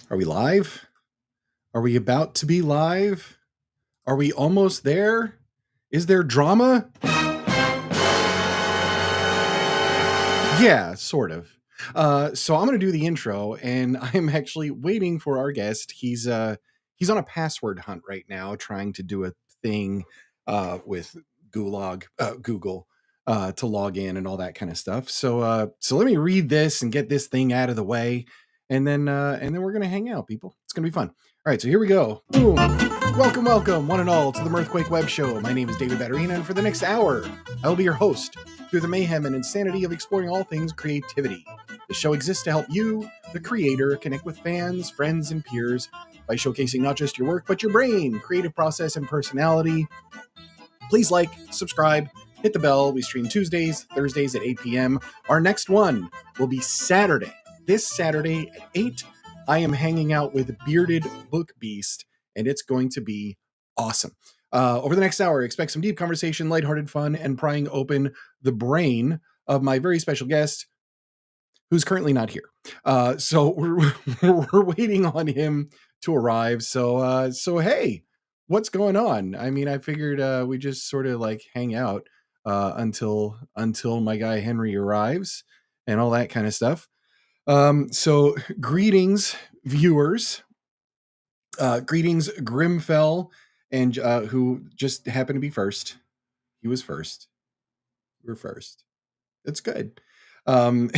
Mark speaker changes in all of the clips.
Speaker 1: Are we live? Are we about to be live? Are we almost there? Is there drama? Yeah, sort of. So I'm going to do the intro, and I'm actually waiting for our guest. He's on a password hunt right now, trying to do a thing with Google to log in and all that kind of stuff. So let me read this and get this thing out of the way, and then we're gonna hang out, people. It's gonna be fun. All right, so here we go. Boom. Welcome, one and all, to the MIRTH Web Show. My name is David Batterina, and for the next hour, I will be your host through the mayhem and insanity of exploring all things creativity. The show exists to help you, the creator, connect with fans, friends, and peers by showcasing not just your work, but your brain, creative process, and personality. Please like, subscribe, hit the bell. We stream Tuesdays, Thursdays at 8 p.m. Our next one will be Saturday. This Saturday at 8, I am hanging out with Bearded Book Beast, and it's going to be awesome. Over the next hour, expect some deep conversation, lighthearted fun, and prying open the brain of my very special guest, who's currently not here. So we're waiting on him to arrive. So hey, what's going on? I mean, I figured we just sort of like hang out until my guy Henry arrives and all that kind of stuff. So greetings, viewers. Greetings, Grimfell, and who just happened to be first. He was first. We're first. That's good. Um,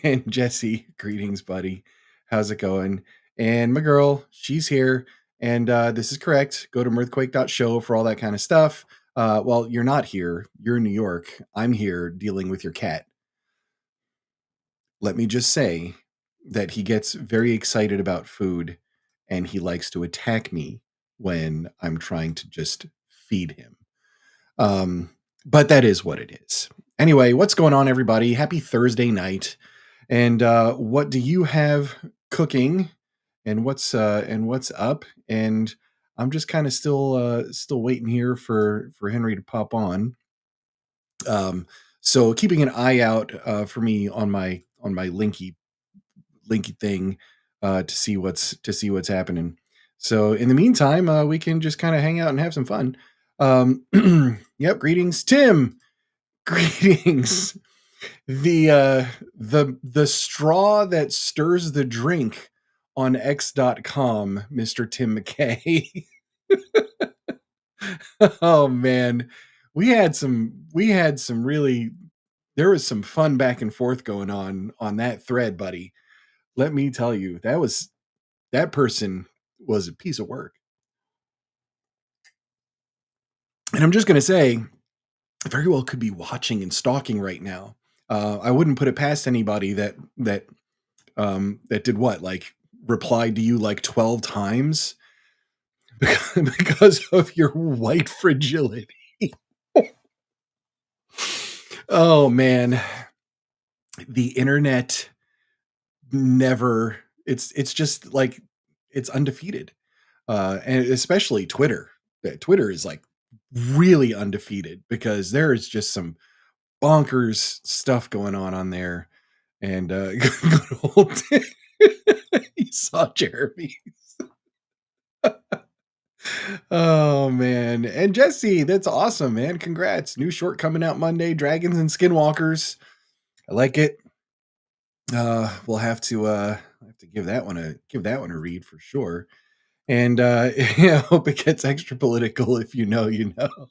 Speaker 1: and Jesse, greetings, buddy. How's it going? And my girl, she's here. And this is correct. Go to mirthquake.show for all that kind of stuff. Well, you're not here. You're in New York. I'm here dealing with your cat. Let me just say that he gets very excited about food and he likes to attack me when I'm trying to just feed him. But that is what it is. Anyway, what's going on, everybody? Happy Thursday night. And what do you have cooking? And what's up? And I'm just kind of still waiting here for Henry to pop on. So keeping an eye out for me on my linky thing to see what's happening. So in the meantime, we can just kind of hang out and have some fun. Yep. Greetings, Tim. Greetings. The straw that stirs the drink on X.com, Mr. Tim McKay. Oh man. We had some really, there was some fun back and forth going on that thread, buddy. Let me tell you, that person was a piece of work. And I'm just going to say, very well could be watching and stalking right now. I wouldn't put it past anybody that did what, like replied to you like 12 times because of your white fragility. Oh man, the internet never. It's just like it's undefeated, and especially Twitter. Twitter is like really undefeated because there is just some bonkers stuff going on there. And good old you saw Jeremy. Oh man. And Jesse, that's awesome, man. Congrats. New short coming out Monday, Dragons and Skinwalkers. I like it. We'll have to give that one a read for sure. And I hope it gets extra political. If you know, you know.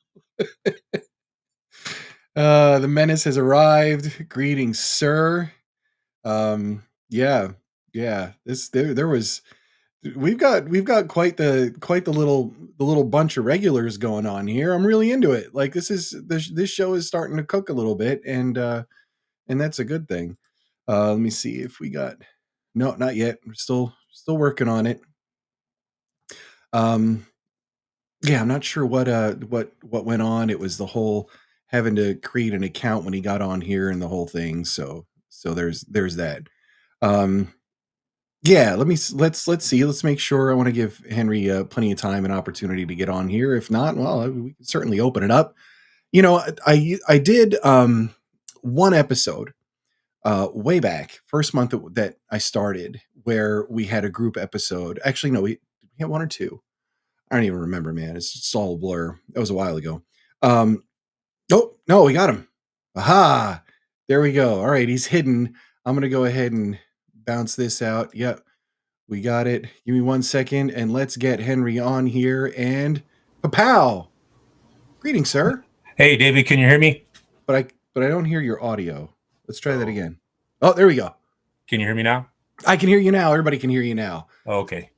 Speaker 1: The menace has arrived. Greetings, sir. Yeah. There was we've got quite the little bunch of regulars going on here. I'm really into it. Like this show is starting to cook a little bit, and that's a good thing. Let me see if we got. No, not yet. We're still working on it. Yeah, I'm not sure what went on. It was the whole having to create an account when he got on here and the whole thing. So there's that. Yeah, let's see. Let's make sure. I want to give Henry plenty of time and opportunity to get on here. If not, well, we can certainly open it up. You know, I did one episode way back, first month that I started, where we had a group episode. Actually, no, we had one or two. I don't even remember, man. It's all a blur. That was a while ago. Oh, no, we got him. Aha! There we go. All right, he's hidden. I'm going to go ahead and bounce this out. Yep, we got it. Give me 1 second, and let's get Henry on here. And pow! Greetings, sir.
Speaker 2: Hey, David, can you hear me?
Speaker 1: But I don't hear your audio. Let's try that again. Oh, there we go.
Speaker 2: Can you hear me now?
Speaker 1: I can hear you now. Everybody can hear you now.
Speaker 2: Okay.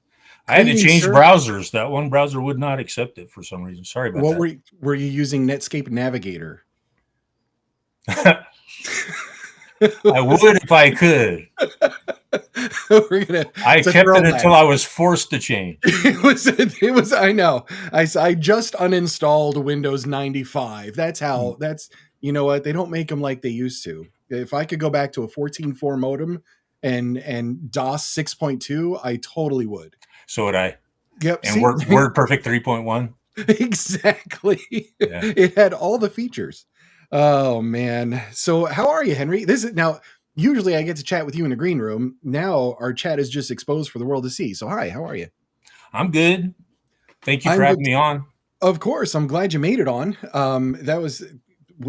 Speaker 2: I had to change browsers. That one browser would not accept it for some reason. Sorry about that.
Speaker 1: What were you using? Netscape Navigator?
Speaker 2: I would if I could. I kept it until I was forced to change.
Speaker 1: It was. I know. I just uninstalled Windows 95. That's how. That's, you know what? They don't make them like they used to. If I could go back to a 14.4 modem and DOS 6.2, I totally would.
Speaker 2: So would I.
Speaker 1: Yep.
Speaker 2: And WordPerfect 3.1.
Speaker 1: Exactly. Yeah. It had all the features. Oh man. So how are you, Henry? Now usually I get to chat with you in the green room. Now our chat is just exposed for the world to see. So hi, how are you?
Speaker 2: I'm good. Thank you for having me on. Of
Speaker 1: course. I'm glad you made it on. That was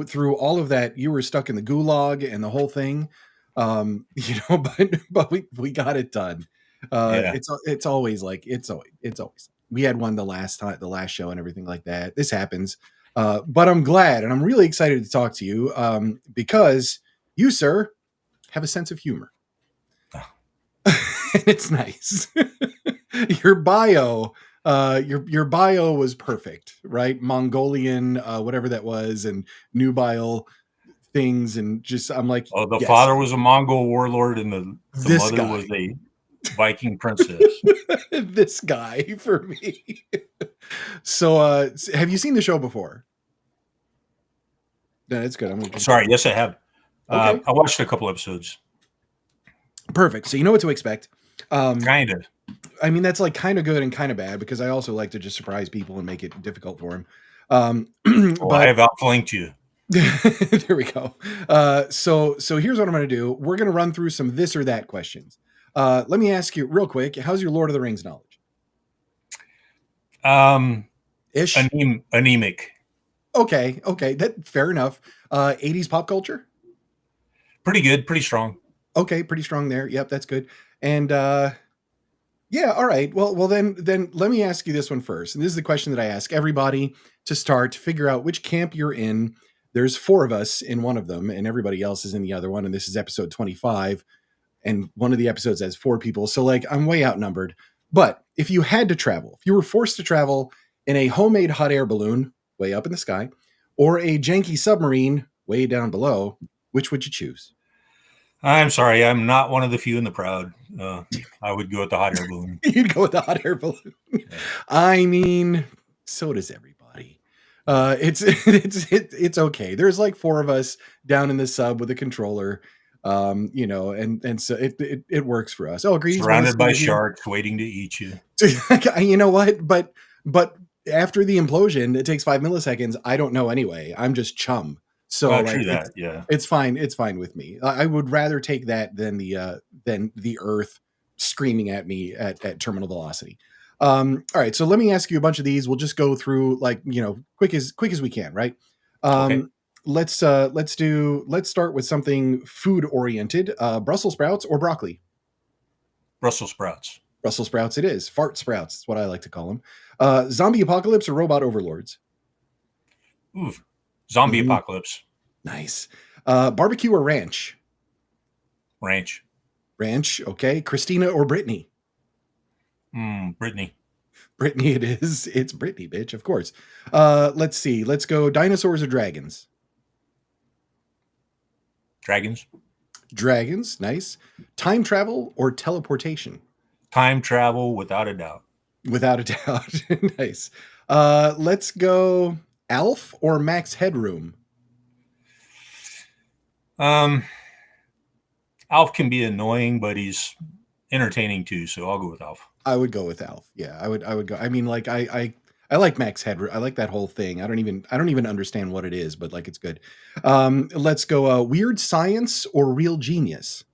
Speaker 1: through all of that. You were stuck in the gulag and the whole thing. But we got it done. It's always we had one the last show and everything like that. This happens. But I'm glad, and I'm really excited to talk to you because you, sir, have a sense of humor. And it's nice. Your bio was perfect, right? Mongolian, whatever that was, and nubile things, and just I'm like,
Speaker 2: the father was a Mongol warlord, and the mother was a Viking princess.
Speaker 1: This guy for me. So, have you seen the show before? No, it's good.
Speaker 2: Sorry. Yes, I have. Okay. I watched a couple episodes.
Speaker 1: Perfect. So you know what to expect.
Speaker 2: Kind of.
Speaker 1: I mean, that's like kind of good and kind of bad because I also like to just surprise people and make it difficult for them. But
Speaker 2: I have outflanked you.
Speaker 1: There we go. So here's what I'm going to do. We're going to run through some this or that questions. Let me ask you real quick. How's your Lord of the Rings knowledge?
Speaker 2: Ish. Anemic.
Speaker 1: Okay. That fair enough. 80s pop culture?
Speaker 2: Pretty good. Pretty strong.
Speaker 1: Okay. Pretty strong there. Yep. That's good. And, yeah. All right. Well, then let me ask you this one first. And this is the question that I ask everybody to start to figure out which camp you're in. There's 4 of us in one of them and everybody else is in the other one. And this is episode 25. And one of the episodes has 4 people. So like I'm way outnumbered, but if you had to travel, if you were forced to travel in a homemade hot air balloon way up in the sky or a janky submarine way down below, which would you choose?
Speaker 2: I'm sorry. I'm not one of the few in the crowd. I would go with the hot air balloon.
Speaker 1: You'd go with the hot air balloon. Yeah. I mean, so does everybody. It's okay. There's like 4 of us down in the sub with a controller. And so it works for us. Oh, greetings.
Speaker 2: Surrounded by sharks waiting to eat you.
Speaker 1: You know what? But after the implosion, it takes 5 milliseconds. I don't know anyway. I'm just chum. So
Speaker 2: true that. Yeah,
Speaker 1: it's fine. It's fine with me. I would rather take that than the Earth screaming at me at terminal velocity. All right. So let me ask you a bunch of these. We'll just go through quick as we can. Right.
Speaker 2: Okay.
Speaker 1: Let's start with something food oriented. Brussels sprouts or broccoli?
Speaker 2: Brussels sprouts.
Speaker 1: Brussels sprouts it is. Fart sprouts. That's what I like to call them. Zombie apocalypse or robot overlords?
Speaker 2: Ooh, zombie apocalypse.
Speaker 1: Nice. Barbecue or ranch?
Speaker 2: Ranch.
Speaker 1: Ranch. Okay. Christina or Brittany?
Speaker 2: Brittany.
Speaker 1: Brittany it is. It's Brittany, bitch. Of course. Let's see. Let's go dinosaurs or dragons?
Speaker 2: Dragons.
Speaker 1: Dragons. Nice. Time travel or teleportation?
Speaker 2: Time travel, without a doubt.
Speaker 1: Without a doubt. Nice. Let's go Alf or Max Headroom?
Speaker 2: Alf can be annoying, but he's entertaining too, so I'll go with Alf.
Speaker 1: I would go with Alf. Yeah, I would go. I mean, like I like Max Headroom. I like that whole thing. I don't even understand what it is, but like it's good. Let's go weird science or real genius?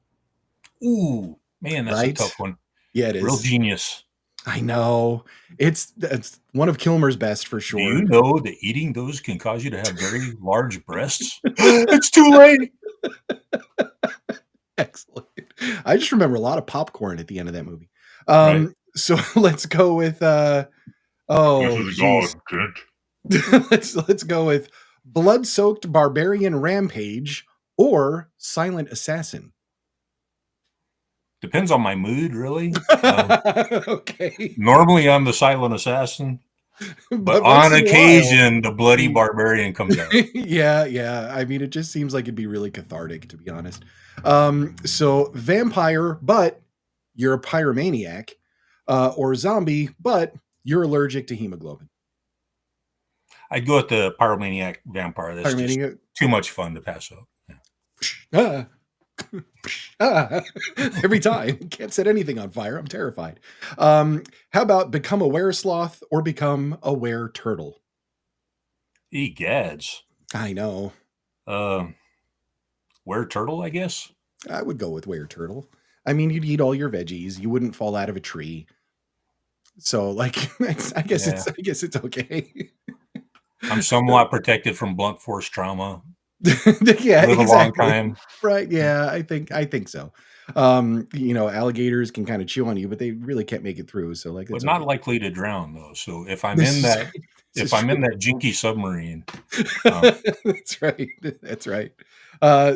Speaker 2: Ooh, Man, that's a
Speaker 1: right?
Speaker 2: tough one.
Speaker 1: Yeah, it
Speaker 2: Real
Speaker 1: is.
Speaker 2: genius.
Speaker 1: I know. It's one of Kilmer's best for
Speaker 2: Do you
Speaker 1: sure.
Speaker 2: know that eating those can cause you to have very large breasts? It's too late.
Speaker 1: Excellent. I just remember a lot of popcorn at the end of that movie.
Speaker 2: Right.
Speaker 1: So let's go with
Speaker 2: This
Speaker 1: oh
Speaker 2: is
Speaker 1: geez.
Speaker 2: God, Kent.
Speaker 1: Let's go with blood-soaked barbarian rampage or silent assassin.
Speaker 2: Depends on my mood, really.
Speaker 1: Okay.
Speaker 2: Normally, I'm the silent assassin, but
Speaker 1: But once
Speaker 2: on
Speaker 1: in a while,
Speaker 2: occasion, the bloody
Speaker 1: y-
Speaker 2: barbarian comes out.
Speaker 1: yeah, yeah. I mean, it just seems like it'd be really cathartic, to be honest. So vampire, but you're a pyromaniac, or zombie, but you're allergic to hemoglobin.
Speaker 2: I'd go with the pyromaniac vampire. That's just
Speaker 1: Pyromaniac.
Speaker 2: too much fun to pass up. Yeah.
Speaker 1: Ah, ah, every time. Can't set anything on fire. I'm terrified. How about become a were sloth or become a were turtle?
Speaker 2: Egads.
Speaker 1: I know.
Speaker 2: Uh, Were turtle, I guess.
Speaker 1: I would go with were turtle. I mean, you'd eat all your veggies. You wouldn't fall out of a tree. So, like, I guess
Speaker 2: Yeah.
Speaker 1: it's okay.
Speaker 2: I'm somewhat protected from blunt force trauma.
Speaker 1: Yeah,
Speaker 2: Live a long
Speaker 1: exactly.
Speaker 2: time.
Speaker 1: Right. Yeah, I think so. Alligators can kind of chew on you, but they really can't make it through. So, like,
Speaker 2: But
Speaker 1: it's
Speaker 2: not
Speaker 1: okay.
Speaker 2: likely to drown though. So if I'm
Speaker 1: This
Speaker 2: in
Speaker 1: is
Speaker 2: that
Speaker 1: this
Speaker 2: if
Speaker 1: is
Speaker 2: I'm in
Speaker 1: true.
Speaker 2: that jinky submarine, um,
Speaker 1: That's right. That's right.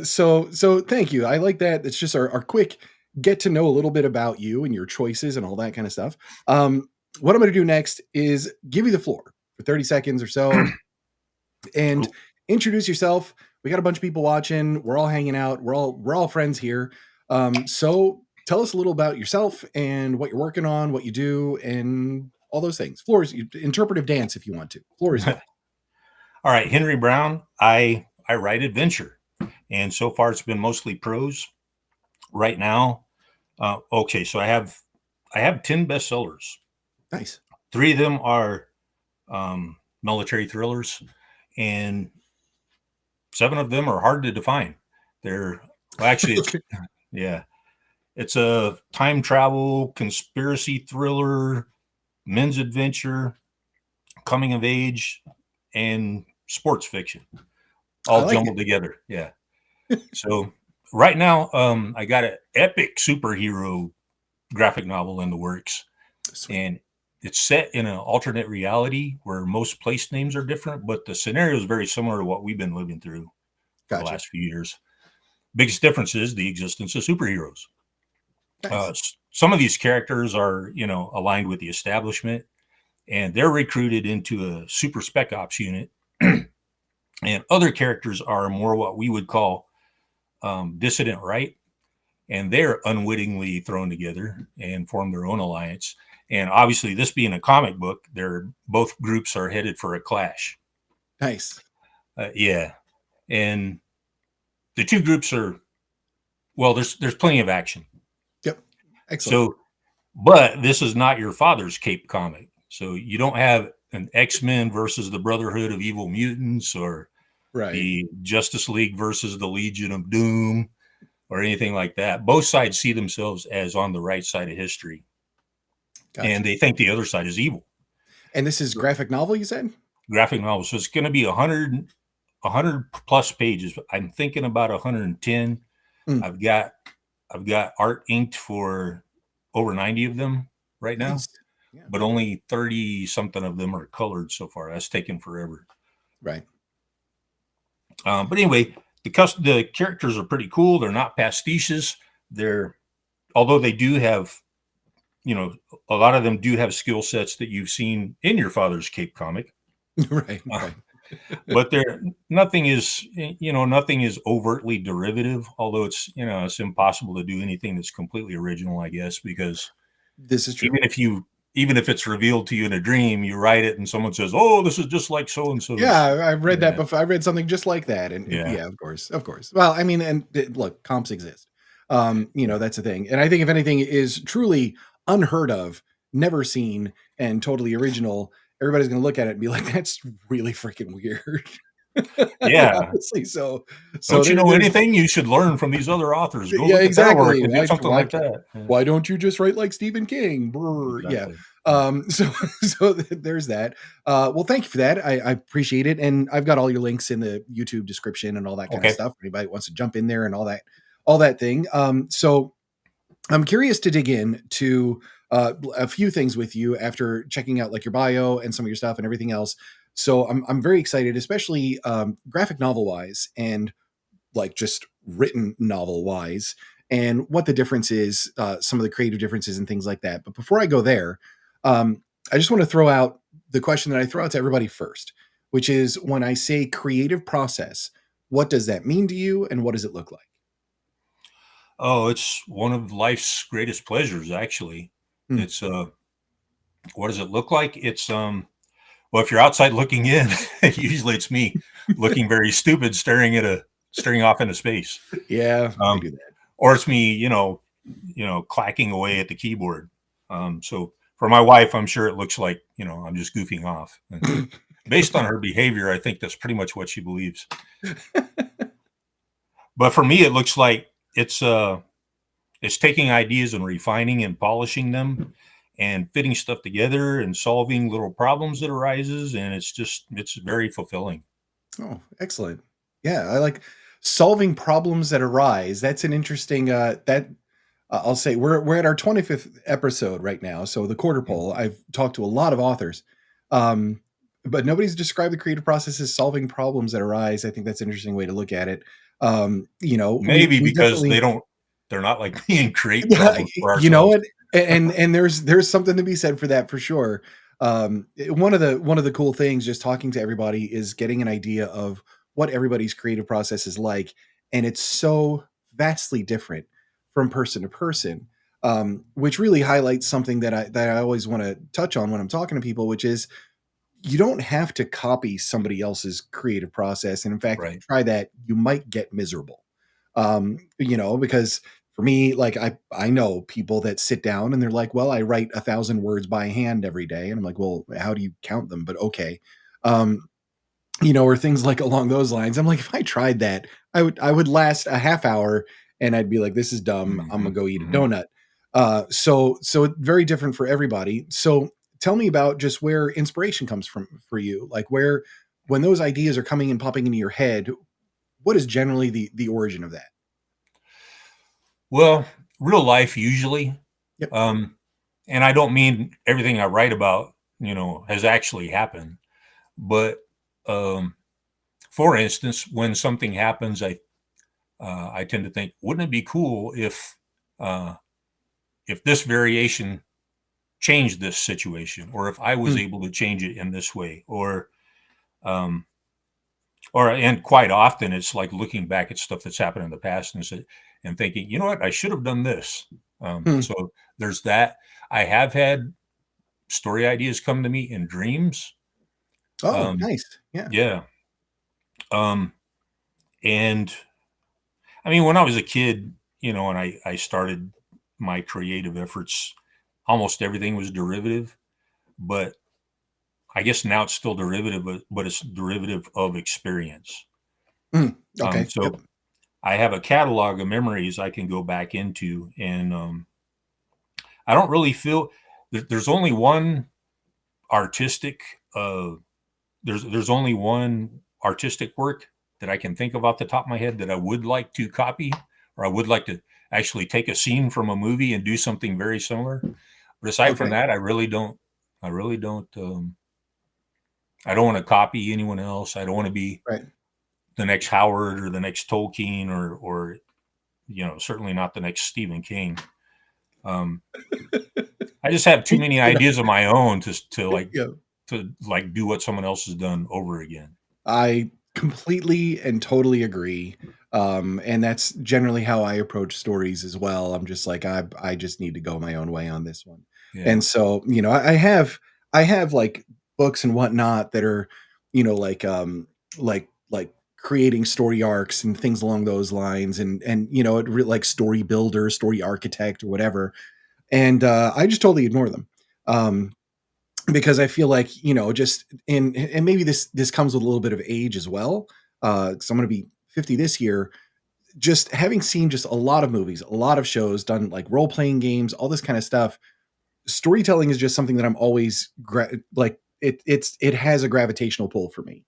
Speaker 1: So thank you. I like that. It's just our quick get to know a little bit about you and your choices and all that kind of stuff. What I'm going to do next is give you the floor for 30 seconds or so and
Speaker 2: cool.
Speaker 1: introduce yourself. We got a bunch of people watching. We're all hanging out. We're all friends here. So tell us a little about yourself and what you're working on, what you do, and all those things. Floor is interpretive dance if you want to. Floor is yours.
Speaker 2: All right, Henry Brown. I write adventure, and so far it's been mostly prose. Right now, okay, so I have 10 bestsellers.
Speaker 1: Nice.
Speaker 2: 3 of them are military thrillers, and 7 of them are hard to define. They're well, actually, it's
Speaker 1: Okay.
Speaker 2: yeah, it's a time travel conspiracy thriller, men's adventure, coming of age, and sports fiction,
Speaker 1: I
Speaker 2: all
Speaker 1: like it.
Speaker 2: jumbled together. Yeah. So right now, I got an epic superhero graphic novel in the works,
Speaker 1: Sweet.
Speaker 2: and it's set in an alternate reality where most place names are different, but the scenario is very similar to what we've been living through for the
Speaker 1: Gotcha.
Speaker 2: last few years. Biggest difference is the existence of superheroes.
Speaker 1: Nice.
Speaker 2: Some of these characters are, aligned with the establishment, and they're recruited into a super spec ops unit. And other characters are more what we would call dissident right, and they're unwittingly thrown together and form their own alliance. And obviously, this being a comic book, they're both groups are headed for a clash.
Speaker 1: Nice.
Speaker 2: Yeah, and the two groups are well. There's plenty of action.
Speaker 1: Yep. Excellent.
Speaker 2: So, but this is not your father's Cape comic. So you don't have an X-Men versus the Brotherhood of Evil Mutants or
Speaker 1: Right.
Speaker 2: the Justice League versus the Legion of Doom or anything like that. Both sides see themselves as on the right side of history, and
Speaker 1: Gotcha.
Speaker 2: they think the other side is evil.
Speaker 1: And this is graphic novel, you said?
Speaker 2: Graphic novel. So it's going to be 100 plus pages. I'm thinking about 110.
Speaker 1: Mm,
Speaker 2: I've got I've got art inked for over 90 of them right now,
Speaker 1: nice. Yeah.
Speaker 2: but only 30 something of them are colored so far. That's taken forever.
Speaker 1: Right.
Speaker 2: But anyway, the characters are pretty cool. They're not pastiches. They're although they do have, a lot of them do have skill sets that you've seen in your father's Cape comic.
Speaker 1: Right.
Speaker 2: Uh,
Speaker 1: Right.
Speaker 2: but nothing is overtly derivative. Although it's impossible to do anything that's completely original, I guess, because
Speaker 1: This is true.
Speaker 2: even if you even if it's revealed to you in a dream, you write it and someone says, "Oh, this is just like so and
Speaker 1: Yeah,
Speaker 2: so's."
Speaker 1: I've read that
Speaker 2: Yeah,
Speaker 1: before. I read something just like that. And
Speaker 2: yeah.
Speaker 1: yeah, of course. Of course. Well, I mean, and look, comps exist. That's the thing. And I think if anything is truly unheard of, never seen, and totally original, everybody's gonna look at it and be like, that's really freaking weird.
Speaker 2: Yeah.
Speaker 1: Honestly, so
Speaker 2: Don't you
Speaker 1: there
Speaker 2: know
Speaker 1: there's
Speaker 2: anything? You should learn from these other authors. Go
Speaker 1: yeah,
Speaker 2: look at their work
Speaker 1: exactly.
Speaker 2: and do
Speaker 1: Why
Speaker 2: something
Speaker 1: why
Speaker 2: like
Speaker 1: ca
Speaker 2: that. Yeah,
Speaker 1: why don't you just write like Stephen King? Brr, yeah.
Speaker 2: exactly. Yeah.
Speaker 1: So there's that. Well, thank you for that. I appreciate it, and I've got all your links in the YouTube description and all that kind of
Speaker 2: Okay.
Speaker 1: stuff. Anybody wants to jump in there and all that thing. So I'm curious to dig in to a few things with you after checking out like your bio and some of your stuff and everything else. So I'm very excited, especially graphic novel wise and like just written novel wise, and what the difference is, some of the creative differences and things like that. But before I go there, I just want to throw out the question that I throw out to everybody first, which is when I say creative process, what does that mean to you, and what does it look like?
Speaker 2: Oh, it's one of life's greatest pleasures, actually.
Speaker 1: Mm.
Speaker 2: It's what does it look like? It's well, if you're outside looking in, usually it's me looking very stupid, staring off into space.
Speaker 1: Yeah, I
Speaker 2: Um,
Speaker 1: do that.
Speaker 2: or it's me, clacking away at the keyboard. So for my wife, I'm sure it looks like, I'm just goofing off. And based on her behavior, I think that's pretty much what she believes. But for me, it looks like it's taking ideas and refining and polishing them and fitting stuff together and solving little problems that arises. And it's very fulfilling.
Speaker 1: Oh, excellent. Yeah, I like solving problems that arise. That's an interesting that I'll say we're at our 25th episode right now. So the quarter pole, I've talked to a lot of authors. Um, but nobody's described the creative process as solving problems that arise. I think that's an interesting way to look at it.
Speaker 2: Maybe
Speaker 1: We
Speaker 2: because
Speaker 1: definitely
Speaker 2: they're not like me and create
Speaker 1: yeah,
Speaker 2: problems for
Speaker 1: you know
Speaker 2: ourselves.
Speaker 1: what? And there's something to be said for that for sure. One of the cool things just talking to everybody is getting an idea of what everybody's creative process is like, and it's so vastly different from person to person. Which really highlights something that I always want to touch on when I'm talking to people, which is you don't have to copy somebody else's creative process. And in fact, if you
Speaker 2: Right.
Speaker 1: try that, you might get miserable. Because for me, like I know people that sit down and they're like, well, I write 1,000 words by hand every day. And I'm like, well, how do you count them? But okay. Um, or things like along those lines. I'm like, if I tried that, I would last a half hour and I'd be like, this is dumb. I'm gonna
Speaker 2: Mhm,
Speaker 1: go eat a
Speaker 2: mhm.
Speaker 1: donut. So very different for everybody. So tell me about just where inspiration comes from for you. Like where when those ideas are coming and popping into your head, what is generally the origin of that?
Speaker 2: Well, real life usually,
Speaker 1: Yep.
Speaker 2: um, and I don't mean everything I write about, has actually happened. But um, for instance, when something happens, I tend to think, wouldn't it be cool uh, if this variation changed this situation, or if I was
Speaker 1: Mm.
Speaker 2: able to change it in this way, um, and quite often it's like looking back at stuff that's happened in the past and thinking, you know what, I should have done this.
Speaker 1: Hmm.
Speaker 2: So there's that. I have had story ideas come to me in dreams.
Speaker 1: Oh,
Speaker 2: Um,
Speaker 1: nice. Yeah.
Speaker 2: yeah. Um, and I mean, when I was a kid, and I started my creative efforts, almost everything was derivative, but I guess now it's still derivative, but it's derivative of experience.
Speaker 1: Mm. Okay. Yep.
Speaker 2: So I have a catalog of memories I can go back into, and I don't really feel there's only one artistic uh, there's only one artistic work that I can think of off the top of my head that I would like to copy, or I would like to actually take a scene from a movie and do something very similar. But aside from
Speaker 1: Okay.
Speaker 2: that, I really don't. I really don't. I don't want to copy anyone else. I don't want to be
Speaker 1: Right.
Speaker 2: the next Howard or the next Tolkien or certainly not the next Stephen King. Um, I just have too many
Speaker 1: Yeah.
Speaker 2: ideas of my own
Speaker 1: Yeah.
Speaker 2: to like do what someone else has done over again.
Speaker 1: I completely and totally agree. And that's generally how I approach stories as well. I'm just like, I just need to go my own way on this one.
Speaker 2: Yeah.
Speaker 1: And so, I have like books and whatnot that are, like like creating story arcs and things along those lines and like story builder, story architect or whatever. And I just totally ignore them. Um because I feel like, just and maybe this comes with a little bit of age as well. Because I'm going to be 50 this year. Just having seen just a lot of movies, a lot of shows, done like role playing games, all this kind of stuff. Storytelling is just something that I'm always like it has a gravitational pull for me,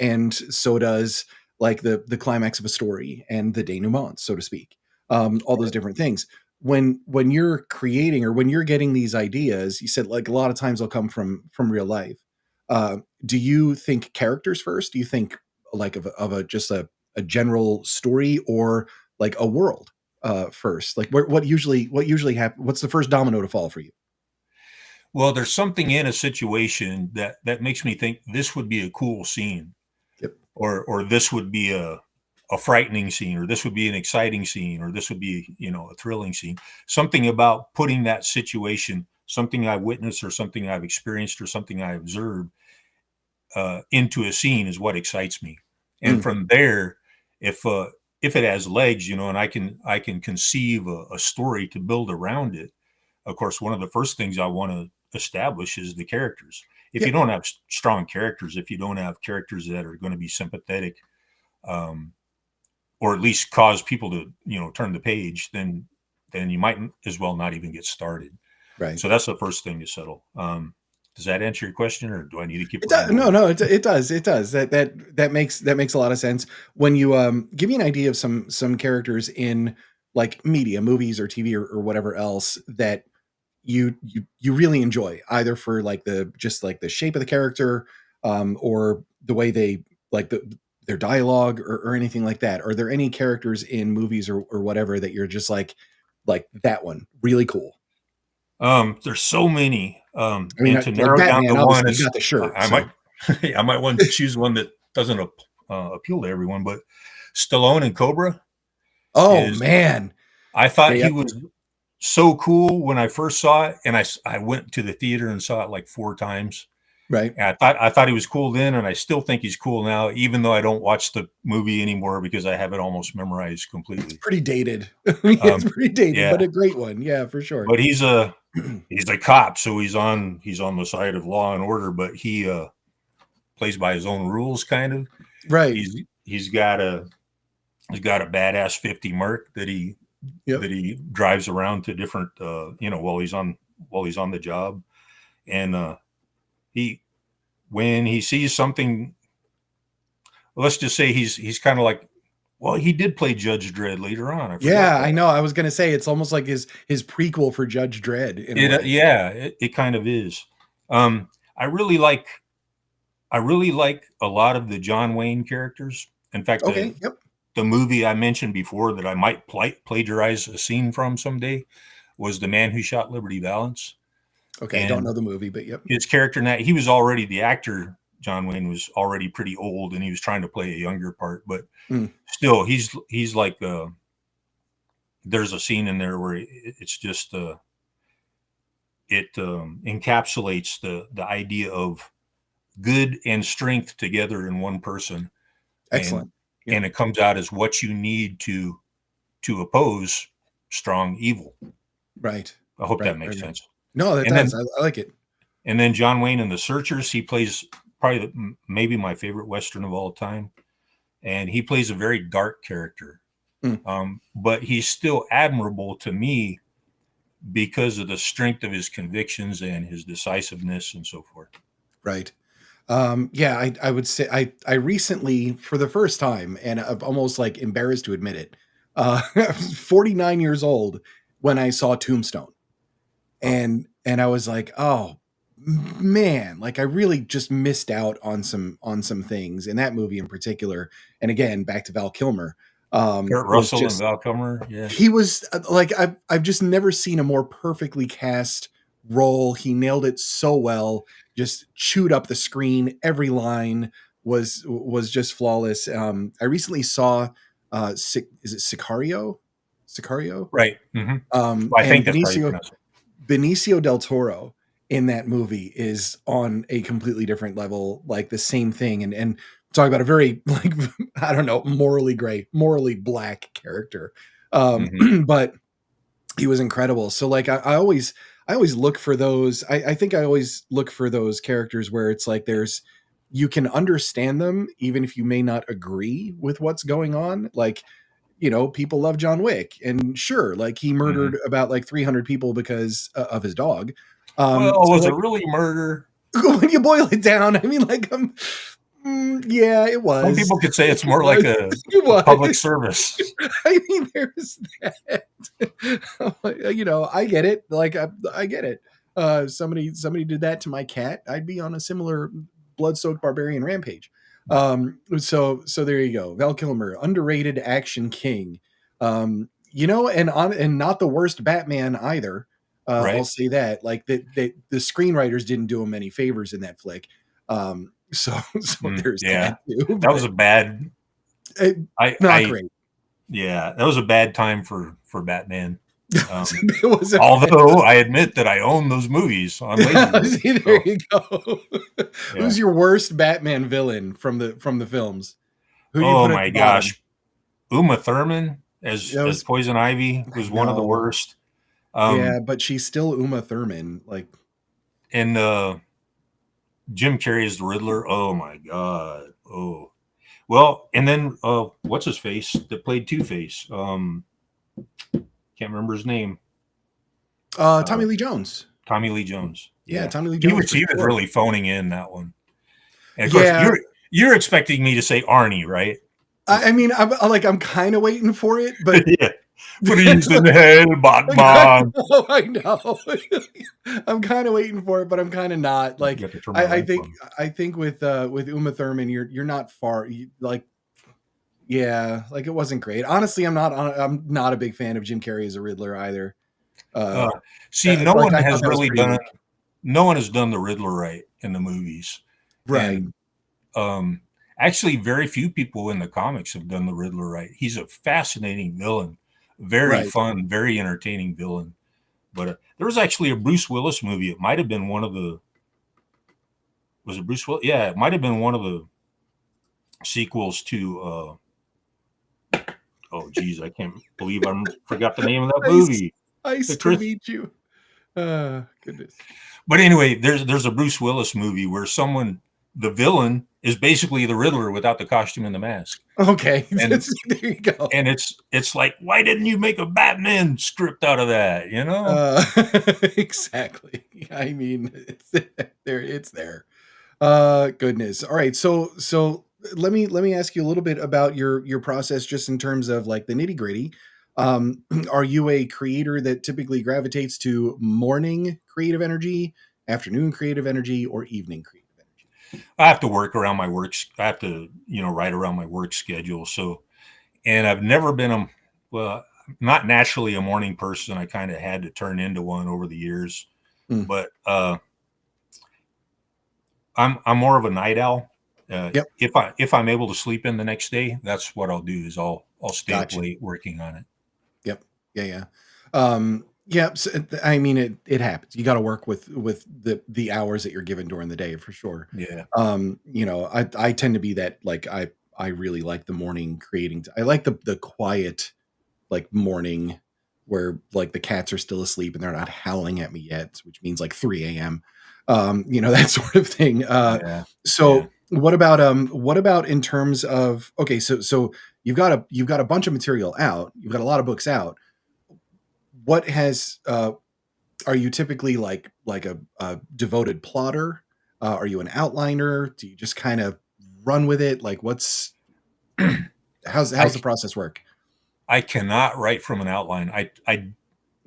Speaker 1: and so does like the climax of a story and the denouement, so to speak. All those different things. When you're creating or when you're getting these ideas, you said like a lot of times they'll come from real life. Do you think characters first? Do you think like of a just a general story, or like a world first? Like what usually happens? What's the first domino to fall for you?
Speaker 2: Well, there's something in a situation that makes me think this would be a cool scene,
Speaker 1: Yep.
Speaker 2: or this would be a frightening scene, or this would be an exciting scene, or this would be, a thrilling scene. Something about putting that situation, something I witnessed or something I've experienced or something I observed, into a scene is what excites me. And
Speaker 1: Mm,
Speaker 2: from there, if it has legs, and I can conceive a story to build around it. Of course, one of the first things I want to establish is the characters. If you
Speaker 1: yep.
Speaker 2: don't have strong characters, if you don't have characters that are going to be sympathetic, um, or at least cause people to turn the page, then you might as well not even get started.
Speaker 1: Right.
Speaker 2: So that's the first thing to settle. Does that answer your question, or do I need to keep
Speaker 1: It does. No,
Speaker 2: rambling?
Speaker 1: no, it does. It does. That makes a lot of sense. When you give me an idea of some characters in like media, movies or TV or whatever else that you really enjoy, either for like the just like the shape of the character, or the way they like their dialogue or anything like that. Are there any characters in movies or whatever that you're just like that one really cool?
Speaker 2: There's so many,
Speaker 1: I mean,
Speaker 2: and to
Speaker 1: like
Speaker 2: narrow down
Speaker 1: Batman,
Speaker 2: the one
Speaker 1: obviously you
Speaker 2: is
Speaker 1: got the shirt,
Speaker 2: I might
Speaker 1: so
Speaker 2: I might want to choose one that doesn't appeal to everyone, but Stallone and Cobra
Speaker 1: oh
Speaker 2: is.
Speaker 1: man,
Speaker 2: I thought
Speaker 1: yeah,
Speaker 2: he was so cool when I first saw it, and I went to the theater and saw it like 4 times.
Speaker 1: right.
Speaker 2: And I thought he was cool then, and I still think he's cool now, even though I don't watch the movie anymore because I have it almost memorized
Speaker 1: It's
Speaker 2: completely.
Speaker 1: pretty dated. It's
Speaker 2: Um,
Speaker 1: pretty dated, but
Speaker 2: yeah,
Speaker 1: a great one. Yeah, for sure.
Speaker 2: but he's a cop, so he's on the side of law and order, but he plays by his own rules, kind of.
Speaker 1: Right.
Speaker 2: He's he's got a he's got a badass 50 Merc
Speaker 1: Yep.
Speaker 2: that he drives around to different, while he's on the job, and he when he sees something, let's just say he's kind of like, well, he did play Judge Dredd later on. I forgot
Speaker 1: Yeah, I
Speaker 2: that.
Speaker 1: know. I was gonna say it's almost like his prequel for Judge Dredd in a
Speaker 2: It
Speaker 1: way.
Speaker 2: yeah, it kind of is. Um, I really like I really like a lot of the John Wayne characters. In fact,
Speaker 1: Okay. Yep.
Speaker 2: the movie I mentioned before that I might plagiarize a scene from someday was The Man Who Shot Liberty Valance.
Speaker 1: Okay. I don't know
Speaker 2: And
Speaker 1: the movie, but yep.
Speaker 2: his character in that, he was already the actor. John Wayne was already pretty old, and he was trying to play a younger part, but
Speaker 1: Mm,
Speaker 2: still, he's like, there's a scene in there where it's just it encapsulates the idea of good and strength together in one person, and
Speaker 1: excellent. Yep.
Speaker 2: it comes out as what you need to oppose strong evil.
Speaker 1: Right.
Speaker 2: I hope
Speaker 1: Right.
Speaker 2: that
Speaker 1: Right.
Speaker 2: makes
Speaker 1: Right.
Speaker 2: sense.
Speaker 1: No, that
Speaker 2: And then
Speaker 1: does. I like it.
Speaker 2: John Wayne in The Searchers, he plays probably maybe my favorite Western of all time, and he plays a very dark character.
Speaker 1: Mm,
Speaker 2: But he's still admirable to me because of the strength of his convictions and his decisiveness and so forth.
Speaker 1: right. Yeah, I would say I recently, for the first time, and I'm almost like embarrassed to admit it, I was 49 years old when I saw Tombstone.
Speaker 2: Oh,
Speaker 1: And I was like, "Oh, man, like I really just missed out on some things in that movie in particular." And again, back to Val Kilmer,
Speaker 2: Kurt
Speaker 1: was
Speaker 2: Russell and
Speaker 1: just
Speaker 2: Val Kilmer, yeah.
Speaker 1: he was like I've just never seen a more perfectly cast role. He nailed it so well. Just chewed up the screen. Every line was just flawless. I recently saw is it Sicario? Sicario?
Speaker 2: Right. Well, I
Speaker 1: And
Speaker 2: think that's how you pronounce it.
Speaker 1: Benicio del Toro in that movie is on a completely different level, like the same thing. And talk about a very like I don't know, morally gray, morally black character.
Speaker 2: Hmm.
Speaker 1: But he was incredible. So like I always look for those. I think I always look for those characters where it's like you can understand them even if you may not agree with what's going on. Like, people love John Wick, and sure, like he
Speaker 2: Mhm.
Speaker 1: murdered about like 300 people because of his dog.
Speaker 2: Well,
Speaker 1: So
Speaker 2: was it
Speaker 1: like
Speaker 2: really murder?
Speaker 1: when you boil it down, I mean, like, yeah, it
Speaker 2: Some
Speaker 1: was.
Speaker 2: people could say it's
Speaker 1: It
Speaker 2: more like
Speaker 1: was. It
Speaker 2: a public
Speaker 1: was.
Speaker 2: service.
Speaker 1: I mean, there's that. I get it. Like, I get it. Somebody did that to my cat, I'd be on a similar blood-soaked barbarian rampage. So there you go. Val Kilmer, underrated action king. And not the worst Batman either. I'll
Speaker 2: Right?
Speaker 1: say that. Like the screenwriters didn't do him any favors in that flick. So there's
Speaker 2: Yeah,
Speaker 1: that too.
Speaker 2: that was
Speaker 1: But
Speaker 2: a bad.
Speaker 1: it, not
Speaker 2: I
Speaker 1: great.
Speaker 2: yeah, that was a bad time for Batman.
Speaker 1: It was a bad
Speaker 2: Although I admit that I own those movies on Laserdisc.
Speaker 1: See, there
Speaker 2: So
Speaker 1: you go.
Speaker 2: yeah.
Speaker 1: Who's your worst Batman villain from the films? Who do you
Speaker 2: Oh
Speaker 1: put at
Speaker 2: my
Speaker 1: the bottom?
Speaker 2: gosh, Uma Thurman
Speaker 1: That
Speaker 2: as
Speaker 1: was
Speaker 2: Poison Ivy
Speaker 1: I
Speaker 2: was one of the
Speaker 1: know.
Speaker 2: worst.
Speaker 1: Yeah,
Speaker 2: Um,
Speaker 1: but she's still Uma Thurman. Like,
Speaker 2: and Jim Carrey as the Riddler. Oh my god. Oh well, and then what's his face that played Two Face? Can't remember his name.
Speaker 1: Tommy
Speaker 2: Uh,
Speaker 1: Lee Jones.
Speaker 2: Tommy Lee Jones.
Speaker 1: Yeah,
Speaker 2: Yeah,
Speaker 1: Tommy Lee
Speaker 2: he
Speaker 1: Jones
Speaker 2: was
Speaker 1: for
Speaker 2: he was
Speaker 1: sure.
Speaker 2: really phoning in that one. And of course,
Speaker 1: Yeah,
Speaker 2: you're expecting me to say Arnie, right?
Speaker 1: I mean, I'm kind of waiting for it, but
Speaker 2: Yeah. Freeze in hell, Batman.
Speaker 1: I know. I'm kind of waiting for it, but I'm kind of not.
Speaker 2: I
Speaker 1: Like,
Speaker 2: forgot to turn my
Speaker 1: I
Speaker 2: lamp
Speaker 1: think
Speaker 2: on.
Speaker 1: with Uma Thurman, you're not far. Like, yeah, like it wasn't great. Honestly, I'm not a big fan of Jim Carrey as a Riddler either.
Speaker 2: Uh,
Speaker 1: Uh,
Speaker 2: See,
Speaker 1: like I thought that was pretty weak.
Speaker 2: no one has done the Riddler right in the movies,
Speaker 1: Right,
Speaker 2: and um, actually, very few people in the comics have done the Riddler right. He's a fascinating villain, very
Speaker 1: right.
Speaker 2: fun, very entertaining villain. But there was actually a Bruce Willis movie. It might have been one of the. Was it Bruce Willis? Yeah, it might have been one of the sequels to. Oh, geez, I can't believe I forgot the name of that
Speaker 1: Nice,
Speaker 2: movie.
Speaker 1: nice
Speaker 2: The
Speaker 1: to
Speaker 2: Chris.
Speaker 1: meet you. Goodness.
Speaker 2: But anyway, there's a Bruce Willis movie where the villain, is basically the Riddler without the costume and the mask,
Speaker 1: Okay,
Speaker 2: and
Speaker 1: there you go.
Speaker 2: it's like, why didn't you make a Batman script out of that? You know?
Speaker 1: Uh, exactly. I mean, it's there. It's there. Goodness. All right. So let me ask you a little bit about your process, just in terms of like the nitty gritty. Are you a creator that typically gravitates to morning creative energy, afternoon creative energy, or evening creative energy?
Speaker 2: I have to work around my work. I have to write around my work schedule. So, and I've never been well, not naturally a morning person. I kind of had to turn into one over the years,
Speaker 1: Mm,
Speaker 2: but I'm more of a night owl.
Speaker 1: yep.
Speaker 2: If I'm able to sleep in the next day, that's what I'll do. Is I'll stay up
Speaker 1: Gotcha.
Speaker 2: late working on it.
Speaker 1: Yep. Yeah. Yeah. Yeah. So, I mean, it happens. You got to work with the hours that you're given during the day for sure.
Speaker 2: Yeah.
Speaker 1: I tend to be that, like, I really like the morning creating. I like the quiet, like, morning where like the cats are still asleep and they're not howling at me yet, which means like 3 a.m. That sort of thing.
Speaker 2: Yeah. Yeah.
Speaker 1: So what about in terms of, okay, so you've got a bunch of material out, you've got a lot of books out. What has Are you typically like a devoted plotter? Are you an outliner? Do you just kind of run with it? Like, how's
Speaker 2: I
Speaker 1: the process work?
Speaker 2: I cannot write from an outline.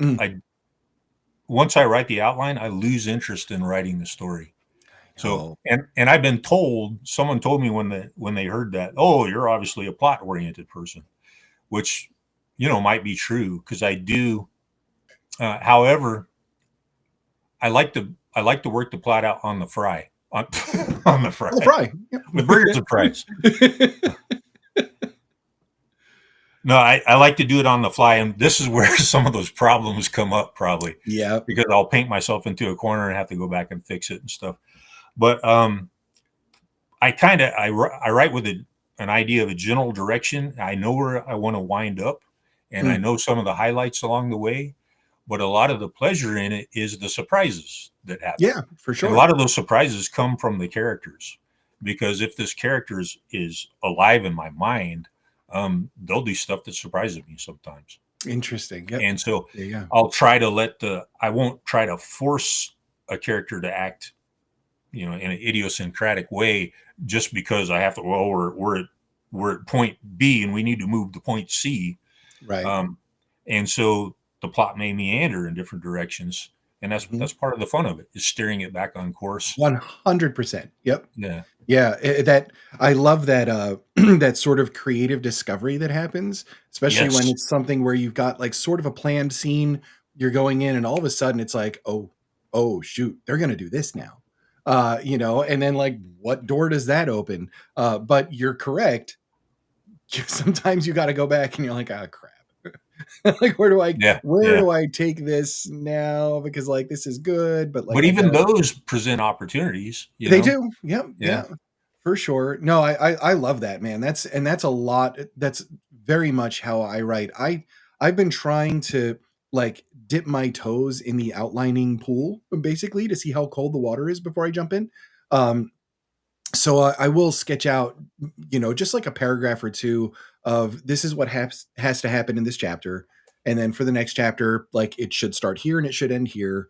Speaker 1: Mm,
Speaker 2: I Once I write the outline, I lose interest in writing the story.
Speaker 1: I
Speaker 2: So,
Speaker 1: know.
Speaker 2: and I've been told, someone told me when they heard that, oh, you're obviously a plot oriented person, which might be true because I do. However, I like to work the plot out on the fry, on, on the fry,
Speaker 1: Oh, fry.
Speaker 2: with burgers and fries.
Speaker 1: Yep.
Speaker 2: No, I like to do it on the fly, and this is where some of those problems come up, probably
Speaker 1: Yeah.
Speaker 2: because I'll paint myself into a corner and have to go back and fix it and stuff. But I write with an idea of a general direction. I know where I want to wind up, and I
Speaker 1: Mm,
Speaker 2: know some of the highlights along the way. but a lot of the pleasure in it is the surprises that happen.
Speaker 1: Yeah, for
Speaker 2: And a
Speaker 1: sure.
Speaker 2: lot of those surprises come from the characters, because if this character is alive in my mind, they'll do stuff that surprises me sometimes.
Speaker 1: Interesting. Yep.
Speaker 2: And so
Speaker 1: There you go.
Speaker 2: I'll try to I won't try to force a character to act, in an idiosyncratic way, just because I have to, well, we're at point B and we need to move to point C.
Speaker 1: Right.
Speaker 2: Um, and so the plot may meander in different directions. And
Speaker 1: Mhm.
Speaker 2: that's part of the fun of it, is steering it back on course.
Speaker 1: 100%. Yep.
Speaker 2: Yeah.
Speaker 1: Yeah, that I love that that sort of creative discovery that happens, especially when
Speaker 2: Yes.
Speaker 1: it's something where you've got like sort of a planned scene, you're going in and all of a sudden it's like, oh shoot, they're going to do this now. And then like what door does that open? But you're correct. Sometimes you got to go back and you're like, "Ah, crap." Like
Speaker 2: Yeah.
Speaker 1: where
Speaker 2: Yeah.
Speaker 1: do I take this now, because like this is good, but like
Speaker 2: But
Speaker 1: I
Speaker 2: even
Speaker 1: gotta.
Speaker 2: those present opportunities,
Speaker 1: They do. Yep.
Speaker 2: Yeah.
Speaker 1: Yeah. For sure. No, I love that, man. That's a lot. That's very much how I write. I've been trying to like dip my toes in the outlining pool basically to see how cold the water is before I jump in. Um, so I will sketch out, just like a paragraph or two of this is what has to happen in this chapter, and then for the next chapter, like it should start here and it should end here,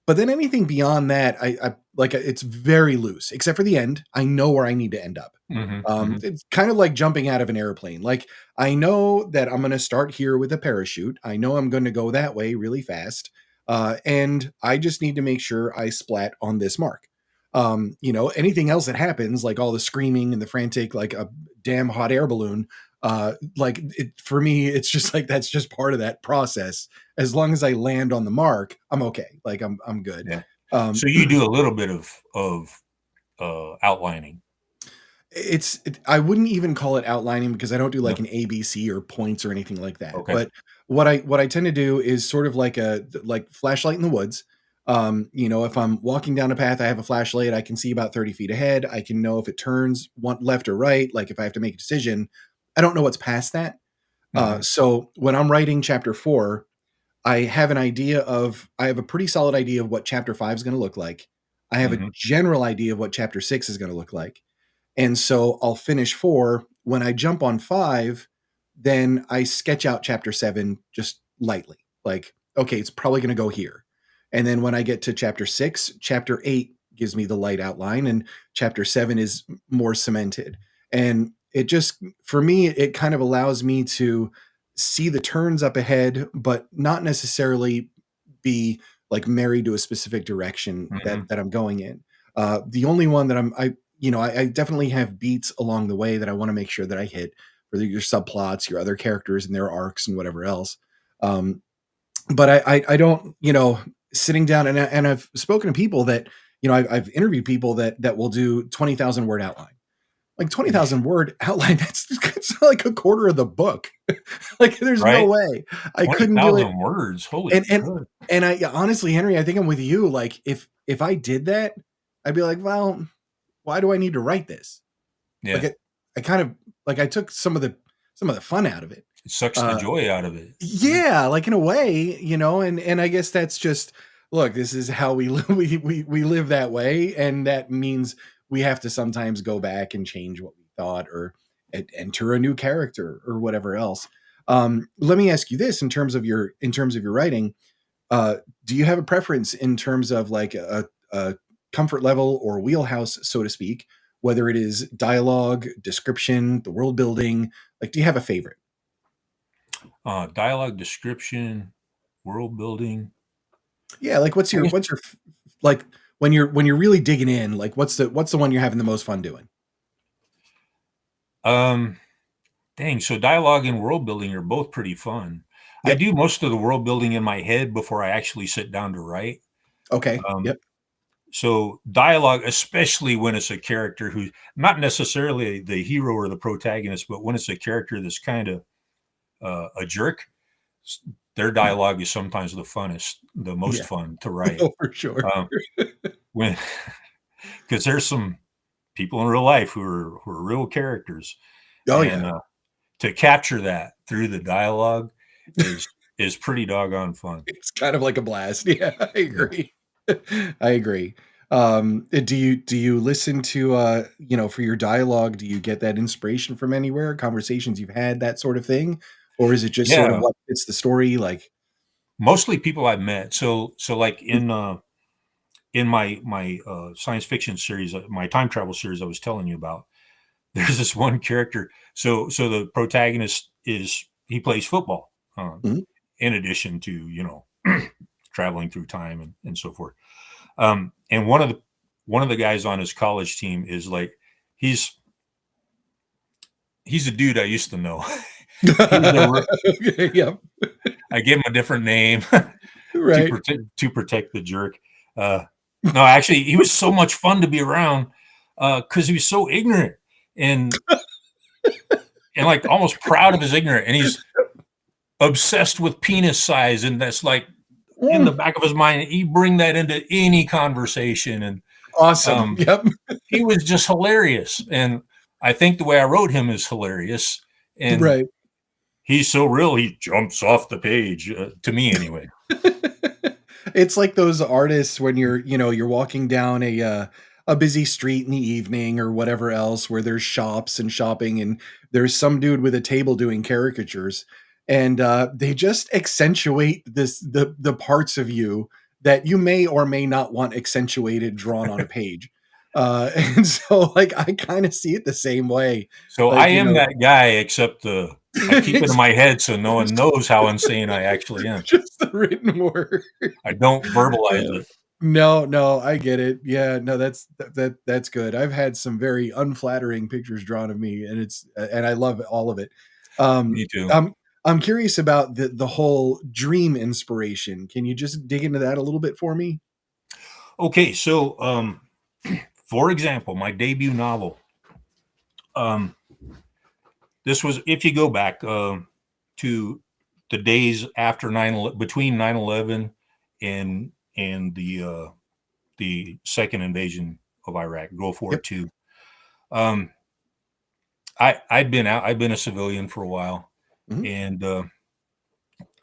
Speaker 1: but then anything beyond that, I like it's very loose, except for the end. I know where I need to end up.
Speaker 2: Hmm. Hmm.
Speaker 1: It's kind of like jumping out of an airplane. Like I know that I'm going to start here with a parachute. I know I'm going to go that way really fast, and I just need to make sure I splat on this mark. Anything else that happens, like all the screaming and the frantic, like a damn hot air balloon, for me, it's just like that's just part of that process. As long as I land on the mark, I'm okay. Like I'm good.
Speaker 2: Yeah.
Speaker 1: Um,
Speaker 2: So you do a little bit of outlining.
Speaker 1: I wouldn't even call it outlining because I don't do
Speaker 2: No.
Speaker 1: like an ABC or points or anything like that.
Speaker 2: Okay.
Speaker 1: But what I tend to do is sort of like a like flashlight in the woods. If I'm walking down a path, I have a flashlight. I can see about 30 feet ahead. I can know if it turns one left or right. Like if I have to make a decision, I don't know what's past that.
Speaker 2: Hmm.
Speaker 1: So when I'm writing chapter 4, I have a pretty solid idea of what chapter 5 is going to look like. I have a
Speaker 2: Hmm.
Speaker 1: general idea of what chapter 6 is going to look like. And so I'll finish 4. When I jump on 5, then I sketch out chapter 7 just lightly. Like, okay, it's probably going to go here. And then when I get to chapter 6, chapter 8 gives me the light outline, and chapter 7 is more cemented. And it just, for me, it kind of allows me to see the turns up ahead, but not necessarily be like married to a specific direction that
Speaker 2: Hmm.
Speaker 1: I'm going in. The only one that I definitely have beats along the way that I want to make sure that I hit for your subplots, your other characters and their arcs and whatever else. Um, but I don't, sitting down and I've spoken to people that, I've interviewed people that will do 20,000 word outline. Like 20,000 word outline, it's like a quarter of the book. Like there's no
Speaker 2: Right.
Speaker 1: way I couldn't do it.
Speaker 2: 20,000 words. Holy
Speaker 1: And
Speaker 2: good.
Speaker 1: and I honestly, Henry, I think I'm with you. Like if I did that, I'd be like, well, why do I need to write this? Like
Speaker 2: Yeah.
Speaker 1: I kind of like I took some of the fun out of it.
Speaker 2: It sucks the
Speaker 1: Uh
Speaker 2: joy out of it. Yeah.
Speaker 1: yeah, like in a way, and I guess that's just look, this is how we live, we live that way, and that means we have to sometimes go back and change what we thought or enter a new character or whatever else. Let me ask you this in terms of your writing, uh, do you have a preference in terms of like a comfort level or wheelhouse, so to speak, whether it is dialogue, description, the world building? Like, do you have a favorite?
Speaker 2: Dialogue, description, world building.
Speaker 1: Yeah, like
Speaker 2: I guess,
Speaker 1: like when you're really digging in, like what's the one you're having the most fun doing?
Speaker 2: um, dang. So dialogue and world building are both pretty fun. I
Speaker 1: Yep.
Speaker 2: do most of the world building in my head before I actually sit down to write.
Speaker 1: Okay.
Speaker 2: Um,
Speaker 1: Yep.
Speaker 2: so dialogue, especially when it's a character who's not necessarily the hero or the protagonist, but when it's a character that's kind of a jerk, their dialogue is sometimes the most
Speaker 1: Yeah.
Speaker 2: fun to write.
Speaker 1: Oh, for sure.
Speaker 2: Um, when because there's some people in real life who are real characters,
Speaker 1: Oh
Speaker 2: and
Speaker 1: yeah.
Speaker 2: to capture that through the dialogue is is pretty doggone fun.
Speaker 1: It's kind of like a blast. Yeah, I
Speaker 2: Yeah.
Speaker 1: agree. I agree. Do you listen to for your dialogue, do you get that inspiration from anywhere, conversations you've had, that sort of thing? Or is it just sort of
Speaker 2: Yeah.
Speaker 1: what fits the story? Like,
Speaker 2: Mostly people I've met. So like in my science fiction series, my time travel series I was telling you about, there's this one character. So the protagonist he plays football,
Speaker 1: mhm,
Speaker 2: in addition to traveling through time and so forth. And one of the guys on his college team is like he's he's a dude I used to know. He's a
Speaker 1: okay, yep,
Speaker 2: I gave him a different name to
Speaker 1: right.
Speaker 2: protect the jerk. Uh, no, actually, he was so much fun to be around because he was so ignorant and like almost proud of his ignorance, and he's obsessed with penis size, and that's like in the
Speaker 1: Mm,
Speaker 2: back of his mind. He bring that into any conversation, and
Speaker 1: awesome.
Speaker 2: um,
Speaker 1: Yep.
Speaker 2: he was just hilarious. And I think the way I wrote him is hilarious, and
Speaker 1: Right.
Speaker 2: he's so real. He jumps off the page to me anyway.
Speaker 1: It's like those artists when you're walking down a busy street in the evening or whatever else where there's shops and shopping and there's some dude with a table doing caricatures and they just accentuate the parts of you that you may or may not want accentuated drawn on a page. And so like I kind of see it the same way.
Speaker 2: So I
Speaker 1: Like,
Speaker 2: am that guy, except I keep it in my head so no one
Speaker 1: it's
Speaker 2: knows how insane I actually am.
Speaker 1: just the written word.
Speaker 2: I don't verbalize
Speaker 1: Uh,
Speaker 2: it.
Speaker 1: no, no, I get it. Yeah, no, that's good. I've had some very unflattering pictures drawn of me, and and I love all of it. Um,
Speaker 2: Me too.
Speaker 1: I'm I'm curious about the whole dream inspiration. Can you just dig into that a little bit for me?
Speaker 2: Okay, so for example, my debut novel. Um, this was, if you go back to the days after between 9/11 and the second invasion of Iraq, Gulf War
Speaker 1: Yep.
Speaker 2: II. Um, I'd been a civilian for a while,
Speaker 1: Mhm.
Speaker 2: and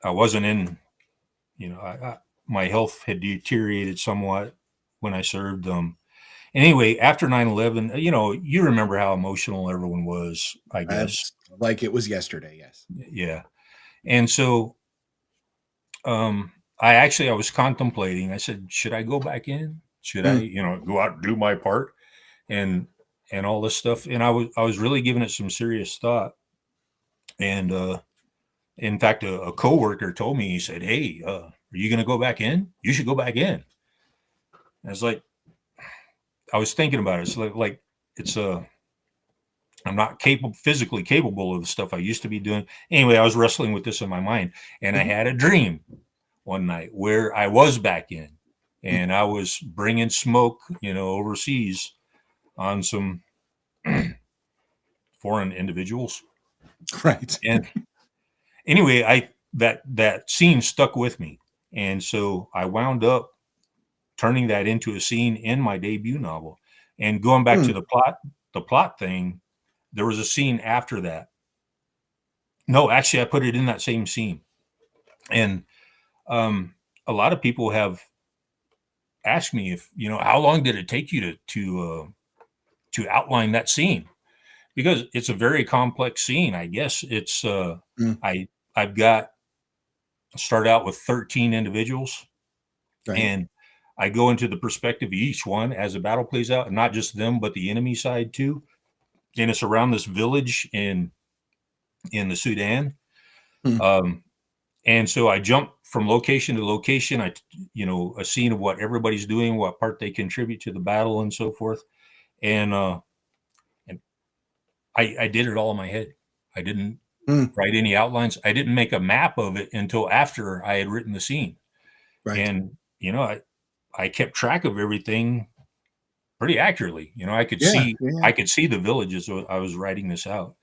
Speaker 2: I wasn't in. My health had deteriorated somewhat when I served. Anyway, after 9/11, you remember how emotional everyone was, I guess.
Speaker 1: Like it was yesterday. Yes.
Speaker 2: Yeah. And so I was contemplating. I said, should I go back in? Should I,
Speaker 1: Mm,
Speaker 2: go out and do my part and all this stuff? And I was really giving it some serious thought. And in fact, a coworker told me, he said, "Hey, are you going to go back in? You should go back in." I was like, I was thinking about it. It's like it's I'm not physically capable of the stuff I used to be doing. Anyway, I was wrestling with this in my mind, and I
Speaker 1: mhm,
Speaker 2: had a dream one night where I was back in,
Speaker 1: mm.
Speaker 2: and I was bringing smoke, overseas on some foreign individuals.
Speaker 1: Right.
Speaker 2: And anyway, that scene stuck with me, and so I wound up turning that into a scene in my debut novel. And going back
Speaker 1: Mm,
Speaker 2: to the plot thing, there was a scene after that. No, actually, I put it in that same scene, and um, a lot of people have asked me if how long did it take you to outline that scene, because it's a very complex scene. I guess it's
Speaker 1: mm,
Speaker 2: I I've got start out with 13 individuals,
Speaker 1: right.
Speaker 2: and I go into the perspective of each one as the battle plays out, and not just them, but the enemy side too. And it's around this village in the Sudan.
Speaker 1: Mm,
Speaker 2: Um, and so I jump from location to location. A scene of what everybody's doing, what part they contribute to the battle, and so forth. And I did it all in my head. I didn't
Speaker 1: mm,
Speaker 2: write any outlines. I didn't make a map of it until after I had written the scene.
Speaker 1: right.
Speaker 2: And I kept track of everything pretty accurately.
Speaker 1: Yeah. Yeah.
Speaker 2: I could see the villages I was writing this out.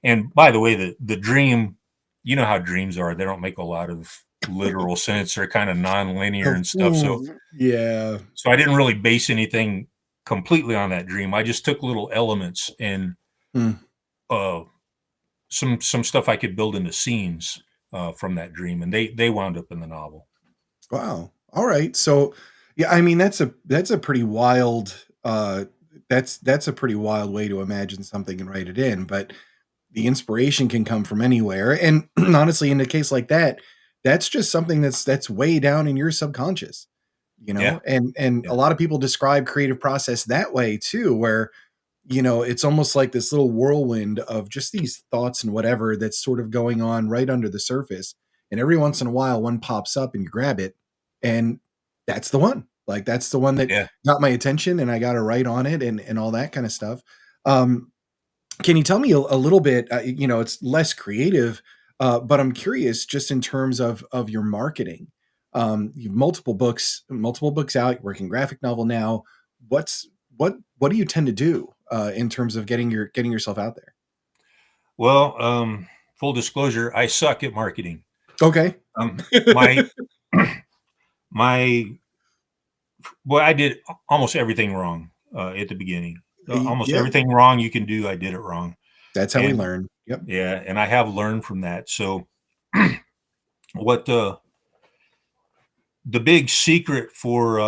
Speaker 2: And by the way, the dream, you know how dreams are. They don't make a lot of literal sense. They're kind of non-linear and stuff. So
Speaker 1: Yeah.
Speaker 2: I didn't really base anything completely on that dream. I just took little elements and
Speaker 1: Mm,
Speaker 2: uh some stuff I could build into scenes. from that dream, and they wound up in the novel.
Speaker 1: Wow. All right. So, yeah, I mean that's a pretty wild that's a pretty wild way to imagine something and write it in, but the inspiration can come from anywhere. And honestly, in a case like that, that's just something that's way down in your subconscious, you
Speaker 2: Yeah,
Speaker 1: know? And
Speaker 2: yeah,
Speaker 1: a lot of people describe creative process that way too, where it's almost like this little whirlwind of just these thoughts and whatever that's sort of going on right under the surface. And every once in a while, one pops up and you grab it, and that's the one. Like that's the one that
Speaker 2: yeah.
Speaker 1: got my attention, and I got to write on it and all that kind of stuff. Can you tell me a little bit? It's less creative, but I'm curious just in terms of your marketing. You've multiple books out. You're working graphic novel now. What's what do you tend to do in terms of getting yourself out there?
Speaker 2: Well, full disclosure, I suck at marketing.
Speaker 1: Okay.
Speaker 2: My my well, I did almost everything wrong at the beginning. Almost
Speaker 1: Yeah,
Speaker 2: everything wrong you can do, I did it wrong,
Speaker 1: that's how we
Speaker 2: and
Speaker 1: learn. Yep.
Speaker 2: yeah, and I have learned from that. So, what the big secret for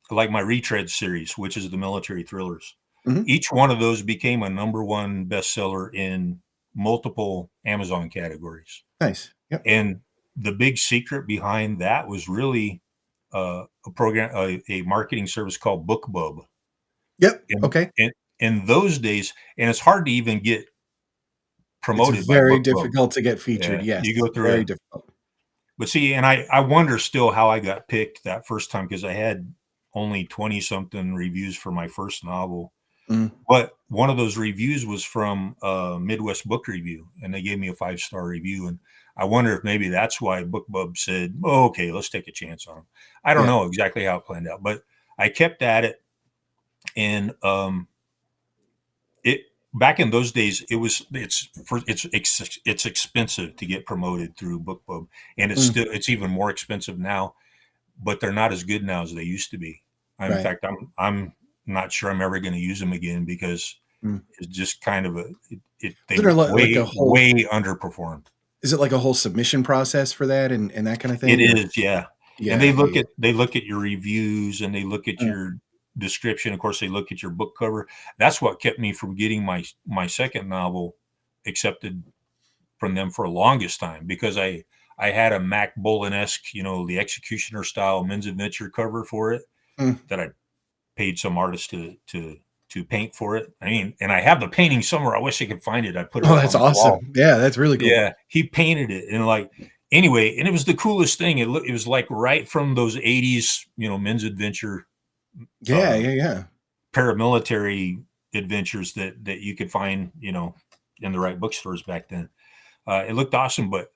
Speaker 2: like my retread series, which is the military thrillers,
Speaker 1: Mhm.
Speaker 2: each one of those became a number one bestseller in multiple Amazon categories.
Speaker 1: Nice. Yep.
Speaker 2: And the big secret behind that was really a program, a marketing service called BookBub.
Speaker 1: Yep.
Speaker 2: In,
Speaker 1: Okay.
Speaker 2: in those days, and it's hard to even get
Speaker 1: It's
Speaker 2: promoted by
Speaker 1: very
Speaker 2: BookBub.
Speaker 1: difficult to get featured.
Speaker 2: Yeah,
Speaker 1: Yes.
Speaker 2: you go through
Speaker 1: Very
Speaker 2: a,
Speaker 1: difficult.
Speaker 2: but see, and I wonder still how I got picked that first time because I had only 20 something reviews for my first novel.
Speaker 1: Mm.
Speaker 2: But one of those reviews was from Midwest Book Review, and they gave me a 5-star review. And I wonder if maybe that's why BookBub said, "Oh, okay, let's take a chance on him." I don't
Speaker 1: Yeah.
Speaker 2: know exactly how it planned out, but I kept at it, and it back in those days, it's expensive to get promoted through BookBub, and
Speaker 1: Mm.
Speaker 2: it's even more expensive now. But they're not as good now as they used to be. In
Speaker 1: Right.
Speaker 2: fact, I'm not sure I'm ever going to use them again because
Speaker 1: Mm.
Speaker 2: it's just kind of they
Speaker 1: Isn't there like a whole
Speaker 2: way underperformed.
Speaker 1: Is it like a whole submission process for that and that kind of
Speaker 2: It
Speaker 1: thing? Or
Speaker 2: is, yeah. And
Speaker 1: yeah, yeah, yeah.
Speaker 2: they look at your reviews and they look at
Speaker 1: Mm.
Speaker 2: your description. Of course, they look at your book cover. That's what kept me from getting my second novel accepted from them for the longest time because I had a Mac Bolan-esque, the Executioner style men's adventure cover for it
Speaker 1: Mm.
Speaker 2: that I paid some artist to paint for it. I mean, and I have the painting somewhere. I wish I could find it. I put it
Speaker 1: Oh,
Speaker 2: up
Speaker 1: that's
Speaker 2: on my wall.
Speaker 1: awesome. Yeah, that's really cool.
Speaker 2: Yeah, he painted it, and like anyway, and it was the coolest thing. It was like right from those '80s, men's adventure,
Speaker 1: Yeah,
Speaker 2: uh,
Speaker 1: yeah, yeah.
Speaker 2: paramilitary adventures that you could find, in the right bookstores back then. It looked awesome, but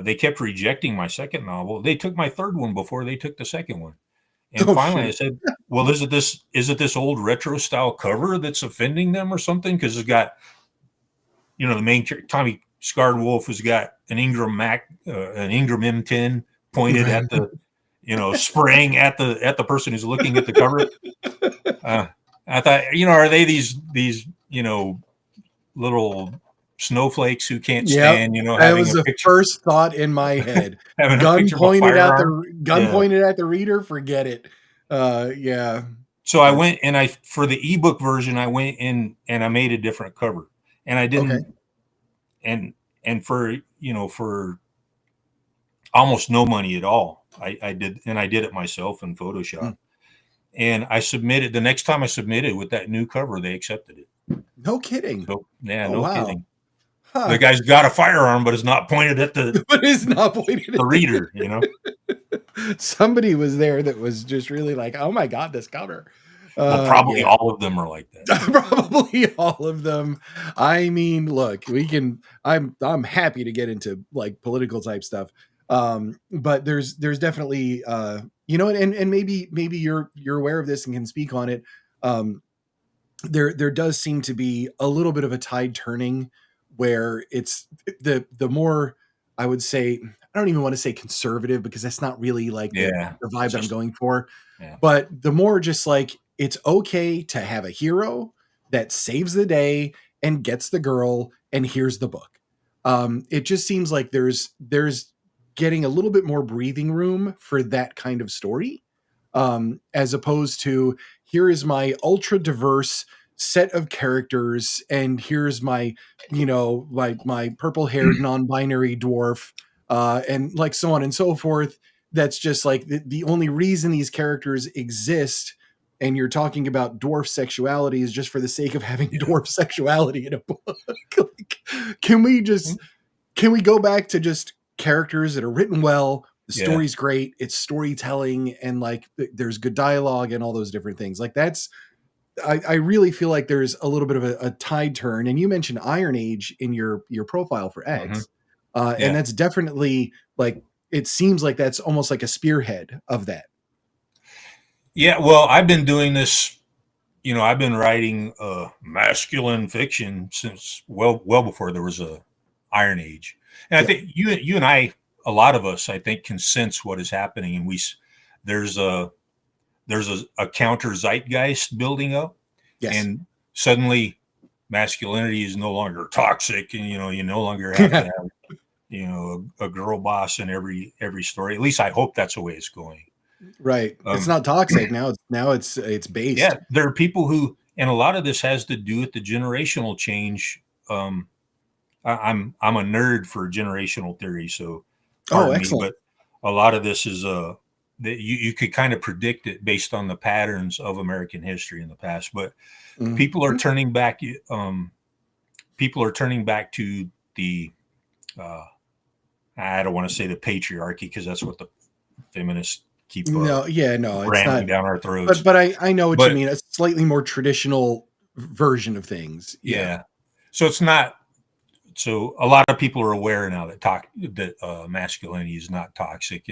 Speaker 2: they kept rejecting my second novel. They took my third one before they took the second one. And
Speaker 1: Oh,
Speaker 2: finally, I
Speaker 1: shoot.
Speaker 2: said, "Well, is it this old retro style cover that's offending them or something? Because it's got, the main character, Tommy Scarred Wolf, has got an Ingram M10 pointed
Speaker 1: Right.
Speaker 2: at the, spraying at the person who's looking at the cover." Uh, I thought, are they these little snowflakes who can't
Speaker 1: Yep.
Speaker 2: stand,
Speaker 1: That
Speaker 2: having
Speaker 1: was
Speaker 2: a
Speaker 1: the
Speaker 2: picture
Speaker 1: first thought in my head.
Speaker 2: having a
Speaker 1: Gun
Speaker 2: picture of a
Speaker 1: pointed at
Speaker 2: firearm?
Speaker 1: the gun
Speaker 2: Yeah.
Speaker 1: pointed at the reader, forget it. Yeah.
Speaker 2: So I
Speaker 1: That's
Speaker 2: went and for the ebook version, I went in and I made a different cover, and I
Speaker 1: okay.
Speaker 2: didn't, and for almost no money at all, I did it myself in
Speaker 1: Mm.
Speaker 2: Photoshop, and I submitted the next time I submitted with that new cover, they accepted it.
Speaker 1: No kidding.
Speaker 2: So yeah,
Speaker 1: Oh,
Speaker 2: no
Speaker 1: wow.
Speaker 2: kidding. The
Speaker 1: Huh.
Speaker 2: guy's got a firearm, but it's not pointed at the
Speaker 1: But it's not pointed
Speaker 2: the
Speaker 1: at
Speaker 2: reader.
Speaker 1: somebody was there that was just really like, "Oh my god, this cover."
Speaker 2: Well, probably
Speaker 1: Yeah.
Speaker 2: all of them are like that.
Speaker 1: Probably all of them. I mean, look, I'm happy to get into like political type stuff. But there's definitely and maybe you're aware of this and can speak on it. Um, there does seem to be a little bit of a tide turning where it's the more I would say I don't even want to say conservative because that's not really like
Speaker 2: Yeah,
Speaker 1: the vibe
Speaker 2: it's
Speaker 1: that I'm
Speaker 2: just
Speaker 1: going for,
Speaker 2: yeah,
Speaker 1: but the more just like it's okay to have a hero that saves the day and gets the girl and here's the book. It just seems like there's getting a little bit more breathing room for that kind of story, as opposed to here is my ultra diverse set of characters, and here's my, my purple haired non-binary dwarf, and like so on and so forth. That's just like the only reason these characters exist. And you're talking about dwarf sexuality is just for the sake of having
Speaker 2: Yeah.
Speaker 1: dwarf sexuality in a book. Like, can we just can we go back to just characters that are written well, the
Speaker 2: Yeah.
Speaker 1: story's great, it's storytelling, and like there's good dialogue and all those different things. Like that's I really feel like there's a little bit of a tide turn. And you mentioned Iron Age in your profile for
Speaker 2: Hmm.
Speaker 1: X, and
Speaker 2: Yeah.
Speaker 1: that's definitely like it seems like that's almost like a spearhead of that.
Speaker 2: Yeah. Well, I've been doing this. I've been writing masculine fiction since well before there was a Iron Age, and I
Speaker 1: Yep.
Speaker 2: think you and I, a lot of us, I think, can sense what is happening, and there's a there's a counter zeitgeist building up,
Speaker 1: Yes.
Speaker 2: and suddenly masculinity is no longer toxic, and you no longer have to have a girl boss in every story. At least I hope that's the way it's going.
Speaker 1: Right. It's
Speaker 2: Um,
Speaker 1: not toxic now. It's
Speaker 2: yeah,
Speaker 1: based.
Speaker 2: there are people who, and a lot of this has to do with the generational change. I'm a nerd for generational theory, so
Speaker 1: Oh,
Speaker 2: pardon me,
Speaker 1: excellent.
Speaker 2: but a lot of this is that you could kind of predict it based on the patterns of American history in the past. But people are
Speaker 1: Mhm.
Speaker 2: turning back. People are turning back to the. Uh, I don't want to say the patriarchy because that's what the feminists keep
Speaker 1: No, yeah, no, it's
Speaker 2: ramming
Speaker 1: not.
Speaker 2: down our
Speaker 1: But
Speaker 2: throats.
Speaker 1: I know what you
Speaker 2: But
Speaker 1: mean. A slightly more traditional version of things. Yeah.
Speaker 2: yeah, so it's not. So a lot of people are aware now that masculinity is not toxic,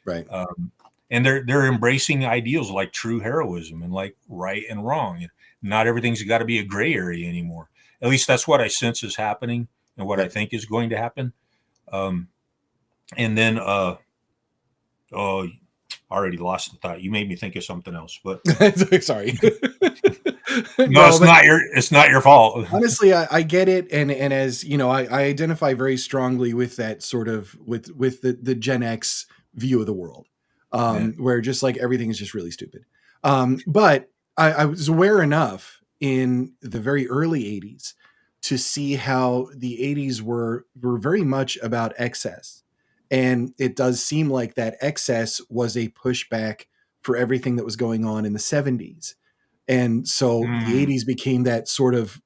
Speaker 1: Right.
Speaker 2: um, and they're embracing ideals like true heroism and like right and wrong. And not everything's got to be a gray area anymore. At least that's what I sense is happening and what I
Speaker 1: Yep.
Speaker 2: think is going to happen. Um, and then, oh, I already lost the thought. You made me think of something else, but
Speaker 1: Sorry.
Speaker 2: no,
Speaker 1: No, but
Speaker 2: it's not your fault.
Speaker 1: honestly, I get it, and as you know, I identify very strongly with that sort of with the Gen X view of the world,
Speaker 2: Yeah.
Speaker 1: where just like everything is just really stupid. But I was aware enough in the very early '80s to see how the '80s were very much about excess, and it does seem like that excess was a pushback for everything that was going on in the '70s. And so the
Speaker 2: Mm,
Speaker 1: '80s became that sort of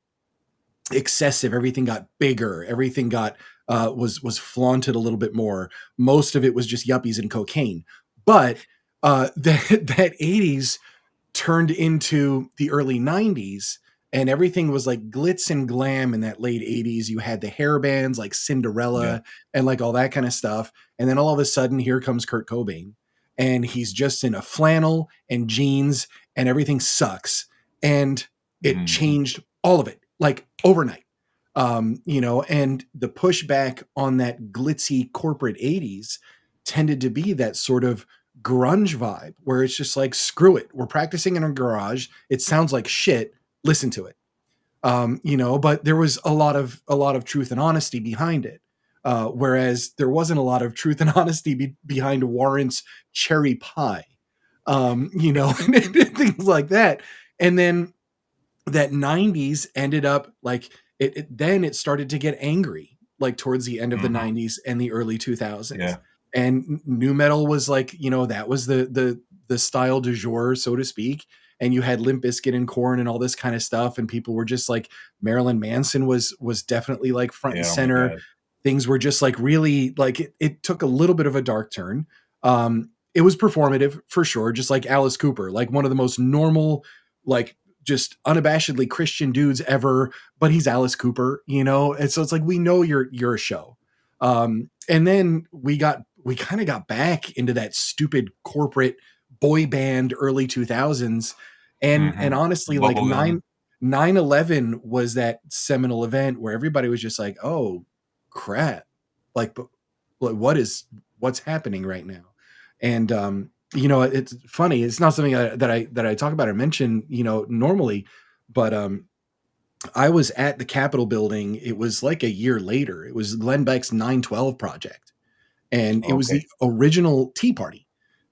Speaker 1: excessive. Everything got bigger. Everything got was flaunted a little bit more. Most of it was just yuppies and cocaine. But that '80s turned into the early '90s, and everything was like glitz and glam in that late '80s. You had the hair bands like
Speaker 2: yeah.
Speaker 1: Cinderella and like all that kind of stuff. And then all of a sudden, here comes Kurt Cobain, and he's just in a flannel and jeans, and everything sucks. And it
Speaker 2: Mm,
Speaker 1: changed all of it like overnight. And the pushback on that glitzy corporate '80s tended to be that sort of grunge vibe where it's just like screw it, we're practicing in a garage, it sounds like shit, listen to it. But there was a lot of truth and honesty behind it, whereas there wasn't a lot of truth and honesty behind Warrant's cherry pie, and things like that. And then that '90s ended up like then it started to get angry like towards the end of the
Speaker 2: mhm,
Speaker 1: '90s and the early 2000s.
Speaker 2: yeah.
Speaker 1: And new metal was like, that was the style du jour, so to speak. And you had Limp Bizkit and Corn and all this kind of stuff, and people were just like Marilyn Manson was definitely like front and
Speaker 2: Yeah. Oh my
Speaker 1: center.
Speaker 2: God.
Speaker 1: Things were just like really like it took a little bit of a dark turn. It was performative for sure, just like Alice Cooper, like one of the most normal, like just unabashedly Christian dudes ever, but he's Alice Cooper, And so it's like we know you're a show. And then we kind of got back into that stupid corporate boy band early 2000s. And
Speaker 2: Hmm.
Speaker 1: honestly, like
Speaker 2: Bubblegum.
Speaker 1: 9/11 was that seminal event where everybody was just like, "Oh crap." Like what's happening right now? And it's funny. It's not something that I talk about or mention, normally, but I was at the Capitol building. It was like a year later. It was Glenn Beck's 9/12 project, and it was
Speaker 2: Okay.
Speaker 1: the original Tea Party.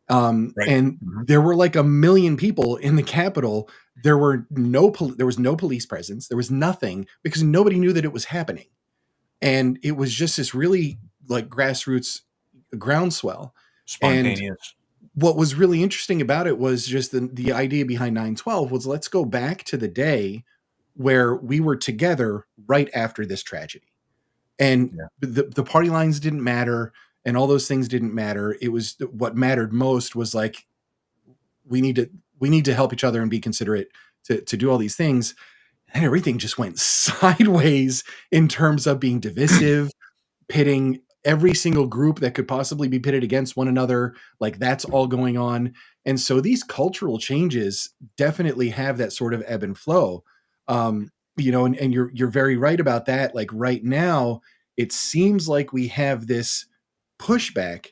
Speaker 2: Right.
Speaker 1: And
Speaker 2: Mhm.
Speaker 1: there were like a million people in the Capitol. There was no police presence. There was nothing because nobody knew that it was happening, and it was just this really like grassroots groundswell. And
Speaker 2: Spontaneous.
Speaker 1: what was really interesting about it was just the idea behind 9/12 was let's go back to the day where we were together right after this tragedy. And
Speaker 2: Yeah.
Speaker 1: the party lines didn't matter and all those things didn't matter. It was what mattered most was like we need to we need to help each other and be considerate to do all these things. And everything just went sideways in terms of being divisive, pitting every single group that could possibly be pitted against one another. Like that's all going on. And so these cultural changes definitely have that sort of ebb and flow. And you're very right about that. Like right now, it seems like we have this pushback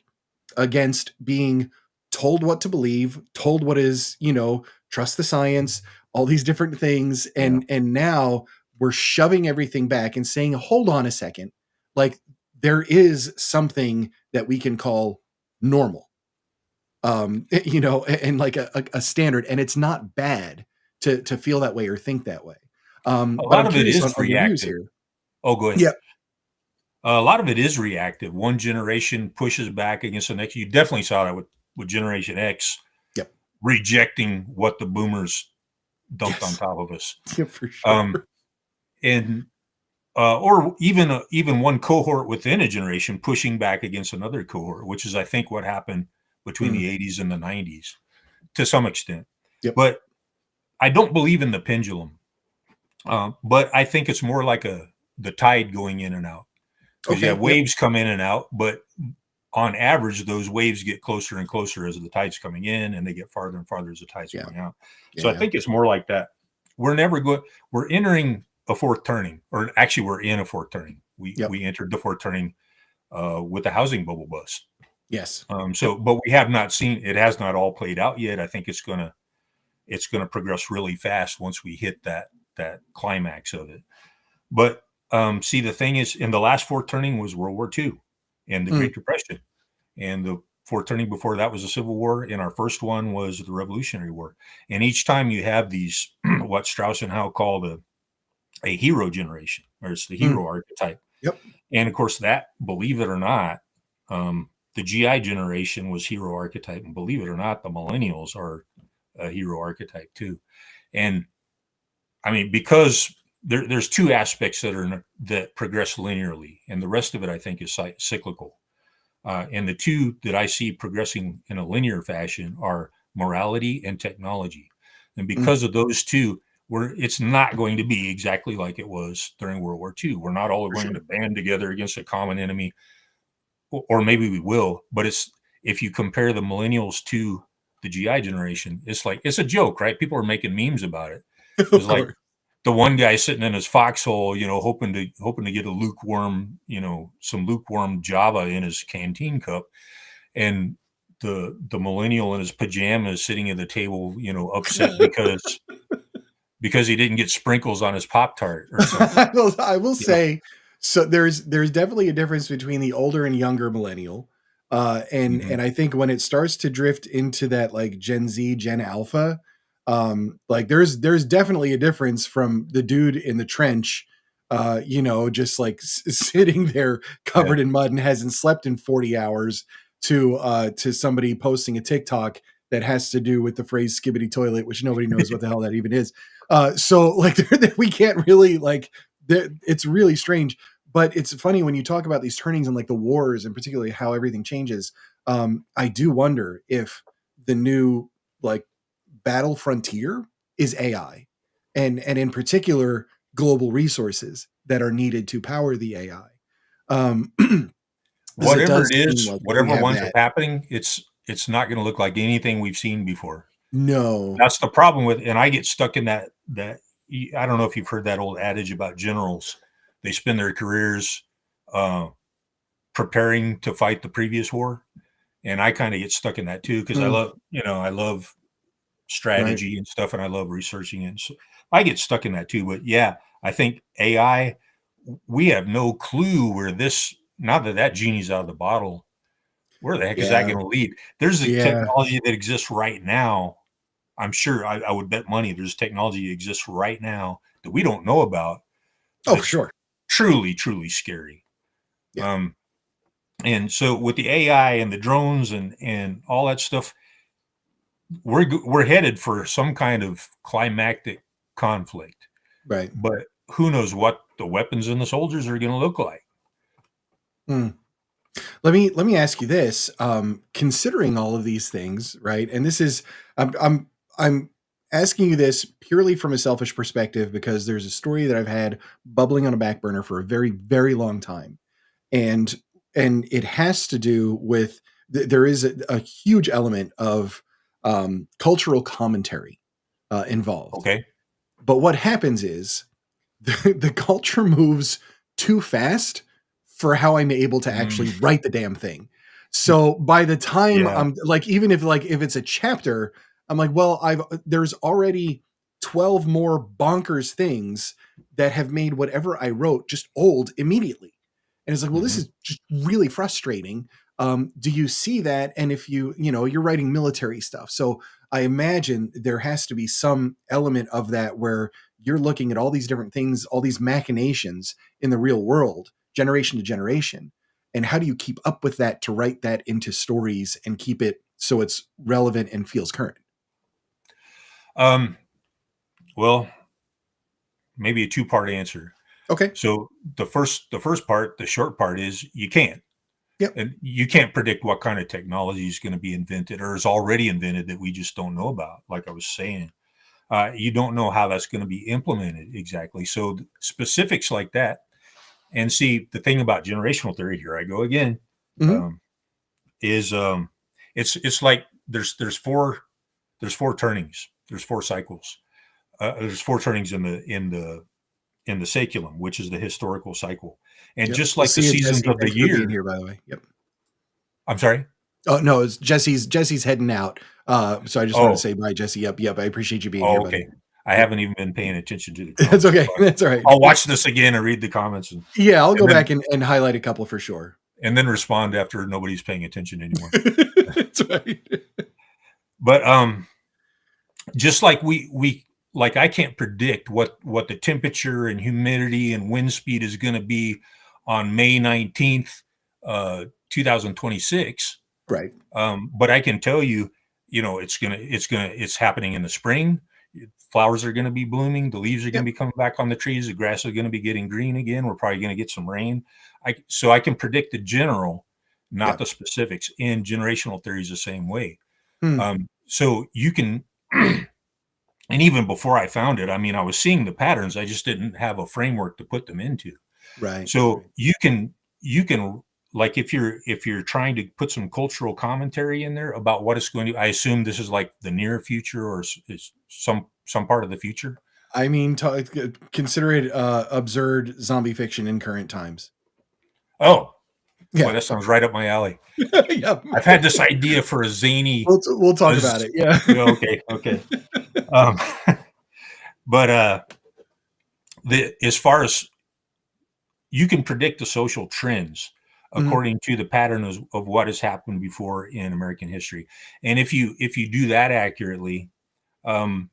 Speaker 1: against being told what to believe, told what is, trust the science, all these different things.
Speaker 2: Yeah.
Speaker 1: And now we're shoving everything back and saying, hold on a second. Like there is something that we can call normal. And like a standard. And it's not bad to feel that way or think that way.
Speaker 2: A
Speaker 1: But
Speaker 2: lot
Speaker 1: I'm
Speaker 2: of it
Speaker 1: curious
Speaker 2: is
Speaker 1: on your views
Speaker 2: reactive.
Speaker 1: here.
Speaker 2: Oh, go ahead.
Speaker 1: Yeah.
Speaker 2: A lot of it is reactive. One generation pushes back against the next. You definitely saw that with Generation X
Speaker 1: Yep.
Speaker 2: rejecting what the boomers dumped on
Speaker 1: Yes.
Speaker 2: top of us.
Speaker 1: Yeah, for sure.
Speaker 2: Um, and or even one cohort within a generation pushing back against another cohort, which is I think what happened between
Speaker 1: Mm,
Speaker 2: the 80s and the 90s to some extent.
Speaker 1: yep.
Speaker 2: But I don't believe in the pendulum. But I think it's more like the tide going in and out because you
Speaker 1: Okay.
Speaker 2: have
Speaker 1: Yep.
Speaker 2: waves come in and out, but on average, those waves get closer and closer as the tide's coming in, and they get farther and farther as the tide's
Speaker 1: Yeah.
Speaker 2: going out. So I
Speaker 1: Yeah.
Speaker 2: think it's more like that. We're never going. We're entering a fourth turning, or actually, we're in a fourth turning. We
Speaker 1: Yep.
Speaker 2: we entered the fourth turning with the housing bubble bust.
Speaker 1: Yes.
Speaker 2: So,
Speaker 1: Yep.
Speaker 2: but we have not seen it. Has not all played out yet. I think it's gonna progress really fast once we hit that climax of it. But see, the thing is, in the last fourth turning was World War II and the
Speaker 1: Mm,
Speaker 2: Great Depression, and the fourth turning before that was the Civil War, and our first one was the Revolutionary War. And each time you have these, what Strauss and Howe called a hero generation, or it's the
Speaker 1: mm,
Speaker 2: hero archetype.
Speaker 1: yep.
Speaker 2: And of course, that, believe it or not, the GI generation was hero archetype, and believe it or not, the millennials are a hero archetype too. And I mean, because there's two aspects that progress linearly, and the rest of it I think is cyclical. And the two that I see progressing in a linear fashion are morality and technology. And
Speaker 1: Mm,
Speaker 2: because of those two, it's not going to be exactly like it was during World War II. We're not all
Speaker 1: for
Speaker 2: going
Speaker 1: sure.
Speaker 2: to band together against a common enemy, or maybe we will. But if you compare the millennials to the GI generation, it's a joke, right? People are making memes about it.
Speaker 1: Of
Speaker 2: It's like
Speaker 1: course.
Speaker 2: the one guy sitting in his foxhole, hoping to get a lukewarm, some lukewarm Java in his canteen cup, and the millennial in his pajamas sitting at the table, upset because he didn't get sprinkles on his Pop Tart or something.
Speaker 1: I will
Speaker 2: You know,
Speaker 1: say, so there's definitely a difference between the older and younger millennial. And
Speaker 2: hmm
Speaker 1: and I think when it starts to drift into that like Gen Z, Gen Alpha, like there's definitely a difference from the dude in the trench, just like sitting there
Speaker 2: yeah,
Speaker 1: covered in mud and hasn't slept in 40 hours to somebody posting a TikTok that has to do with the phrase skibbity toilet, which nobody knows what the hell that even is. So like we can't really like it's really strange. But it's funny when you talk about these turnings and like the wars and particularly how everything changes. I do wonder if the new like battle frontier is AI, and in particular global resources that are needed to power the AI. Um, because it
Speaker 2: whatever
Speaker 1: does
Speaker 2: it
Speaker 1: seem
Speaker 2: is,
Speaker 1: like we
Speaker 2: whatever
Speaker 1: have
Speaker 2: winds up
Speaker 1: that.
Speaker 2: happening, it's not going to look like anything we've seen before.
Speaker 1: No.
Speaker 2: That's the problem with, and I get stuck in that. I don't know if you've heard that old adage about generals. They spend their careers uh, preparing to fight the previous war, and I kind of get stuck in that too because I
Speaker 1: Mm,
Speaker 2: love
Speaker 1: Right.
Speaker 2: strategy and stuff, and I love researching it. So I get stuck in that too. But yeah, I think AI, we have no clue where this, now that that genie's out of the bottle, where the heck is that
Speaker 1: Yeah.
Speaker 2: going to lead? There's a
Speaker 1: Yeah.
Speaker 2: technology that exists right now. I'm sure I would bet money there's technology that exists right now that we don't know about
Speaker 1: Oh, for
Speaker 2: that's
Speaker 1: sure.
Speaker 2: truly, truly scary.
Speaker 1: Yeah.
Speaker 2: Um, and so with the AI and the drones and all that stuff, we're headed for some kind of climactic conflict.
Speaker 1: Right.
Speaker 2: But who knows what the weapons and the soldiers are going to look like?
Speaker 1: Mm. Let me ask you this. Considering all of these things, right? And this is I'm asking you this purely from a selfish perspective because there's a story that I've had bubbling on a back burner for a very, very long time. And it has to do with there is a huge element of cultural commentary involved.
Speaker 2: Okay.
Speaker 1: But what happens is the culture moves too fast for how I'm able to
Speaker 2: Mm,
Speaker 1: actually write the damn thing. So by the time
Speaker 2: yeah.
Speaker 1: I'm like, even if it's a chapter, I'm like, well, there's already 12 more bonkers things that have made whatever I wrote just old immediately. And it's like, well, this
Speaker 2: Hmm.
Speaker 1: is just really frustrating. Do you see that? And if you're writing military stuff. So I imagine there has to be some element of that where you're looking at all these different things, all these machinations in the real world, generation to generation. And how do you keep up with that to write that into stories and keep it so it's relevant and feels current?
Speaker 2: Um, well, maybe a two-part answer.
Speaker 1: Okay.
Speaker 2: So the first part, the short part is you can't.
Speaker 1: Yep.
Speaker 2: And you can't predict what kind of technology is going to be invented or is already invented that we just don't know about. Like I was saying, you don't know how that's going to be implemented exactly. So specifics like that. And see, the thing about generational theory, here I go again,
Speaker 1: Hmm.
Speaker 2: um, is it's like there's four turnings, there's four cycles, there's four turnings in the saculum, which is the historical cycle, and
Speaker 1: Yep.
Speaker 2: just
Speaker 1: We'll
Speaker 2: like the
Speaker 1: see you,
Speaker 2: seasons
Speaker 1: Jesse.
Speaker 2: of the
Speaker 1: Thank you for being
Speaker 2: year.
Speaker 1: here, by the way. Yep.
Speaker 2: I'm sorry.
Speaker 1: Oh no, it's Jesse's heading out. So I just wanted to
Speaker 2: Oh,
Speaker 1: say bye, Jesse. Yep, yep. I appreciate you being here,
Speaker 2: oh,
Speaker 1: buddy.
Speaker 2: okay. I
Speaker 1: Yep.
Speaker 2: haven't even been paying attention to the
Speaker 1: That's
Speaker 2: comments.
Speaker 1: okay. That's all right.
Speaker 2: I'll watch this again and read the comments
Speaker 1: Yeah, I'll
Speaker 2: and
Speaker 1: go
Speaker 2: then
Speaker 1: back and highlight a couple for sure.
Speaker 2: and then respond after nobody's paying attention anymore.
Speaker 1: That's right.
Speaker 2: But just like we like I can't predict what the temperature and humidity and wind speed is going to be on May 19th, 2026.
Speaker 1: Right.
Speaker 2: But I can tell you, it's happening in the spring. Flowers are going to be blooming. The leaves are going
Speaker 1: Yep.
Speaker 2: to be coming back on the trees. The grass is going to be getting green again. We're probably going to get some rain. So I can predict the general, not
Speaker 1: Yep.
Speaker 2: the specifics. And generational theory is the same way.
Speaker 1: Hmm.
Speaker 2: So you can, and even before I found it, I mean, I was seeing the patterns. I just didn't have a framework to put them into.
Speaker 1: Right.
Speaker 2: So
Speaker 1: Right.
Speaker 2: you can like if you're trying to put some cultural commentary in there about what it's going to. I assume this is like the near future or is some part of the future.
Speaker 1: I mean, consider it absurd zombie fiction in current times.
Speaker 2: Oh, boy,
Speaker 1: Yeah.
Speaker 2: that sounds right up my alley.
Speaker 1: Yep.
Speaker 2: I've had this idea for a zany.
Speaker 1: We'll talk about it. Yeah.
Speaker 2: Okay, okay. Um, but as far as you can predict the social trends
Speaker 1: Mhm.
Speaker 2: according to the pattern of what has happened before in American history, and if you do that accurately, um,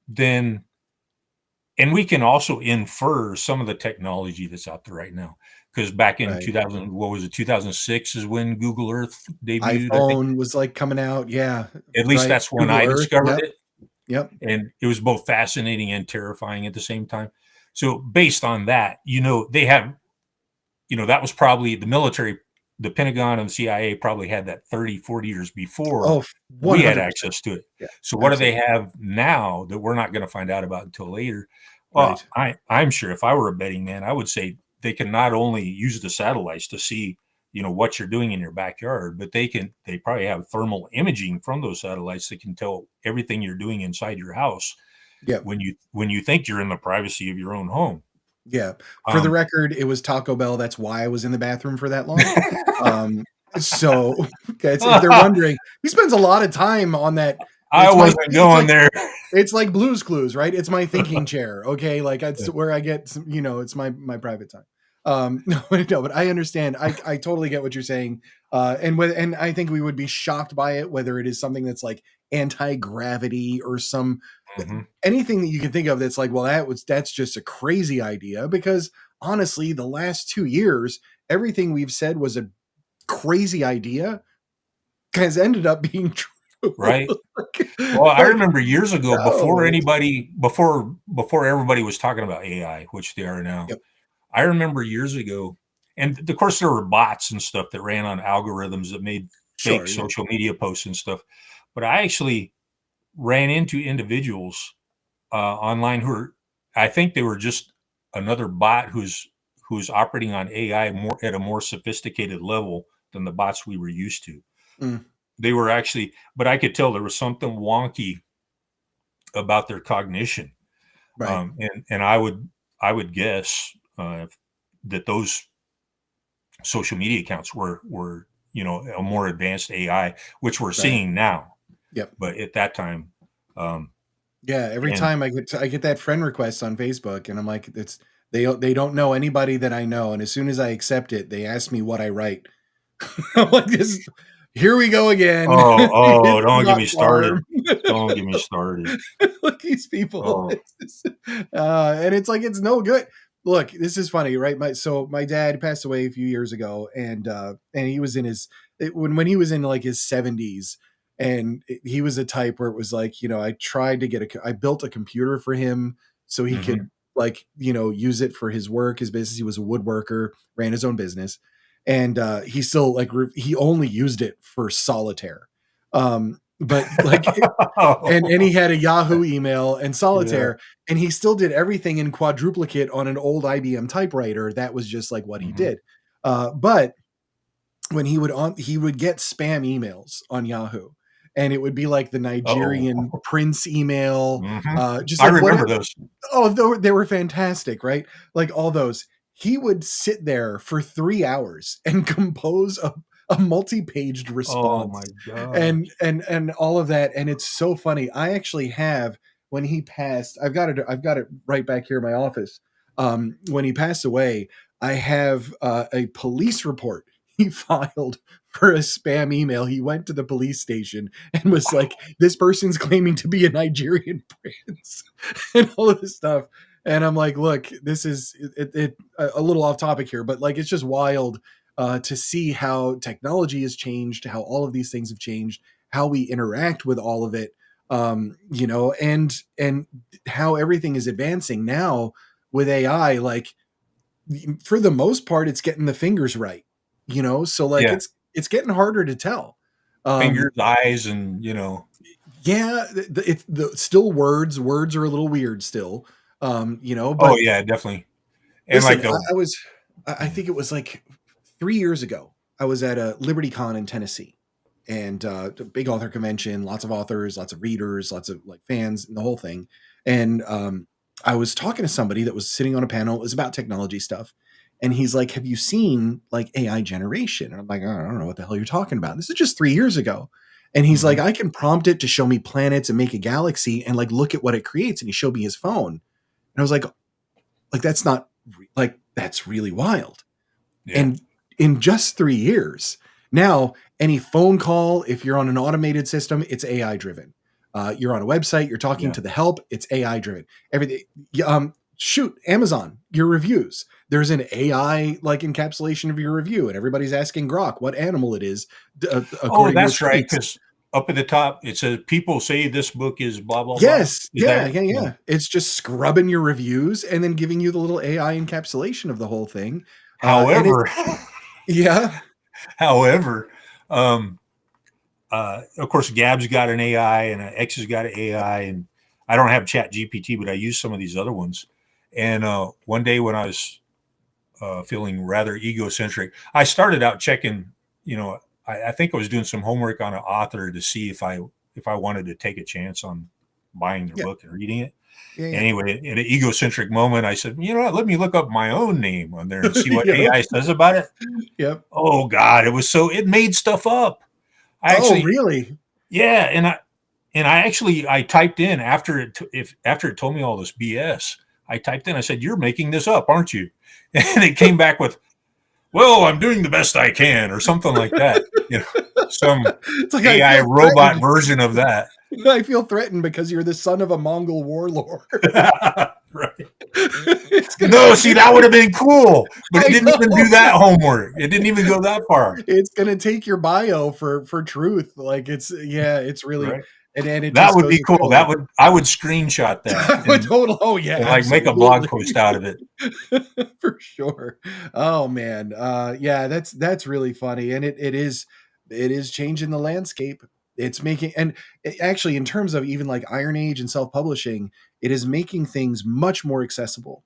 Speaker 2: then and we can also infer some of the technology that's out there right now. Because back in
Speaker 1: Right.
Speaker 2: 2000, what was it? 2006 is when Google Earth debuted. I think
Speaker 1: iPhone was like coming out. Yeah.
Speaker 2: at least
Speaker 1: Right.
Speaker 2: that's when
Speaker 1: Google
Speaker 2: I
Speaker 1: Earth.
Speaker 2: discovered
Speaker 1: Yep.
Speaker 2: it,
Speaker 1: Yep.
Speaker 2: and it was both fascinating and terrifying at the same time. So based on that, they have, that was probably the military, the Pentagon and the CIA probably had that 30, 40 years before
Speaker 1: Oh,
Speaker 2: we had
Speaker 1: 100%.
Speaker 2: access to it.
Speaker 1: Yeah.
Speaker 2: So what do they
Speaker 1: Absolutely.
Speaker 2: have now that we're not going to find out about until later? Well,
Speaker 1: Right.
Speaker 2: I'm sure if I were a betting man, I would say they can not only use the satellites to see, what you're doing in your backyard, but they probably have thermal imaging from those satellites that can tell everything you're doing inside your house
Speaker 1: Yep.
Speaker 2: when you think you're in the privacy of your own home.
Speaker 1: Yeah. For the
Speaker 2: Um,
Speaker 1: record, it was Taco Bell. That's why I was in the bathroom for that long. Um, so okay, if they're wondering, he spends a lot of time on that
Speaker 2: I wasn't going there.
Speaker 1: it's like Blue's Clues, right? It's my thinking chair. Okay, like it's where I get some, it's my private time. No, no, but I understand. I totally get what you're saying. And I think we would be shocked by it, whether it is something that's like anti-gravity or some anything that you can think of that's like, well, that's just a crazy idea. Because honestly, the last 2 years, everything we've said was a crazy idea has ended up being true.
Speaker 2: Right. Well, I remember years ago, before everybody was talking about AI, which they are now.
Speaker 1: Yep.
Speaker 2: I remember years ago, and of course there were bots and stuff that ran on algorithms that made fake social media posts and stuff. But I actually ran into individuals online I think they were just another bot who's operating on AI at a more sophisticated level than the bots we were used to. They were actually, but I could tell there was something wonky about their cognition.
Speaker 1: Right.
Speaker 2: And I would guess that those social media accounts were a more advanced AI, which we're seeing now.
Speaker 1: Yep.
Speaker 2: But at that time,
Speaker 1: every time I get that friend request on Facebook, and I'm like, they don't know anybody that I know, and as soon as I accept it, they ask me what I write. I'm like, here we go again.
Speaker 2: Oh, don't get me started. Don't get me started.
Speaker 1: Look, these people. And it's like, it's no good. Look, this is funny, right? My dad passed away a few years ago, and he was in when he was in like his 70s, and he was a type where it was like, I built a computer for him so he could use it for his work, his business. He was a woodworker, ran his own business. And he still he only used it for solitaire. But like, and he had a Yahoo email and solitaire, and he still did everything in quadruplicate on an old IBM typewriter. That was just like what he did. But when he would get spam emails on Yahoo, and it would be like the Nigerian prince email. Just like,
Speaker 2: I remember those.
Speaker 1: Oh, they were fantastic, right? Like all those. He would sit there for 3 hours and compose a multi-paged response.
Speaker 2: Oh my God.
Speaker 1: And all of that. And it's so funny. I actually have, when he passed, I've got it right back here in my office. When he passed away, I have a police report he filed for a spam email. He went to the police station and was like, this person's claiming to be a Nigerian prince and all of this stuff. And I'm like, look, this is a little off topic here, but like, it's just wild to see how technology has changed, how all of these things have changed, how we interact with all of it, and how everything is advancing now with AI. Like, for the most part, it's getting the fingers right, so like it's getting harder to tell.
Speaker 2: Fingers, eyes, and
Speaker 1: it's still words are a little weird still. But
Speaker 2: definitely. And
Speaker 1: listen, I think it was like 3 years ago, I was at a LibertyCon in Tennessee, and a big author convention, lots of authors, lots of readers, lots of like fans, and the whole thing. And I was talking to somebody that was sitting on a panel. It was about technology stuff. And he's like, have you seen like AI generation? And I'm like, I don't know what the hell you're talking about. This is just 3 years ago. And he's like, I can prompt it to show me planets and make a galaxy and like, look at what it creates. And he showed me his phone. And I was like, that's really wild. Yeah. And in just 3 years, now any phone call, if you're on an automated system, it's AI driven. You're on a website, you're talking to the help, it's AI driven. Everything. Amazon, your reviews. There's an AI like encapsulation of your review, and everybody's asking Grok what animal it is.
Speaker 2: That's right. Because up at the top, it says people say this book is blah, blah,
Speaker 1: yes.
Speaker 2: blah.
Speaker 1: Yeah. It's just scrubbing your reviews and then giving you the little AI encapsulation of the whole thing.
Speaker 2: However, of course, Gab's got an AI and X has got an AI, and I don't have Chat GPT, but I use some of these other ones. And one day when I was feeling rather egocentric, I started out checking, I think I was doing some homework on an author to see if I wanted to take a chance on buying their book and reading it. Anyway, in an egocentric moment, I said, let me look up my own name on there and see what AI says about it.
Speaker 1: Yep.
Speaker 2: Oh God, it made stuff up.
Speaker 1: Really?
Speaker 2: Yeah. and I typed in after after it told me all this BS. I typed in, I said, "You're making this up, aren't you?" And it came back with, "Well, I'm doing the best I can," or something like that. Some
Speaker 1: It's like I
Speaker 2: AI
Speaker 1: feel
Speaker 2: robot
Speaker 1: threatened.
Speaker 2: version of that.
Speaker 1: I feel threatened because you're the son of a Mongol warlord.
Speaker 2: Right.
Speaker 1: It's gonna
Speaker 2: No, see,
Speaker 1: take
Speaker 2: that would
Speaker 1: your,
Speaker 2: have been cool, but it
Speaker 1: I
Speaker 2: didn't even
Speaker 1: know.
Speaker 2: do that homework. It didn't even go that far.
Speaker 1: It's gonna take your bio for truth. Like it's yeah, it's really,
Speaker 2: Right.
Speaker 1: and it
Speaker 2: That
Speaker 1: just
Speaker 2: would
Speaker 1: goes
Speaker 2: be
Speaker 1: to
Speaker 2: cool.
Speaker 1: show like
Speaker 2: I would screenshot that
Speaker 1: a total. Oh yeah,
Speaker 2: and like make a blog
Speaker 1: absolutely.
Speaker 2: post out of it.
Speaker 1: For sure. Oh man. Yeah, that's really funny. And it is changing the landscape. It's making, and actually in terms of even like Iron Age and self-publishing, it is making things much more accessible.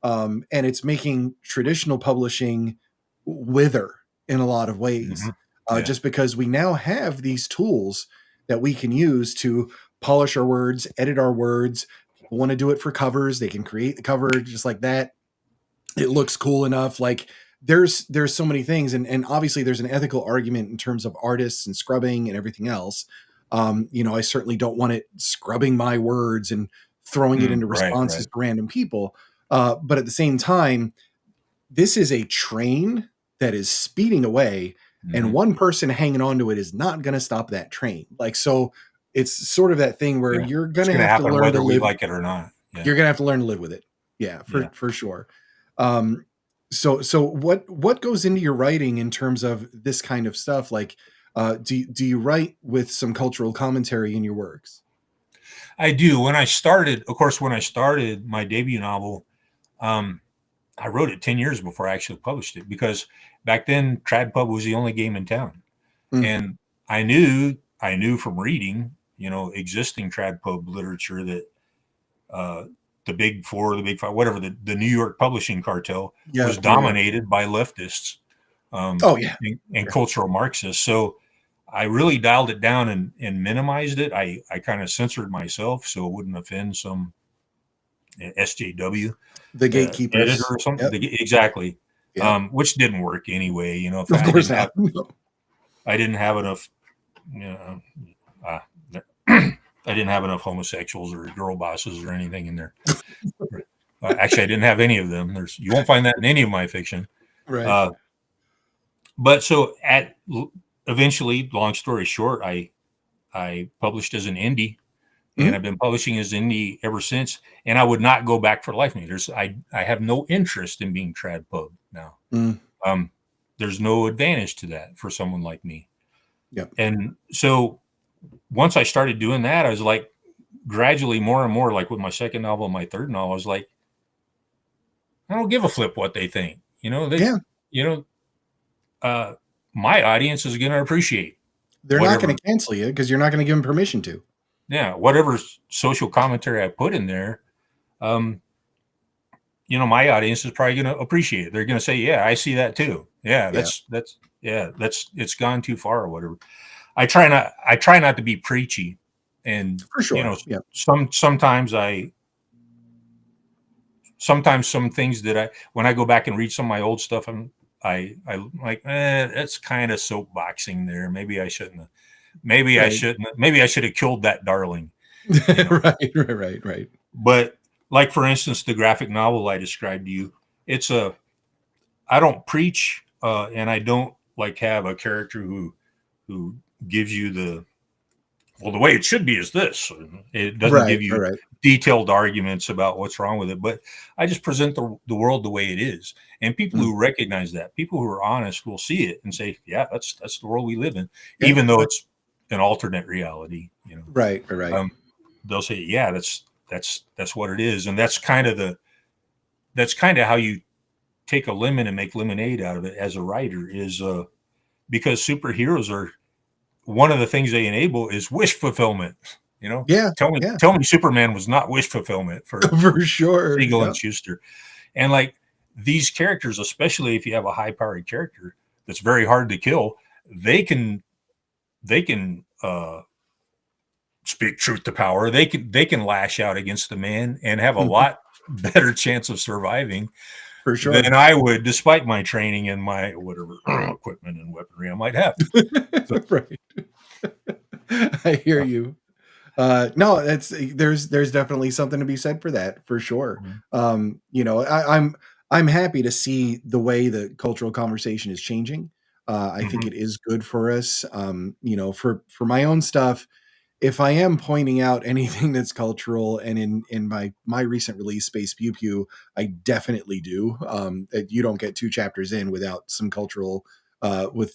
Speaker 1: And it's making traditional publishing wither in a lot of ways.
Speaker 2: Mhm. Yeah.
Speaker 1: Just because we now have these tools that we can use to polish our words, edit our words. People want to do it for covers. They can create the cover just like that. It looks cool enough. Like there's so many things, and obviously there's an ethical argument in terms of artists and scrubbing and everything else. I certainly don't want it scrubbing my words and throwing it into
Speaker 2: Right,
Speaker 1: responses
Speaker 2: right.
Speaker 1: to random people. But at the same time, this is a train that is speeding away, and
Speaker 2: Mhm.
Speaker 1: one person hanging on to it is not going to stop that train. Like, so it's sort of that thing where
Speaker 2: Yeah.
Speaker 1: you're going
Speaker 2: It's
Speaker 1: to
Speaker 2: gonna
Speaker 1: have to
Speaker 2: happen
Speaker 1: learn to
Speaker 2: whether we
Speaker 1: live.
Speaker 2: like it or not. Yeah.
Speaker 1: You're going to have to learn to live with it. Yeah,
Speaker 2: Yeah.
Speaker 1: for sure. Um, so what goes into your writing in terms of this kind of stuff? Like, do you write with some cultural commentary in your works?
Speaker 2: I do. When I started, of course, when I started my debut novel, um, I wrote it 10 years before I actually published it because back then Trad Pub was the only game in town.
Speaker 1: Mm,
Speaker 2: And I knew from reading, existing Trad Pub literature that uh, the big four, the big five, whatever, the New York publishing cartel
Speaker 1: yeah,
Speaker 2: was
Speaker 1: yeah.
Speaker 2: dominated by leftists
Speaker 1: Oh yeah,
Speaker 2: and cultural Marxists. So I really dialed it down and minimized it. I kind of censored myself so it wouldn't offend some SJW
Speaker 1: the
Speaker 2: editor
Speaker 1: gatekeepers.
Speaker 2: or something.
Speaker 1: Yep,
Speaker 2: Exactly,
Speaker 1: yep.
Speaker 2: which didn't work anyway. If
Speaker 1: Of course not.
Speaker 2: I didn't have enough, you know, uh, I didn't have enough homosexuals or girl bosses or anything in there. Actually, I didn't have any of them. You won't find that in any of my fiction.
Speaker 1: Right.
Speaker 2: Uh, but so eventually, long story short, I published as an indie, and
Speaker 1: Mhm.
Speaker 2: I've been publishing as indie ever since. And I would not go back for life. I have no interest in being trad pub now.
Speaker 1: Mm,
Speaker 2: Um, there's no advantage to that for someone like me.
Speaker 1: yep.
Speaker 2: And so once I started doing that, I was like, gradually more and more, like with my second novel and my third novel, I was like, I don't give a flip what they think.
Speaker 1: Yeah,
Speaker 2: You know, uh, my audience is going to appreciate
Speaker 1: they're not
Speaker 2: whatever,
Speaker 1: going to cancel you because you're not going to give them permission to.
Speaker 2: yeah, whatever social commentary I put in there. Um, my audience is probably going to appreciate it. They're going to say, yeah, I see that too. Yeah,
Speaker 1: Yeah,
Speaker 2: it's gone too far or whatever. I try not to be preachy, and
Speaker 1: for sure. Yeah.
Speaker 2: sometimes some things that when I go back and read some of my old stuff, I like, that's kind of soapboxing there.
Speaker 1: Right.
Speaker 2: Maybe I should have killed that darling, you know.
Speaker 1: Right.
Speaker 2: But like, for instance, the graphic novel I described to you, I don't preach, and I don't like have a character who gives you the way it should be is this. It doesn't
Speaker 1: Right.
Speaker 2: give you
Speaker 1: Right.
Speaker 2: detailed arguments about what's wrong with it, but I just present the world the way it is. And people
Speaker 1: Mm,
Speaker 2: who recognize that, people who are honest, will see it and say, yeah, that's the world we live in,
Speaker 1: yeah.
Speaker 2: even though it's an alternate reality.
Speaker 1: Right.
Speaker 2: Um, they'll say, yeah, that's what it is. And that's kind of how you take a lemon and make lemonade out of it as a writer, is because superheroes are, one of the things they enable is wish fulfillment.
Speaker 1: Yeah.
Speaker 2: Tell me,
Speaker 1: Yeah.
Speaker 2: tell me, Superman was not wish fulfillment for
Speaker 1: For sure.
Speaker 2: Siegel
Speaker 1: Yeah.
Speaker 2: and Schuster. And like, these characters, especially if you have a high powered character that's very hard to kill, they can speak truth to power. They can lash out against the man and have a
Speaker 1: Mhm.
Speaker 2: lot better chance of surviving
Speaker 1: For
Speaker 2: than
Speaker 1: sure.
Speaker 2: I would, despite my training and my whatever equipment and weaponry I might have. So
Speaker 1: Right. I hear
Speaker 2: uh,
Speaker 1: you. No, there's definitely something to be said for that, for sure.
Speaker 2: Mhm.
Speaker 1: I'm happy to see the way the cultural conversation is changing. I think
Speaker 2: Mhm.
Speaker 1: it is good for us. For my own stuff, if I am pointing out anything that's cultural, and in my recent release, Space Pew Pew, I definitely do. You don't get 2 chapters in without some cultural,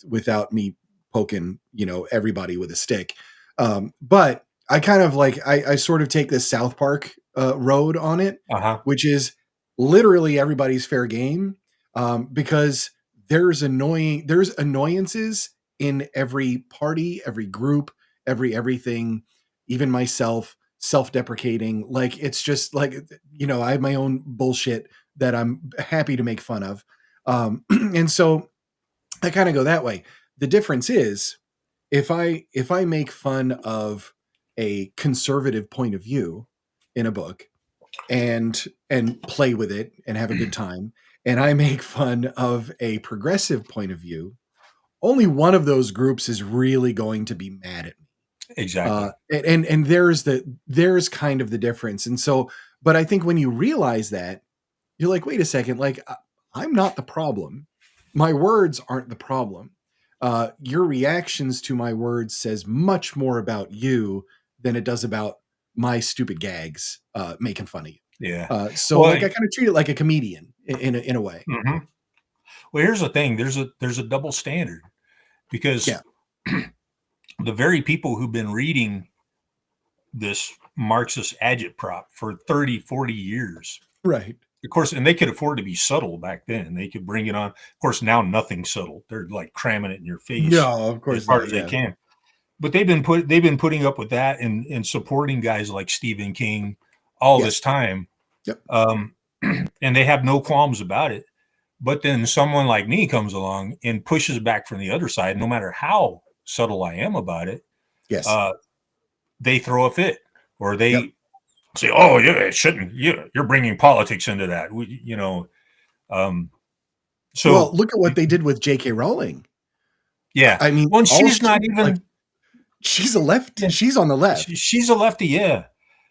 Speaker 1: without me poking, everybody with a stick. But I kind of like I sort of take this South Park road on it,
Speaker 2: Uh-huh.
Speaker 1: which is literally everybody's fair game, because there's annoyances in every party, every group, everything, even myself, self-deprecating. Like it's just like, I have my own bullshit that I'm happy to make fun of. And so I kind of go that way. The difference is, if I make fun of a conservative point of view in a book, and play with it and have a good time, and I make fun of a progressive point of view, only one of those groups is really going to be mad at me.
Speaker 2: Exactly.
Speaker 1: And there's kind of the difference. And so, but I think when you realize that, you're like, wait a second, like, I'm not the problem. My words aren't the problem. Your reactions to my words says much more about you than it does about my stupid gags making fun of you.
Speaker 2: Yeah.
Speaker 1: So
Speaker 2: Well,
Speaker 1: like I kind of treat it like a comedian in a way.
Speaker 2: mhm. Well, here's the thing. There's a double standard because
Speaker 1: Yeah.
Speaker 2: the very people who've been reading this Marxist agitprop for 30, 40 years,
Speaker 1: Right.
Speaker 2: of course, and they could afford to be subtle back then. They could bring it on. Of course, now nothing's subtle. They're like cramming it in your face
Speaker 1: No, of
Speaker 2: as
Speaker 1: course
Speaker 2: hard
Speaker 1: not.
Speaker 2: as they
Speaker 1: Yeah.
Speaker 2: can. But they've been putting up with that and supporting guys like Stephen King all
Speaker 1: Yeah.
Speaker 2: this time,
Speaker 1: Yep.
Speaker 2: um, and they have no qualms about it. But then someone like me comes along and pushes back from the other side, no matter how subtle I am about it.
Speaker 1: Yes.
Speaker 2: Uh, they throw a fit, or
Speaker 1: Yep.
Speaker 2: they say, "Oh, yeah, it shouldn't. You're bringing politics into that." Um,
Speaker 1: Well,
Speaker 2: so
Speaker 1: look at what they did with J.K. Rowling.
Speaker 2: yeah.
Speaker 1: I mean,
Speaker 2: Well,
Speaker 1: all
Speaker 2: she's
Speaker 1: she
Speaker 2: not
Speaker 1: like
Speaker 2: even.
Speaker 1: she's a left.
Speaker 2: Yeah,
Speaker 1: She's on the left.
Speaker 2: she's a lefty. Yeah.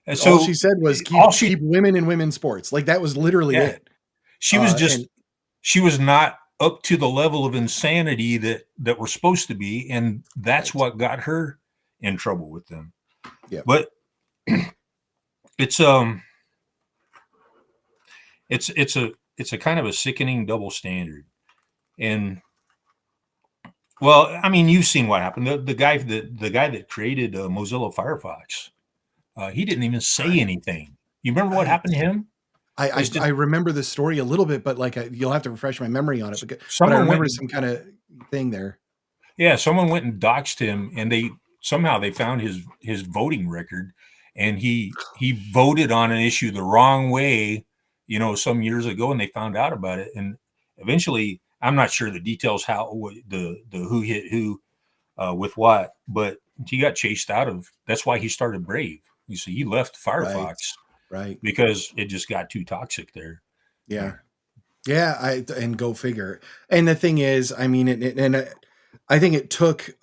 Speaker 2: And
Speaker 1: All she
Speaker 2: so
Speaker 1: said was
Speaker 2: all
Speaker 1: keep women in women's sports. Like that was literally
Speaker 2: yeah,
Speaker 1: it.
Speaker 2: she was
Speaker 1: And
Speaker 2: just she was not up to the level of insanity that we're supposed to be, and that's
Speaker 1: right.
Speaker 2: what got her in trouble with them.
Speaker 1: Yeah.
Speaker 2: But it's um it's a kind of a sickening double standard. And well, I mean, you've seen what happened. The guy that created Mozilla Firefox, he didn't even say
Speaker 1: Right.
Speaker 2: anything. You remember what
Speaker 1: Right.
Speaker 2: happened to him? It's
Speaker 1: I
Speaker 2: just
Speaker 1: remember the story a little bit, but like you'll have to refresh my memory on it. But I
Speaker 2: someone went
Speaker 1: remember
Speaker 2: and
Speaker 1: some kind of thing there.
Speaker 2: yeah, someone went and doxed him, and they found his voting record, and he voted on an issue the wrong way, some years ago, and they found out about it, and eventually, I'm not sure the details how the who hit who with what, but he got chased out of. That's why he started Brave. You see, he left
Speaker 1: Right.
Speaker 2: Firefox
Speaker 1: Right.
Speaker 2: because it just got too toxic there.
Speaker 1: Yeah. Yeah. And go figure. And the thing is, I mean, I think it took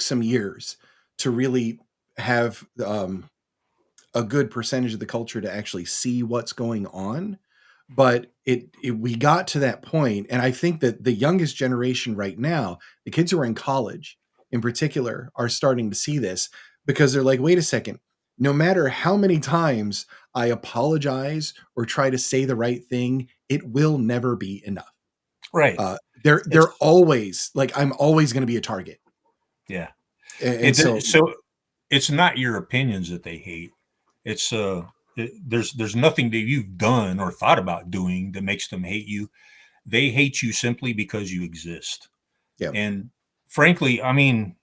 Speaker 1: some years to really have a good percentage of the culture to actually see what's going on. But we got to that point, and I think that the youngest generation right now, the kids who are in college in particular, are starting to see this, because they're like, wait a second, no matter how many times I apologize or try to say the right thing, it will never be enough.
Speaker 2: Right.
Speaker 1: They're
Speaker 2: It's
Speaker 1: always like, I'm always going to be a target.
Speaker 2: yeah.
Speaker 1: And
Speaker 2: It
Speaker 1: so
Speaker 2: so it's not your opinions that they hate. It's there's nothing that you've done or thought about doing that makes them hate you. They hate you simply because you exist.
Speaker 1: yeah.
Speaker 2: And frankly, I mean,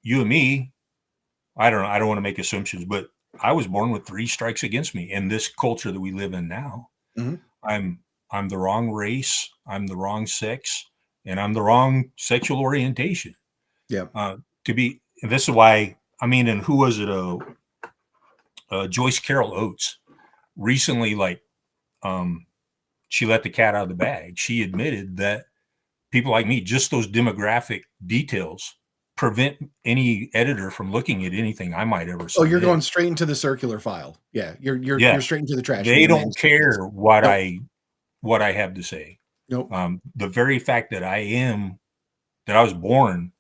Speaker 2: you and me, I don't know, I don't want to make assumptions, but I was born with three strikes against me in this culture that we live in now.
Speaker 1: Mhm.
Speaker 2: I'm I'm the wrong race, I'm the wrong sex, and I'm the wrong sexual orientation.
Speaker 1: Yeah.
Speaker 2: To be this is why I mean, and who was it? Joyce Carol Oates recently, like, um, she let the cat out of the bag. She admitted that people like me, just those demographic details prevent any editor from looking at anything I might ever
Speaker 1: Oh, you're going
Speaker 2: submit.
Speaker 1: straight into the circular file. Yeah,
Speaker 2: Yeah,
Speaker 1: you're straight into the trash when
Speaker 2: they
Speaker 1: the
Speaker 2: don't
Speaker 1: manuscript is.
Speaker 2: care what
Speaker 1: Nope,
Speaker 2: I have to say.
Speaker 1: nope,
Speaker 2: The very fact that I was born,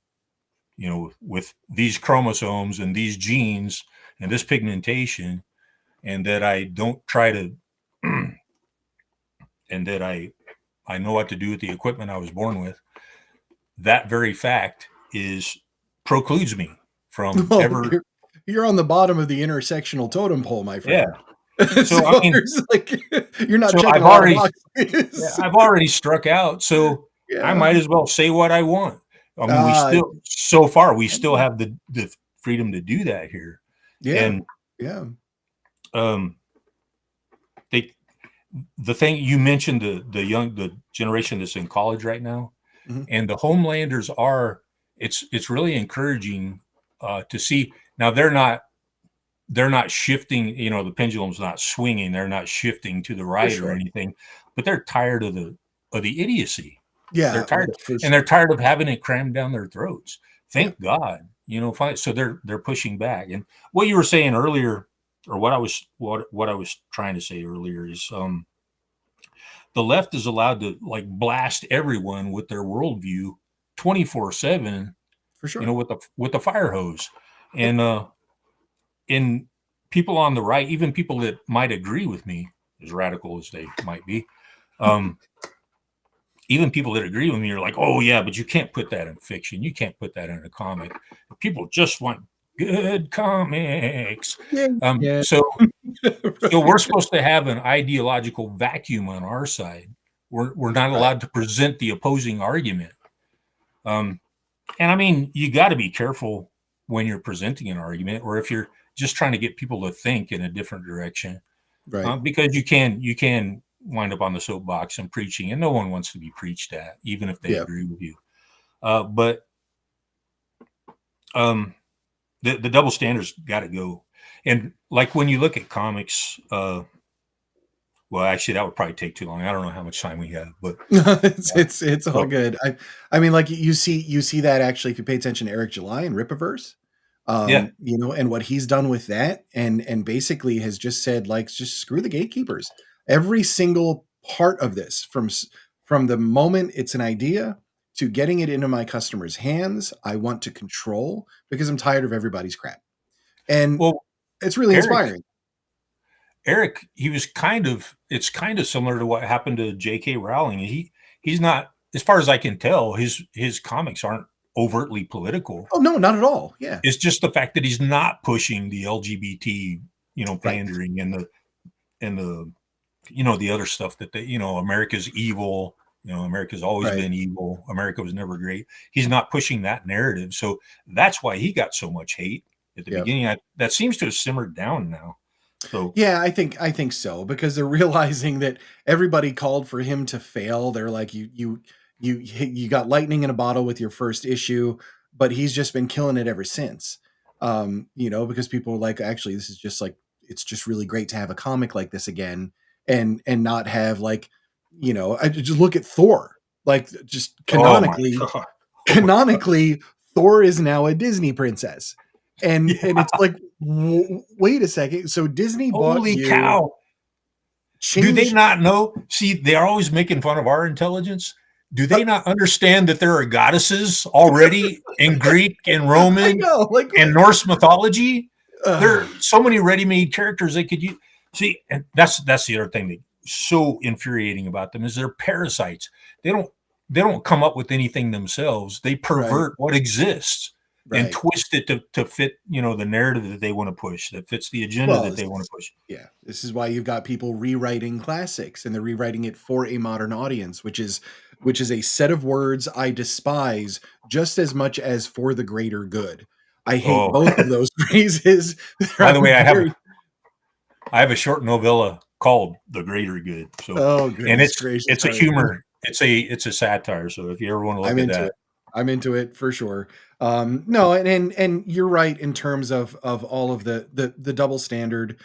Speaker 2: with these chromosomes and these genes and this pigmentation, and that I don't try to, and that I know what to do with the equipment I was born with. That very fact precludes me from
Speaker 1: well,
Speaker 2: ever.
Speaker 1: you're on the bottom of the intersectional totem pole, my
Speaker 2: Yeah.
Speaker 1: friend.
Speaker 2: So I
Speaker 1: So
Speaker 2: mean,
Speaker 1: there's like you're not
Speaker 2: so
Speaker 1: checking
Speaker 2: I've
Speaker 1: a lot of
Speaker 2: already, yeah,
Speaker 1: boxes.
Speaker 2: I've already struck out. So I
Speaker 1: Yeah.
Speaker 2: might as well say what I want. I mean,
Speaker 1: Uh,
Speaker 2: so far, we still have the freedom to do that here.
Speaker 1: yeah,
Speaker 2: And
Speaker 1: yeah.
Speaker 2: um, they, the thing you mentioned, the generation that's in college right now,
Speaker 1: Mhm.
Speaker 2: and the homelanders it's really encouraging to see. Now they're not shifting, the pendulum's not swinging, they're not shifting to the
Speaker 1: For
Speaker 2: right or
Speaker 1: sure.
Speaker 2: anything, but they're tired of the idiocy. They're
Speaker 1: Yeah,
Speaker 2: tired
Speaker 1: for
Speaker 2: and they're
Speaker 1: sure.
Speaker 2: tired of having it crammed down their throats.
Speaker 1: Yeah.
Speaker 2: Thank God, so they're pushing back. And what you were saying earlier, or what I was trying to say earlier, is the left is allowed to like blast everyone with their worldview 24/7,
Speaker 1: For sure.
Speaker 2: with the fire hose.
Speaker 1: Yep.
Speaker 2: And in people on the right, even people that might agree with me, as radical as they might be, um, even people that agree with me are like, oh yeah, but you can't put that in fiction, you can't put that in a comic, people just want good comics.
Speaker 1: Yeah.
Speaker 2: um,
Speaker 1: Yeah.
Speaker 2: so so we're
Speaker 1: Right.
Speaker 2: supposed to have an ideological vacuum on our side. We're not
Speaker 1: Right.
Speaker 2: allowed to present the opposing argument. um, and I mean, you got to be careful when you're presenting an argument, or if you're just trying to get people to think in a different direction,
Speaker 1: Right.
Speaker 2: because you can wind up on the soapbox and preaching, and no one wants to be preached at, even if they
Speaker 1: Yeah.
Speaker 2: agree with you. But um, the double standards got to go. And like when you look at comics, well, actually, that would probably take too long. I don't know how much time we have, but
Speaker 1: It's all
Speaker 2: so
Speaker 1: good. I mean, like you see that actually if you pay attention to Eric July and Rippaverse,
Speaker 2: yeah.
Speaker 1: and what he's done with that, and basically has just said like just screw the gatekeepers. Every single part of this, from the moment it's an idea to getting it into my customers' hands, I want to control because I'm tired of everybody's crap, and
Speaker 2: Well,
Speaker 1: it's really
Speaker 2: Eric,
Speaker 1: inspiring.
Speaker 2: he was it's kind of similar to what happened to J.K. Rowling. He's not, as far as I can tell, his comics aren't overtly political.
Speaker 1: Oh no, not at all. Yeah,
Speaker 2: It's just the fact that he's not pushing the LGBT,
Speaker 1: right,
Speaker 2: pandering, and the the other stuff that America's evil. America's always
Speaker 1: right.
Speaker 2: been evil. America was never great. He's not pushing that narrative, so that's why he got so much hate at the
Speaker 1: Yeah.
Speaker 2: beginning. That seems to have simmered down now. So,
Speaker 1: Yeah, I think so because they're realizing that everybody called for him to fail. They're like, you got lightning in a bottle with your first issue, but he's just been killing it ever since. Because people are like, actually, this is just like it's just really great to have a comic like this again, and not have like, I just look at Thor. Like just
Speaker 2: oh my
Speaker 1: canonically,
Speaker 2: god, oh my god,
Speaker 1: canonically, Thor is now a Disney princess. And
Speaker 2: yeah,
Speaker 1: it's like, wait a second. So Disney bought
Speaker 2: holy
Speaker 1: you,
Speaker 2: cow! Do they
Speaker 1: changed,
Speaker 2: not know? See, they're always making fun of our intelligence. Do
Speaker 1: uh,
Speaker 2: they not understand that there are goddesses already in Greek and
Speaker 1: I
Speaker 2: Roman
Speaker 1: know, like
Speaker 2: and
Speaker 1: what?
Speaker 2: Norse mythology? There
Speaker 1: Uh,
Speaker 2: are so many ready-made characters they could use. See, and that's the other thing that's so infuriating about them is they're parasites. They don't they don't come up with anything themselves. They
Speaker 1: right,
Speaker 2: pervert what exists and
Speaker 1: right.
Speaker 2: twist it to fit, the narrative that they want to push, that fits the agenda
Speaker 1: Well,
Speaker 2: that they want to push.
Speaker 1: yeah, this is why you've got people rewriting classics, and they're rewriting it for a modern audience, which is a set of words I despise just as much as for the greater good. I hate
Speaker 2: Oh,
Speaker 1: both of those phrases.
Speaker 2: by the
Speaker 1: I'm
Speaker 2: way,
Speaker 1: very
Speaker 2: I have a short novella called The Greater Good. So,
Speaker 1: oh
Speaker 2: and
Speaker 1: goodness gracious.
Speaker 2: it's a
Speaker 1: All right.
Speaker 2: humor. It's a satire. So if you ever want to look
Speaker 1: I'm
Speaker 2: at
Speaker 1: into it.
Speaker 2: that,
Speaker 1: I'm into it for sure. No, and you're right in terms of all of the double standard,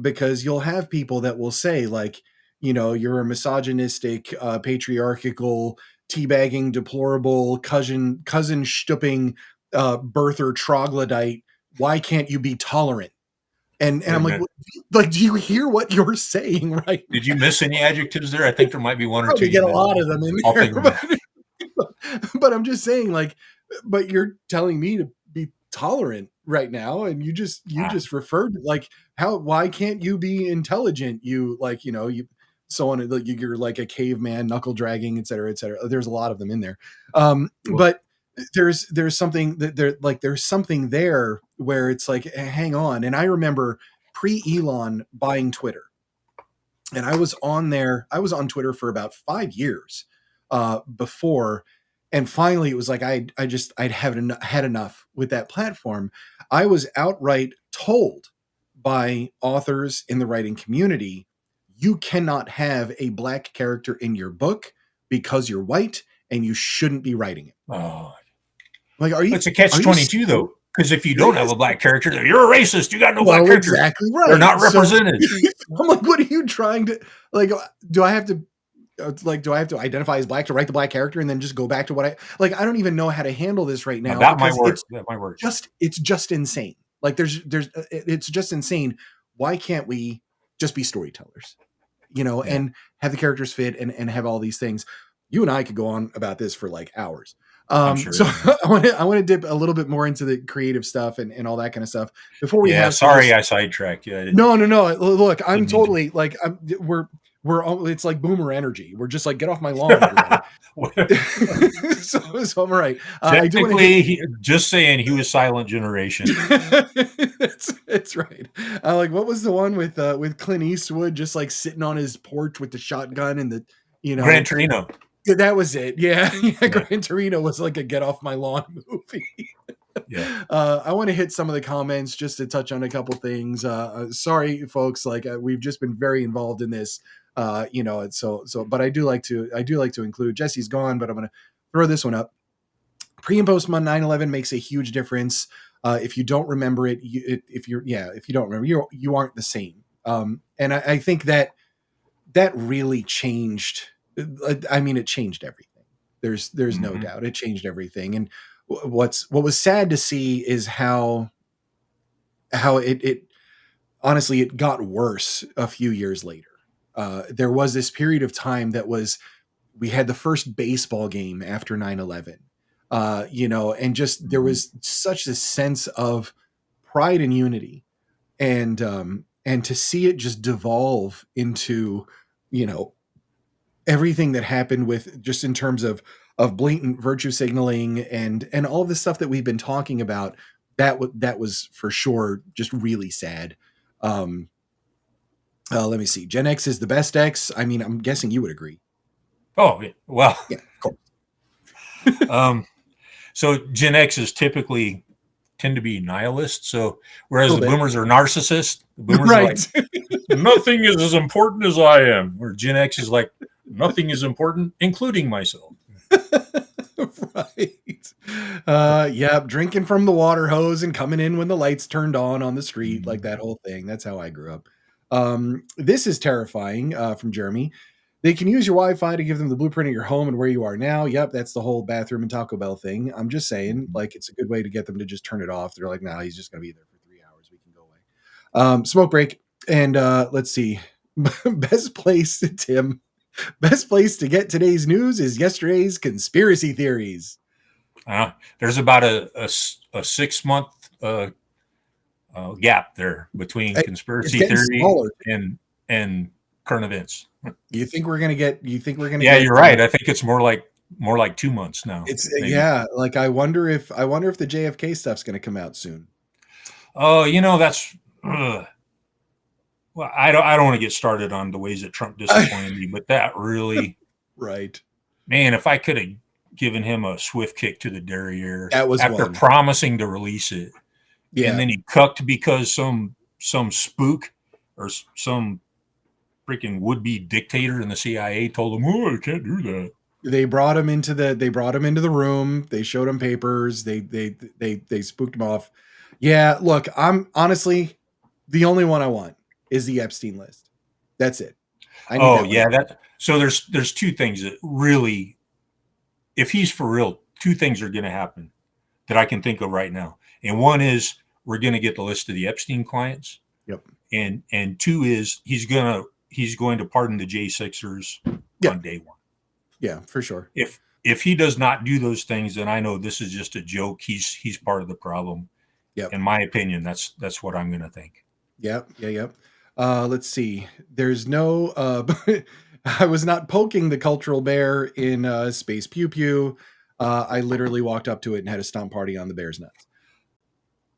Speaker 1: because you'll have people that will say like, you're a misogynistic, patriarchal, teabagging, deplorable, cousin stooping birther troglodyte. Why can't you be tolerant? And
Speaker 2: Wait a
Speaker 1: I'm like,
Speaker 2: minute.
Speaker 1: like, do you hear what you're saying right
Speaker 2: Did you
Speaker 1: now?
Speaker 2: miss any adjectives there? I think there might be one or two
Speaker 1: Probably
Speaker 2: you
Speaker 1: get a
Speaker 2: missed.
Speaker 1: lot of them in
Speaker 2: I'll
Speaker 1: there,
Speaker 2: think of them.
Speaker 1: but I'm just saying, like, but you're telling me to be tolerant right now, and you
Speaker 2: Ah,
Speaker 1: just referred to, like, how why can't you be intelligent? You like, you so on, like, you're like a caveman, knuckle dragging, et cetera, et cetera. There's a lot of them in there.
Speaker 2: well,
Speaker 1: But there's something that there's something there where it's like, hang on. And I remember pre-Elon buying Twitter, and I was on there. I was on Twitter for about 5 years before, and finally it was like I'd had enough with that platform. I was outright told by authors in the writing community, you cannot have a black character in your book because you're white, and you shouldn't be writing it.
Speaker 2: oh,
Speaker 1: Like,
Speaker 2: it's a
Speaker 1: are you
Speaker 2: catch-22
Speaker 1: serious?
Speaker 2: though, because if you don't have
Speaker 1: Yes.
Speaker 2: a black character, you're a racist. You got no black
Speaker 1: Well,
Speaker 2: characters.
Speaker 1: exactly
Speaker 2: They're
Speaker 1: right.
Speaker 2: not
Speaker 1: So
Speaker 2: represented.
Speaker 1: I'm like, what are you trying to, like? Do I have to do I have to identify as black to write the black character and then just go back to what I like? I don't even know how to handle this right
Speaker 2: Now
Speaker 1: now,
Speaker 2: that might
Speaker 1: because
Speaker 2: work. That might work.
Speaker 1: it's just insane. Like, it's just insane. Why can't we just be storytellers,
Speaker 2: Yeah,
Speaker 1: and have the characters fit, and have all these things? You and I could go on about this for like hours.
Speaker 2: I'm sure.
Speaker 1: So I want to dip a little bit more into the creative stuff and all that kind of stuff before we
Speaker 2: Yeah,
Speaker 1: have to
Speaker 2: sorry
Speaker 1: just
Speaker 2: I sidetracked you. I
Speaker 1: no, no, no. Look, I'm
Speaker 2: didn't mean
Speaker 1: totally like, it's like boomer energy. We're just like, get off my lawn, everybody.
Speaker 2: to.
Speaker 1: So I'm all right. I do want to hit.
Speaker 2: Technically, just saying he was silent generation.
Speaker 1: It's right. Like, what was the one with Clint Eastwood just like sitting on his porch with the shotgun and the, you
Speaker 2: Gran
Speaker 1: know,
Speaker 2: Torino.
Speaker 1: yeah, that was it. Yeah, yeah.
Speaker 2: Yeah.
Speaker 1: Gran Torino was like a get off my lawn movie.
Speaker 2: Yeah.
Speaker 1: I want to hit some of the comments just to touch on a couple things. Sorry, folks. Like, we've just been very involved in this. But I do like to include. Jesse's gone, but I'm going to throw this one up. Pre and post 9/11 makes a huge difference. If you don't remember it, if you don't remember, you aren't the same. And I think that really changed. I mean, it changed everything. There's no doubt it changed everything. And what was sad to see is how it honestly, it got worse a few years later. There was this period of time we had the first baseball game after 9/11, and just there was such a sense of pride and unity, and to see it just devolve into, you know, everything that happened with, just in terms of blatant virtue signaling and all the stuff that we've been talking about, that was for sure just really sad. um Let me see. Gen X is the best X. I mean, I'm guessing you would agree.
Speaker 2: Oh, well.
Speaker 1: Yeah, of course.
Speaker 2: So Gen X is typically tend to be nihilists. So whereas
Speaker 1: A
Speaker 2: the
Speaker 1: little bit.
Speaker 2: boomers are narcissists, the boomers are like,
Speaker 1: Right.
Speaker 2: nothing is as important as I am. Where Gen X is like, nothing is important, including myself.
Speaker 1: Right. Yeah, drinking from the water hose and coming in when the lights turned on the street, like that whole thing. That's how I grew up. This is terrifying, from Jeremy. They can use your Wi-Fi to give them the blueprint of your home and where you are now. Yep, that's the whole bathroom and Taco Bell thing. I'm just saying, like, it's a good way to get them to just turn it off. They're like, nah, he's just going to be there for 3 hours. We can go away. Smoke break. And let's see. Best place, Tim. Best place to get today's news is yesterday's conspiracy theories.
Speaker 2: There's about a 6 month gap there between
Speaker 1: It's
Speaker 2: conspiracy
Speaker 1: getting
Speaker 2: theory
Speaker 1: smaller.
Speaker 2: and current events.
Speaker 1: You think we're gonna get? You think we're gonna
Speaker 2: Yeah,
Speaker 1: get?
Speaker 2: you're right. I think it's more like 2 months now.
Speaker 1: It's
Speaker 2: Maybe.
Speaker 1: yeah. Like, I wonder if the JFK stuff's gonna come out soon.
Speaker 2: Oh, that's. Well, I don't want to get started on the ways that Trump disappointed me, but that really,
Speaker 1: Right.
Speaker 2: man, if I could have given him a swift kick to the derriere
Speaker 1: That was
Speaker 2: after
Speaker 1: one.
Speaker 2: promising to release it,
Speaker 1: Yeah.
Speaker 2: and then he cucked because some spook or some freaking would-be dictator in the CIA told him, "Oh, I can't do that."
Speaker 1: They brought him into the room. They showed him papers. They spooked him off. Yeah. Look, I'm honestly, the only one I want is the Epstein list. That's it. I need
Speaker 2: Oh
Speaker 1: that
Speaker 2: yeah,
Speaker 1: one.
Speaker 2: so there's two things that really, if he's for real, two things are going to happen. that I can think of right now. And one is we're going to get the list of the Epstein clients,
Speaker 1: Yep.
Speaker 2: and two is he's going to pardon the J6ers
Speaker 1: Yeah.
Speaker 2: on day one.
Speaker 1: Yeah, for sure.
Speaker 2: If he does not do those things, then I know this is just a joke. He's part of the problem.
Speaker 1: Yep.
Speaker 2: In my opinion, that's what I'm going to think.
Speaker 1: Yep. Yep. Let's see. There's no. I was not poking the cultural bear in Space Pew Pew. I literally walked up to it and had a stomp party on the bear's nuts.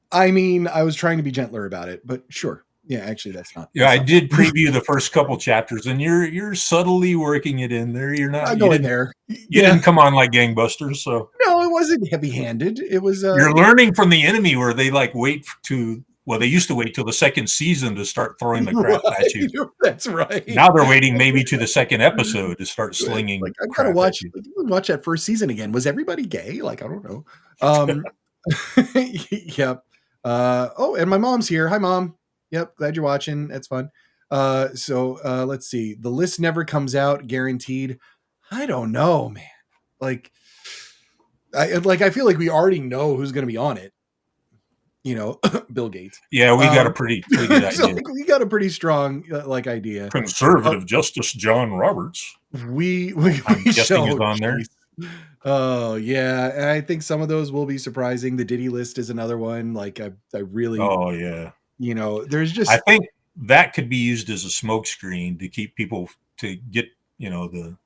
Speaker 1: I mean, I was trying to be gentler about it, but sure. Yeah, actually, that's not.
Speaker 2: Yeah, I did preview the first couple chapters, and you're subtly working it in there. You're not.
Speaker 1: I go in there.
Speaker 2: You didn't come on like gangbusters, so
Speaker 1: no, it wasn't heavy-handed. It was.
Speaker 2: You're learning from the enemy, where they like wait to. Well, they used to wait till the second season to start throwing the crap at you.
Speaker 1: That's right.
Speaker 2: Now they're waiting maybe to the second episode to start slinging.
Speaker 1: Like, I gotta watch. Watch that first season again. Was everybody gay? Like, I don't know. Yep. Oh, and my mom's here. Hi, Mom. Yep, glad you're watching. That's fun. So let's see. The list never comes out, guaranteed. I don't know, man. Like, I feel like we already know who's going to be on it. You know, Bill Gates.
Speaker 2: Yeah, we got a pretty good idea.
Speaker 1: So we got a pretty strong idea.
Speaker 2: Conservative Justice John Roberts.
Speaker 1: We
Speaker 2: I'm guessing he's on there.
Speaker 1: Oh yeah, and I think some of those will be surprising. The Diddy list is another one. Like I really.
Speaker 2: Oh yeah.
Speaker 1: You know, there's just.
Speaker 2: I think that could be used as a smokescreen to keep people to get the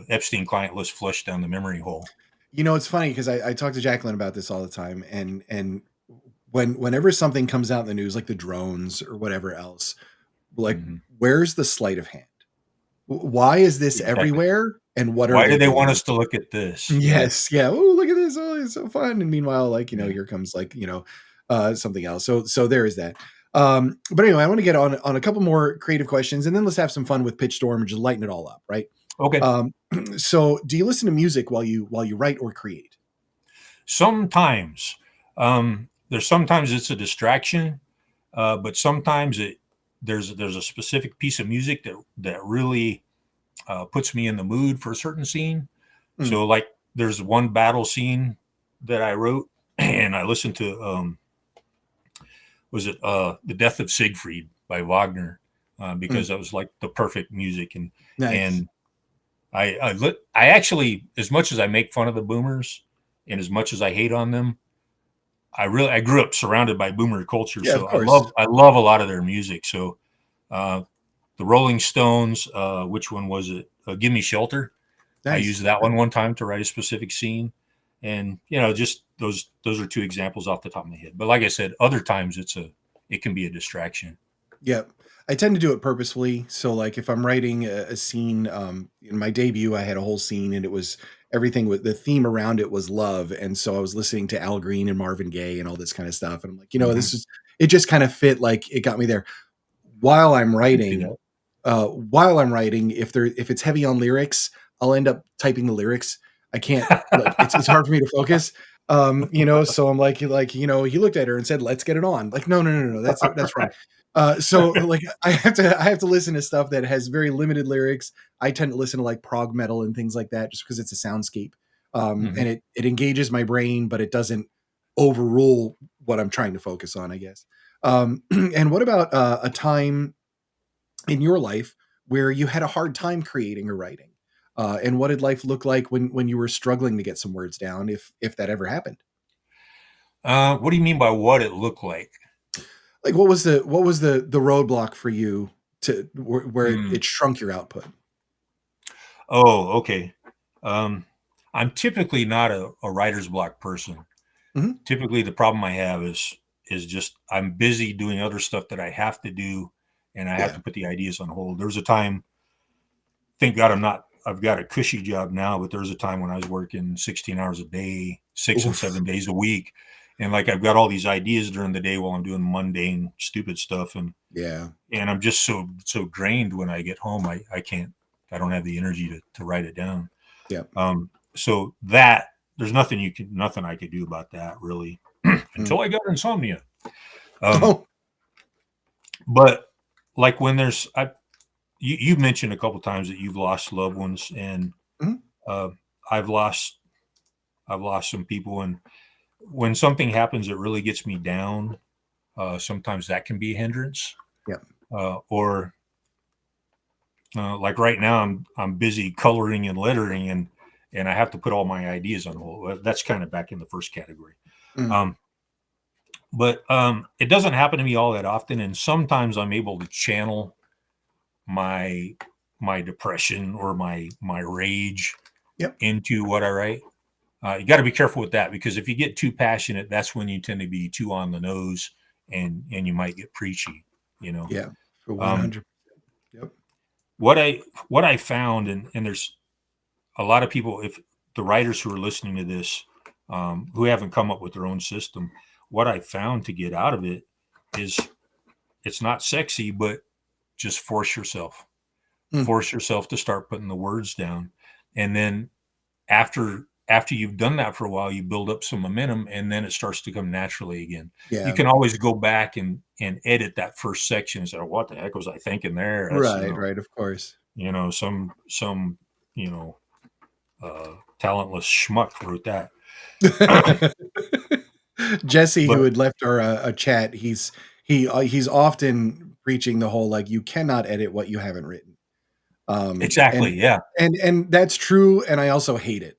Speaker 2: Epstein client list flushed down the memory hole.
Speaker 1: You know, it's funny because I talk to Jacqueline about this all the time, and whenever something comes out in the news, like the drones or whatever else, like where's the sleight of hand? Why is this everywhere? And
Speaker 2: why do they want us to look at this?
Speaker 1: Yes, yeah. Oh, look at this! Oh, it's so fun. And meanwhile, like here comes something else. So there is that. But anyway, I want to get on a couple more creative questions, and then let's have some fun with Pitch Storm and just lighten it all up, right?
Speaker 2: Okay.
Speaker 1: So do you listen to music while you write or create?
Speaker 2: Sometimes. There's sometimes it's a distraction, but sometimes there's a specific piece of music that really puts me in the mood for a certain scene. So like there's one battle scene that I wrote and I listened to was it The Death of Siegfried by Wagner because that was like the perfect music. And
Speaker 1: nice.
Speaker 2: And I actually, as much as I make fun of the boomers and as much as I hate on them, I grew up surrounded by boomer culture.
Speaker 1: Yeah,
Speaker 2: so I love a lot of their music. So the Rolling Stones, which one was it? Give Me Shelter. Nice. I used that one time to write a specific scene. And, just those are two examples off the top of my head. But like I said, other times it can be a distraction.
Speaker 1: Yep. I tend to do it purposefully. So like if I'm writing a scene, in my debut, I had a whole scene and it was everything with the theme around it was love. And so I was listening to Al Green and Marvin Gaye and all this kind of stuff. And I'm like, it just kind of fit. Like it got me there while I'm writing, if it's heavy on lyrics, I'll end up typing the lyrics. I can't, it's hard for me to focus. So I'm like, he looked at her and said, let's get it on. Like, no, that's wrong. So like I have to listen to stuff that has very limited lyrics. I tend to listen to like prog metal and things like that just because it's a soundscape. And it engages my brain, but it doesn't overrule what I'm trying to focus on, I guess. And what about a time in your life where you had a hard time creating or writing? And what did life look like when you were struggling to get some words down, if that ever happened?
Speaker 2: What do you mean by what it looked like?
Speaker 1: Like what was the roadblock for you to where it shrunk your output?
Speaker 2: Oh, okay. I'm typically not a writer's block person. Typically the problem I have is just I'm busy doing other stuff that I have to do and I have to put the ideas on hold. There was a time, thank God I've got a cushy job now, but there was a time when I was working 16 hours a day, 6 and 7 days a week. And like, I've got all these ideas during the day while I'm doing mundane, stupid stuff. And I'm just so drained when I get home. I don't have the energy to write it down.
Speaker 1: Yeah.
Speaker 2: So that there's nothing I could do about that really until I got insomnia. But like when you mentioned a couple of times that you've lost loved ones and I've lost I've lost some people, and when something happens that really gets me down, sometimes that can be a hindrance.
Speaker 1: Yeah.
Speaker 2: Or like right now, I'm busy coloring and lettering, and I have to put all my ideas on hold. That's kind of back in the first category.
Speaker 1: Mm.
Speaker 2: Um, but it doesn't happen to me all that often, and sometimes I'm able to channel my depression or my rage
Speaker 1: Yep.
Speaker 2: into what I write. You got to be careful with that, because if you get too passionate, that's when you tend to be too on the nose, and you might get preachy. You know,
Speaker 1: Yeah. For
Speaker 2: um,
Speaker 1: 100. Yep.
Speaker 2: what I found, and there's a lot of people, if the writers who are listening to this, who haven't come up with their own system, what I found to get out of it is, it's not sexy, but just
Speaker 1: Mm.
Speaker 2: force yourself to start putting the words down, and then after you've done that for a while, you build up some momentum, and then it starts to come naturally again. You
Speaker 1: Yeah.
Speaker 2: can always go back and edit that first section and say, oh, what the heck was I thinking there? That's,
Speaker 1: Right. Right. Of course.
Speaker 2: some talentless schmuck wrote that.
Speaker 1: Jesse, who
Speaker 2: But
Speaker 1: had left our a chat, he's often preaching the whole like you cannot edit what you haven't written.
Speaker 2: exactly,
Speaker 1: And
Speaker 2: yeah,
Speaker 1: that's true, and I also hate it.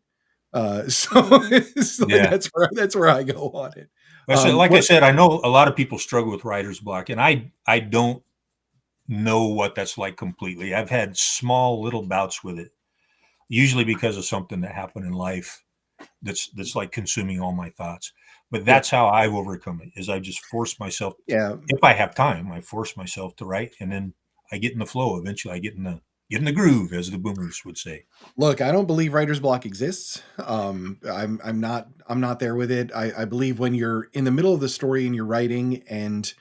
Speaker 1: So it's like
Speaker 2: yeah.
Speaker 1: that's where I go on it.
Speaker 2: Like I
Speaker 1: What
Speaker 2: said, I know a lot of people struggle with writer's block, and I don't know what that's like completely. I've had small little bouts with it, usually because of something that happened in life that's like consuming all my thoughts. But
Speaker 1: Yeah,
Speaker 2: that's how I've overcome it, is I just force myself,
Speaker 1: yeah.
Speaker 2: if I have time, I force myself to write, and then I get in the flow. Eventually I get in the groove, as the boomers would say.
Speaker 1: Look, I don't believe writer's block exists. I'm not there with it. I believe when you're in the middle of the story and you're writing and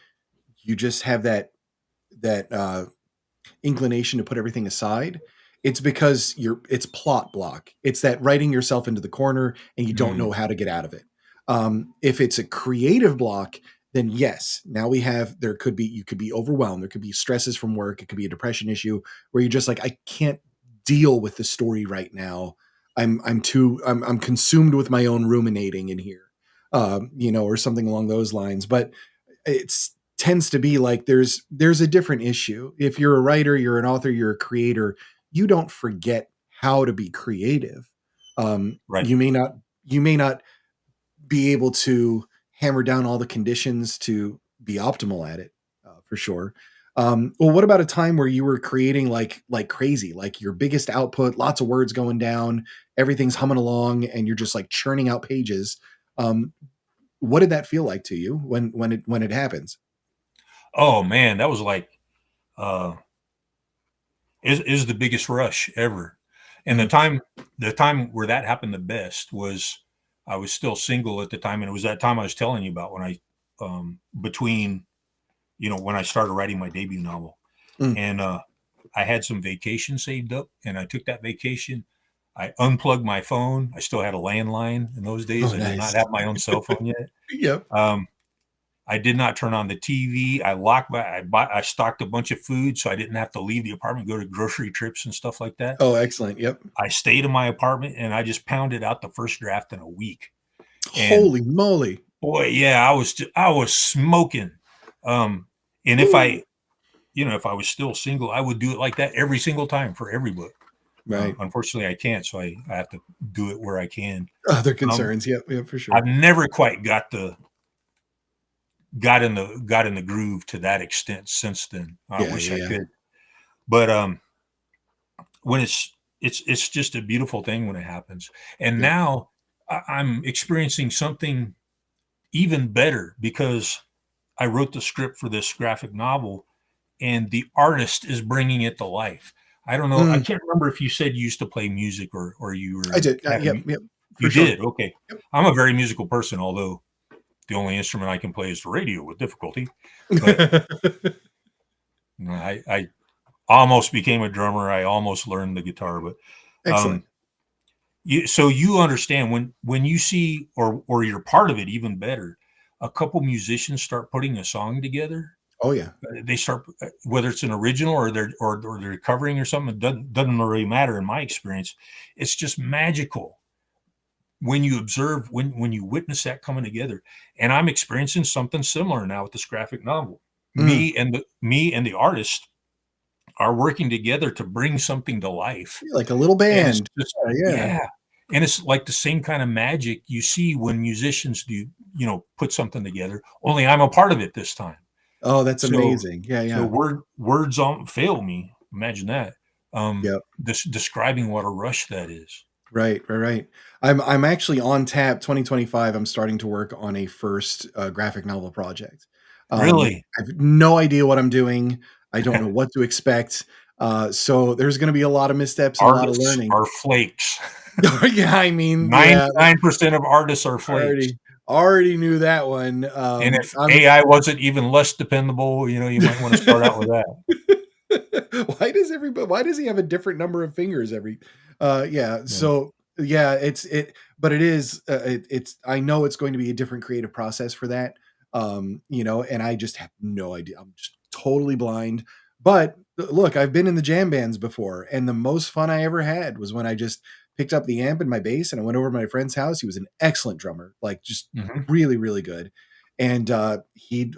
Speaker 1: you just have that inclination to put everything aside, it's because it's plot block. It's that writing yourself into the corner and you don't
Speaker 2: Mm,
Speaker 1: know how to get out of it. If it's a creative block, then yes, now you could be overwhelmed. There could be stresses from work. It could be a depression issue where you're just like, I can't deal with the story right now. I'm consumed with my own ruminating in here, or something along those lines. But it's tends to be like there's a different issue. If you're a writer, you're an author, you're a creator, you don't forget how to be creative.
Speaker 2: right.
Speaker 1: You may not be able to hammer down all the conditions to be optimal at it, for sure. Well, what about a time where you were creating like crazy, like your biggest output, lots of words going down, everything's humming along, and you're just like churning out pages? Um, what did that feel like to you when it happens?
Speaker 2: Oh man, that was like, uh is the biggest rush ever. And
Speaker 1: Mm.
Speaker 2: the time where that happened the best was, I was still single at the time, and it was that time I was telling you about, when I, between, when I started writing my debut novel.
Speaker 1: Mm.
Speaker 2: And I had some vacation saved up, and I took that vacation. I unplugged my phone. I still had a landline in those
Speaker 1: Oh,
Speaker 2: days. I did
Speaker 1: nice.
Speaker 2: not have my own cell phone yet.
Speaker 1: Yep.
Speaker 2: Um, I did not turn on the TV. I stocked a bunch of food so I didn't have to leave the apartment, go to grocery trips and stuff like that.
Speaker 1: Oh, excellent. Yep.
Speaker 2: I stayed in my apartment, and I just pounded out the first draft in a week. And
Speaker 1: Holy moly.
Speaker 2: boy, yeah, I was smoking. Um, and
Speaker 1: Woo.
Speaker 2: if I was still single, I would do it like that every single time for every book.
Speaker 1: Right.
Speaker 2: Unfortunately, I can't, so I have to do it where I can.
Speaker 1: Other
Speaker 2: Um,
Speaker 1: concerns. Yep. Yep. For sure.
Speaker 2: I've never quite got in the groove to that extent since then. I
Speaker 1: Yeah.
Speaker 2: wish I
Speaker 1: Yeah.
Speaker 2: could, but when it's just a beautiful thing when it happens. And
Speaker 1: Yeah.
Speaker 2: now I'm experiencing something even better, because I wrote the script for this graphic novel, and the artist is bringing it to life. I don't know. I
Speaker 1: Mm,
Speaker 2: can't remember if you said you used to play music, or you
Speaker 1: I
Speaker 2: were
Speaker 1: did. Yep.
Speaker 2: having.
Speaker 1: Yep. For
Speaker 2: You
Speaker 1: sure.
Speaker 2: did. Okay.
Speaker 1: Yep.
Speaker 2: I'm a very musical person, although the only instrument I can play is the radio with difficulty. But I almost became a drummer. I almost learned the guitar, but
Speaker 1: Excellent.
Speaker 2: um, so you understand, when you see, or you're part of it, even better. A couple musicians start putting a song together.
Speaker 1: Oh yeah.
Speaker 2: They start, whether it's an original, or they're covering or something. It doesn't really matter in my experience. It's just magical. when you observe, when you witness that coming together, and I'm experiencing something similar now with this graphic novel.
Speaker 1: Mm.
Speaker 2: Me and the artist are working together to bring something to life,
Speaker 1: Like a little
Speaker 2: and it's
Speaker 1: band.
Speaker 2: just,
Speaker 1: Yeah.
Speaker 2: yeah, and it's like the same kind of magic you see when musicians do, put something together. Only I'm a part of it this time.
Speaker 1: Oh, that's
Speaker 2: So
Speaker 1: amazing. Yeah,
Speaker 2: so
Speaker 1: yeah.
Speaker 2: words don't fail me. Imagine that.
Speaker 1: Yep.
Speaker 2: Describing what a rush that is.
Speaker 1: Right, right, right. I'm actually on tap 2025. I'm starting to work on a first graphic novel project.
Speaker 2: Really,
Speaker 1: I have no idea what I'm doing. I don't know what to expect. So there's going to be a lot of missteps and a lot of
Speaker 2: artists
Speaker 1: learning.
Speaker 2: are flakes.
Speaker 1: Yeah, I mean, yeah,
Speaker 2: 99% of artists are
Speaker 1: I
Speaker 2: flakes.
Speaker 1: already knew that one.
Speaker 2: And if
Speaker 1: I'm
Speaker 2: AI wasn't even less dependable, you might want to start out with that.
Speaker 1: why does he have a different number of fingers every yeah,
Speaker 2: Yeah.
Speaker 1: so yeah, but it is it's I know it's going to be a different creative process for that. And I just have no idea. I'm just totally blind. But look, I've been in the jam bands before, and the most fun I ever had was when I just picked up the amp and my bass and I went over to my friend's house. He was an excellent drummer, like just
Speaker 2: Mhm.
Speaker 1: really, really good. And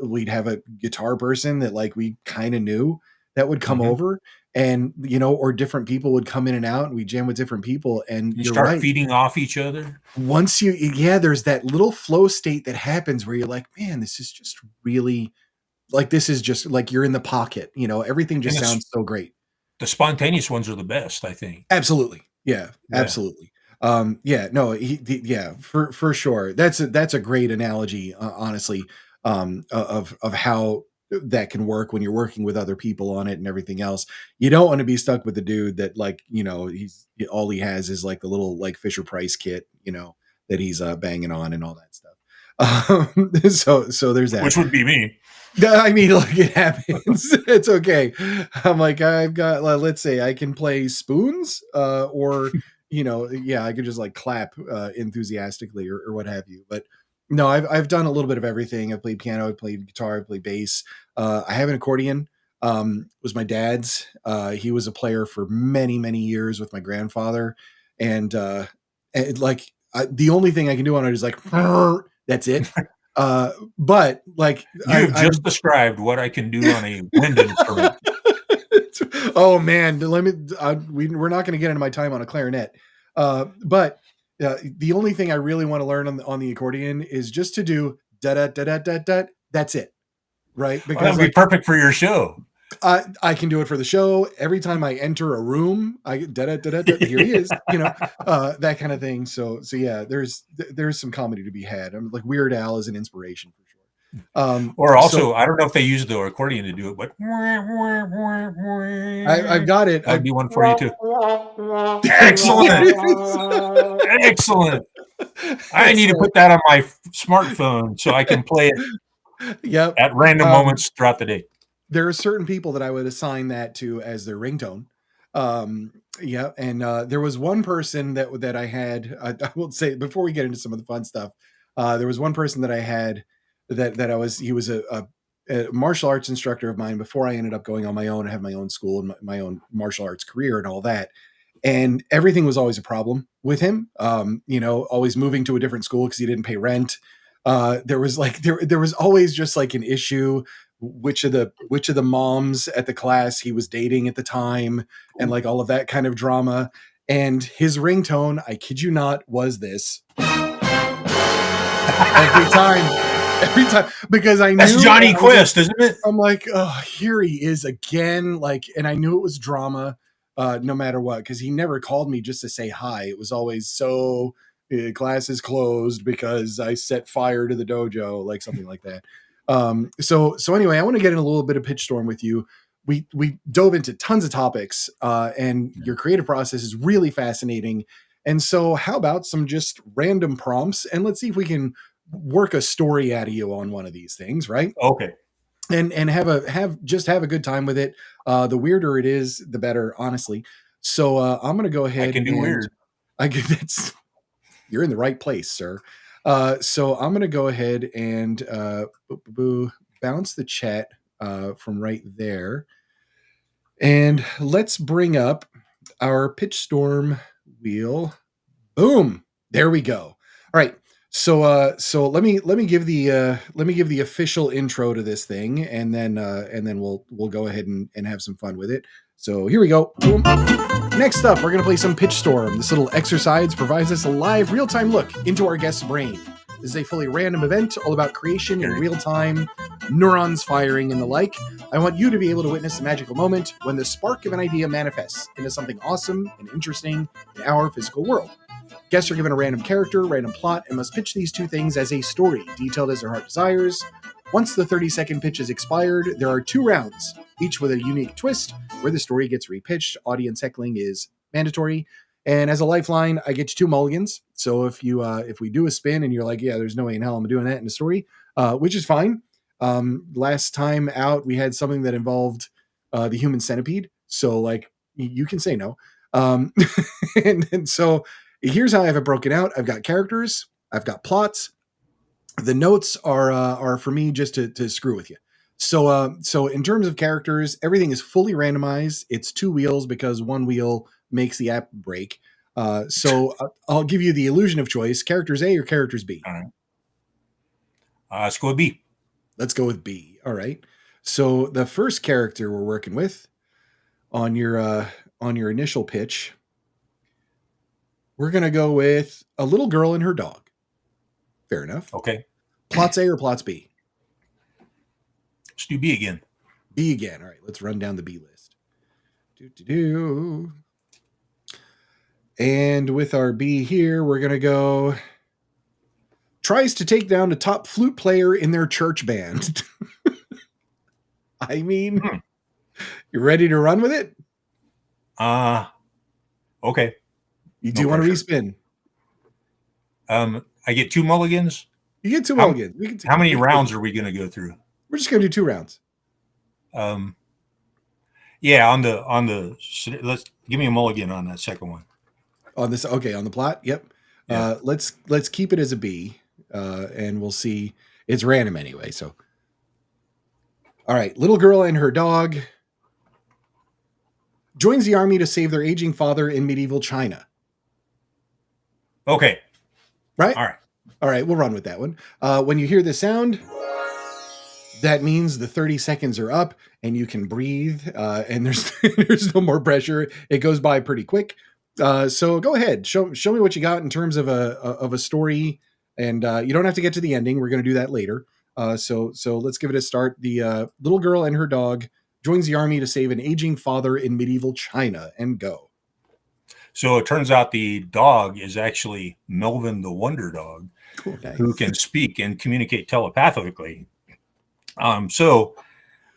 Speaker 1: we'd have a guitar person that like we kind of knew that would come
Speaker 2: Mhm.
Speaker 1: over, and or different people would come in and out, and we jam with different people. And
Speaker 2: You
Speaker 1: you're
Speaker 2: start
Speaker 1: right,
Speaker 2: feeding off each other.
Speaker 1: once yeah, there's that little flow state that happens where you're like, man, this is just really like, this is just like you're in the pocket, everything
Speaker 2: And
Speaker 1: just sounds so great.
Speaker 2: the spontaneous ones are the best, I think.
Speaker 1: Absolutely. Yeah,
Speaker 2: Yeah.
Speaker 1: absolutely. Yeah, no, yeah, for sure. That's a great analogy, honestly, of how that can work when you're working with other people on it and everything else. You don't want to be stuck with the dude that like, he's all he has is like the little like Fisher Price kit, that he's banging on and all that stuff. So there's that.
Speaker 2: Which would be me.
Speaker 1: Yeah, I mean, like it happens. It's okay. I'm like, I've got, let's say I can play spoons, or, yeah, I could just like clap enthusiastically or what have you. But no, I've done a little bit of everything. I've played piano, I've played guitar, I've played bass. I have an accordion. Was my dad's. He was a player for many, many years with my grandfather. And like, the only thing I can do on it is like, that's it. But like
Speaker 2: You have just described what I can do on a wind instrument.
Speaker 1: oh man, let me. We're not going to get into my time on a clarinet, but the only thing I really want to learn on the accordion is just to do da da da da da da. That's it, right?
Speaker 2: Well, that
Speaker 1: Because
Speaker 2: would be
Speaker 1: like
Speaker 2: perfect for your show.
Speaker 1: I can do it for the show. Every time I enter a room, I da da da da da. Here he is, that kind of thing. So yeah, there's some comedy to be had. I'm like Weird Al is an inspiration for sure.
Speaker 2: Or
Speaker 1: So
Speaker 2: also, I don't know if they use the accordion to do it, but
Speaker 1: I've got it.
Speaker 2: that would
Speaker 1: I
Speaker 2: be one for you too.
Speaker 1: there
Speaker 2: Excellent.
Speaker 1: it is.
Speaker 2: Excellent. I need to
Speaker 1: So,
Speaker 2: put that on my smartphone so I can play it
Speaker 1: yep.
Speaker 2: at random
Speaker 1: Um,
Speaker 2: moments throughout the day.
Speaker 1: there are certain people that I would assign that to as their ringtone. Yeah, and there was one person that I had. I will say before we get into some of the fun stuff, there was one person that I had that I was. He was a martial arts instructor of mine before I ended up going on my own. I have my own school and my own martial arts career and all that. And everything was always a problem with him. Always moving to a different school because he didn't pay rent. There was like there was always just like an issue which of the moms at the class he was dating at the time, and like all of that kind of drama. And his ringtone, I kid you not, was this every time because I
Speaker 2: That's
Speaker 1: knew, and
Speaker 2: Johnny Quest, isn't it?
Speaker 1: I'm like, oh, here he is again. Like, and I knew it was drama, no matter what, because he never called me just to say hi. It was always so class is closed because I set fire to the dojo, like something like that. So anyway, I want to get in a little bit of pitch storm with you. We dove into tons of topics, and your creative process is really fascinating. And so, how about some just random prompts, and let's see if we can work a story out of you on one of these things, right?
Speaker 2: Okay.
Speaker 1: And have a good time with it. The weirder it is, the better, honestly. So I'm gonna go
Speaker 2: I
Speaker 1: ahead
Speaker 2: can do
Speaker 1: and
Speaker 2: weird.
Speaker 1: that's you're in the right place, sir. So I'm gonna go ahead and bounce the chat from right there, and let's bring up our pitch storm wheel. Boom! There we go. All right. So let me give the official intro to this thing, and then we'll go ahead and have some fun with it. So here we go. Boom. Next up, we're gonna play some Pitch Storm. This little exercise provides us a live, real-time look into our guest's brain. This is a fully random event, all about creation in real time, neurons firing and the like. I want you to be able to witness the magical moment when the spark of an idea manifests into something awesome and interesting in our physical world. Guests are given a random character, random plot, and must pitch these two things as a story, detailed as their heart desires. Once the 30-second pitch is expired, there are 2 rounds, each with a unique twist, where the story gets repitched. Audience heckling is mandatory. And as a lifeline, I get you 2 mulligans. So if we do a spin and you're like, yeah, there's no way in hell I'm doing that in a story, which is fine. Last time out, we had something that involved the human centipede. So like you can say no. And so here's how I have it broken out. I've got characters, I've got plots. The notes are for me just to screw with you. So in terms of characters, everything is fully randomized. It's 2 wheels because 1 wheel makes the app break. So I'll give you the illusion of choice. Characters A or characters B?
Speaker 2: All right. Let's go with B.
Speaker 1: Let's go with B. All right. So the first character we're working with on your initial pitch, we're gonna go with a little girl and her dog. Fair enough.
Speaker 2: Okay.
Speaker 1: Plots A or plots B?
Speaker 2: Let's do B again.
Speaker 1: B again. All right. Let's run down the B list. Do. And with our B here, we're going to go tries to take down a top flute player in their church band. I mean, you ready to run with it?
Speaker 2: Okay.
Speaker 1: You do want to respin?
Speaker 2: I get 2 mulligans.
Speaker 1: You get 2 mulligans.
Speaker 2: How many rounds are we going to go through?
Speaker 1: We're just going to do 2 rounds.
Speaker 2: Yeah, on the let's give me a mulligan on that second one.
Speaker 1: On this, okay, on the plot, yep. Yeah. Let's keep it as a B, and we'll see. It's random anyway, so. All right, little girl and her dog joins the army to save their aging father in medieval China.
Speaker 2: Okay.
Speaker 1: Right?
Speaker 2: All
Speaker 1: right, we'll run with that one. When you hear the sound, that means the 30 seconds are up and you can breathe, and there's no more pressure. It goes by pretty quick. So go ahead, show me what you got in terms of a story, and you don't have to get to the ending. We're going to do that later. So let's give it a start. The little girl and her dog joins the army to save an aging father in medieval China, and go.
Speaker 2: So it turns out the dog is actually Melvin the Wonder Dog, nice. Who can speak and communicate telepathically. So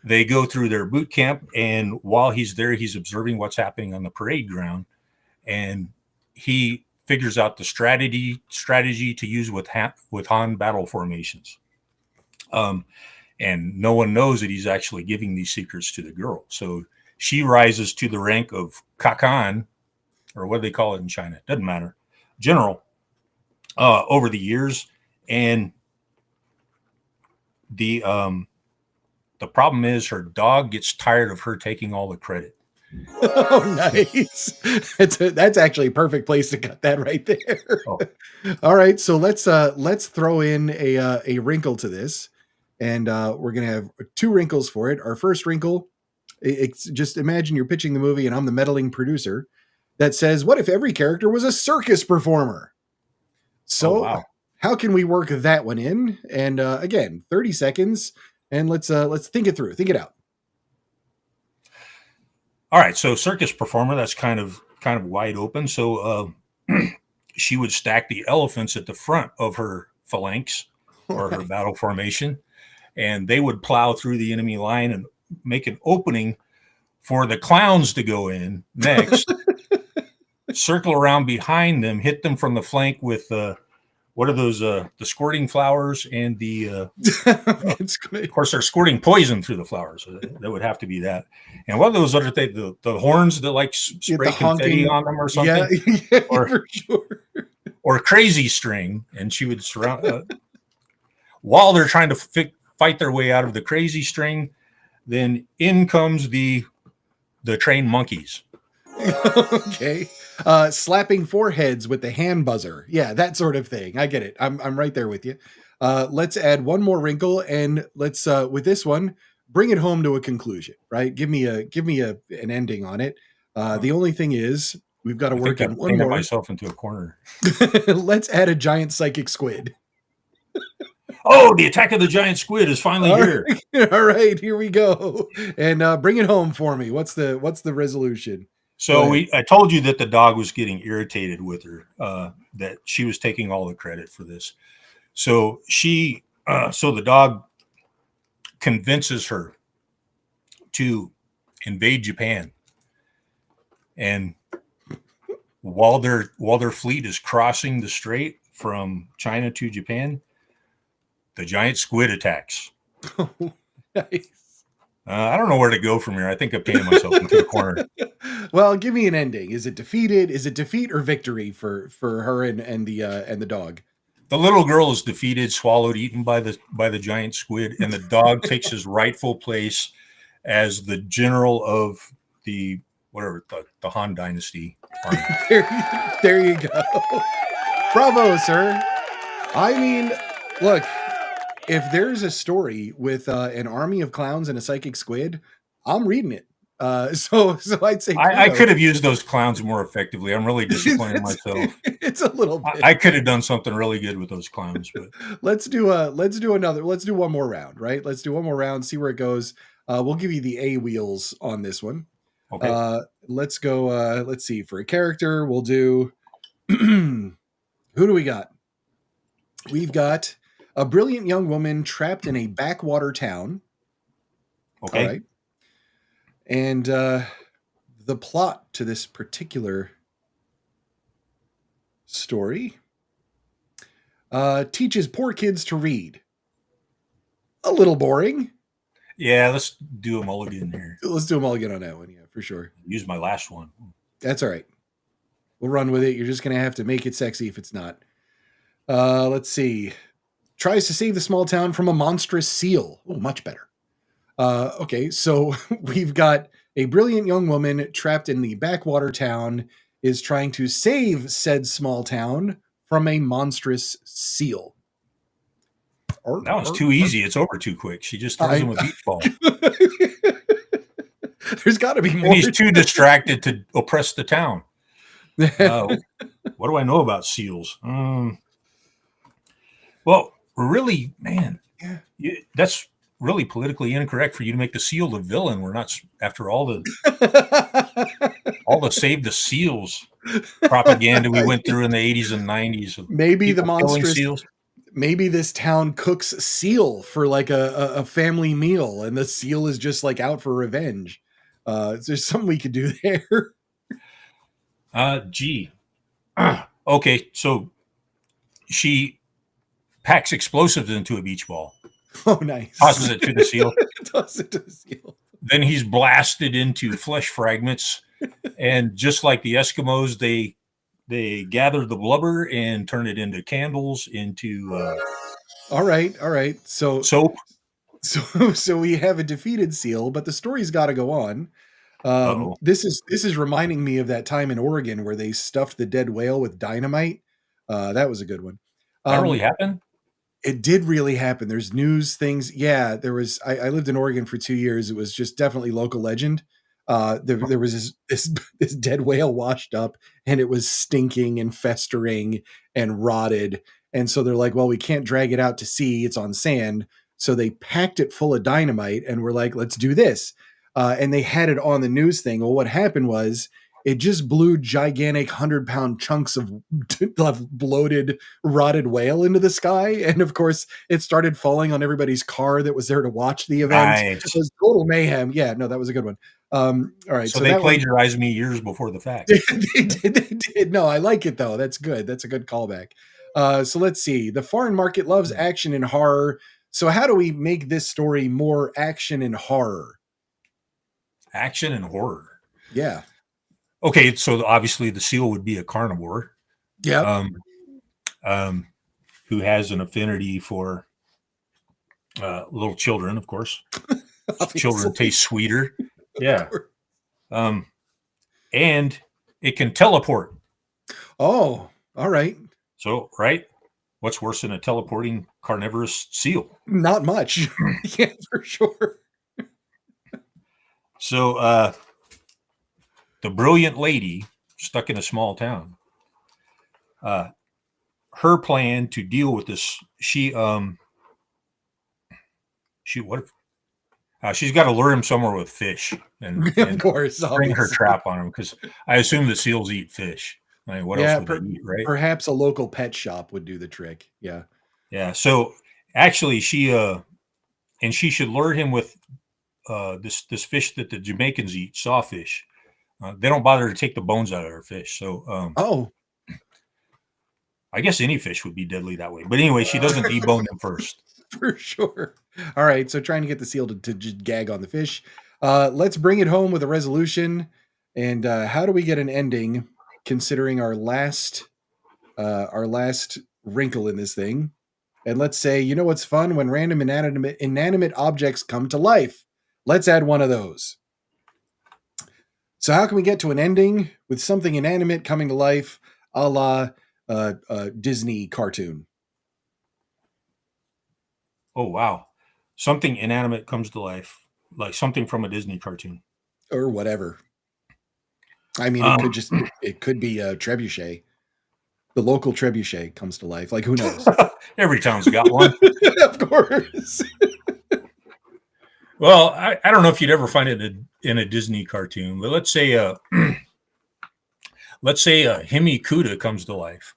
Speaker 2: they go through their boot camp, and while he's there, he's observing what's happening on the parade ground. And he figures out the strategy to use with Han battle formations. And no one knows that he's actually giving these secrets to the girl. So she rises to the rank of Kakan, or what do they call it in China? Doesn't matter. General, over the years. And the problem is her dog gets tired of her taking all the credit.
Speaker 1: Oh, nice. That's actually a perfect place to cut that right there. Oh. All right, so let's throw in a wrinkle to this, and we're gonna have 2 wrinkles for it. Our first wrinkle, it's just imagine you're pitching the movie and I'm the meddling producer that says, what if every character was a circus performer? So how can we work that one in? And again, 30 seconds, and let's think it through, think it out.
Speaker 2: All right, so circus performer, that's kind of wide open. So she would stack the elephants at the front of her phalanx or her battle formation, and they would plow through the enemy line and make an opening for the clowns to go in next, circle around behind them, hit them from the flank with what are those, the squirting flowers and the, of course, they're squirting poison through the flowers. So that would have to be that. And what are those other things, the horns that like spray confetti on them or something?
Speaker 1: Yeah, for sure.
Speaker 2: Or crazy string. And she would surround, while they're trying to fight their way out of the crazy string, then in comes the trained monkeys.
Speaker 1: Okay. Slapping foreheads with the hand buzzer. Yeah, that sort of thing. I get it. I'm right there with you. Let's add one more wrinkle, and let's with this one bring it home to a conclusion. Right? Give me an ending on it. The only thing is we've got to
Speaker 2: I think
Speaker 1: work in
Speaker 2: I've
Speaker 1: one
Speaker 2: painted
Speaker 1: more.
Speaker 2: myself into a corner.
Speaker 1: Let's add a giant psychic squid.
Speaker 2: Oh, the attack of the giant squid is finally
Speaker 1: All
Speaker 2: here.
Speaker 1: right, all right, here we go. And bring it home for me. What's the resolution? Go
Speaker 2: So
Speaker 1: ahead.
Speaker 2: I told you that the dog was getting irritated with her, that she was taking all the credit for this. So so the dog convinces her to invade Japan, and while their fleet is crossing the strait from China to Japan, the giant squid attacks.
Speaker 1: Nice.
Speaker 2: I don't know where to go from here. I think I painted myself into a corner.
Speaker 1: Well, give me an ending. Is it defeated? Is it defeat or victory for her and the dog?
Speaker 2: The little girl is defeated, swallowed, eaten by the giant squid, and the dog takes his rightful place as the general of the the Han Dynasty army.
Speaker 1: There you go. Bravo, sir. I mean, look, if there's a story with an army of clowns and a psychic squid, I'm reading it. So I'd say
Speaker 2: I
Speaker 1: kudos.
Speaker 2: could have used those clowns more effectively. I'm really disappointing myself.
Speaker 1: It's a little bit.
Speaker 2: I could have done something really good with those clowns, but
Speaker 1: Let's do another. Let's do one more round, right? Let's do one more round, see where it goes. We'll give you the A wheels on this one.
Speaker 2: okay.
Speaker 1: Let's go. Let's see. For a character, we'll do. Who do we got? We've got a brilliant young woman trapped in a backwater town. All
Speaker 2: Okay.
Speaker 1: right. And the plot to this particular story teaches poor kids to read. A little boring.
Speaker 2: Yeah, let's do a mulligan here.
Speaker 1: Let's do them all again on that one. Yeah, for sure.
Speaker 2: Use my last one.
Speaker 1: That's all right. We'll run with it. You're just going to have to make it sexy if it's not. Let's see. Tries to save the small town from a monstrous seal. Oh, much better. Okay, so we've got a brilliant young woman trapped in the backwater town is trying to save said small town from a monstrous seal.
Speaker 2: That one's too easy. It's over too quick. She just throws him a beach ball.
Speaker 1: There's got to be more.
Speaker 2: And he's too distracted to oppress the town. What do I know about seals? Well, really, man, that's really politically incorrect for you to make the seal the villain. We're not, after all the save the seals propaganda we went through in the 80s and 90s.
Speaker 1: Maybe the monstrous
Speaker 2: seals.
Speaker 1: Maybe this town cooks seal for like a family meal, and the seal is just like out for revenge. There's something we could do there.
Speaker 2: Gee. Okay, so she packs explosives into a beach ball.
Speaker 1: Oh, nice.
Speaker 2: Tosses it to the seal.
Speaker 1: Tosses it to the seal.
Speaker 2: Then he's blasted into flesh fragments, and just like the Eskimos, they gather the blubber and turn it into candles, into
Speaker 1: all right. So
Speaker 2: soap.
Speaker 1: So we have a defeated seal, but the story's got to go on. This is reminding me of that time in Oregon where they stuffed the dead whale with dynamite. That was a good one.
Speaker 2: That really happened?
Speaker 1: It did really happen. There's news things. Yeah, there was. I lived in Oregon for 2 years. It was just definitely local legend. There was this dead whale washed up, and it was stinking and festering and rotted. And so they're like, well, we can't drag it out to sea. It's on sand. So they packed it full of dynamite, and we're like, let's do this. And they had it on the news thing. Well, what happened was it just blew gigantic 100-pound chunks of bloated, rotted whale into the sky. And of course, it started falling on everybody's car that was there to watch the event.
Speaker 2: Nice.
Speaker 1: It was total mayhem. Yeah, no, that was a good one. All right.
Speaker 2: So they plagiarized me years before the fact.
Speaker 1: They did. No, I like it, though. That's good. That's a good callback. So let's see. The foreign market loves action and horror. So how do we make this story more action and horror?
Speaker 2: Action and horror.
Speaker 1: Yeah.
Speaker 2: Okay, so obviously the seal would be a carnivore.
Speaker 1: Yeah.
Speaker 2: Who has an affinity for little children, of course. Children taste sweeter. Yeah. And It can teleport.
Speaker 1: Oh, all right.
Speaker 2: So, right? What's worse than a teleporting carnivorous seal?
Speaker 1: Not much. Yeah, for sure.
Speaker 2: So, the brilliant lady stuck in a small town, uh, her plan to deal with this, what she's got to lure him somewhere with fish
Speaker 1: Of
Speaker 2: and
Speaker 1: course,
Speaker 2: spring her
Speaker 1: obviously.
Speaker 2: trap on him, because I assume the seals eat fish. I mean, what else
Speaker 1: Yeah,
Speaker 2: would they eat, right?
Speaker 1: perhaps a local pet shop would do the trick. Yeah.
Speaker 2: Yeah. So actually, and she should lure him with this fish that the Jamaicans eat, sawfish. They don't bother to take the bones out of their fish. So
Speaker 1: Oh,
Speaker 2: I guess any fish would be deadly that way. But anyway, she doesn't debone them first.
Speaker 1: for sure. All right. So trying to get the seal to just gag on the fish. Let's bring it home with a resolution. And how do we get an ending considering our last wrinkle in this thing? And let's say, you know what's fun? When random inanimate objects come to life. Let's add one of those. So how can we get to an ending with something inanimate coming to life, a la Disney cartoon?
Speaker 2: Oh, wow. Something inanimate comes to life, like something from a Disney cartoon.
Speaker 1: Or whatever. I mean,
Speaker 2: Um,
Speaker 1: it could be a trebuchet. The local trebuchet comes to life. Like, who knows?
Speaker 2: Every town's got one.
Speaker 1: Of course.
Speaker 2: Well, I don't know if you'd ever find it in a Disney cartoon, but let's say Hemi Cuda comes to life.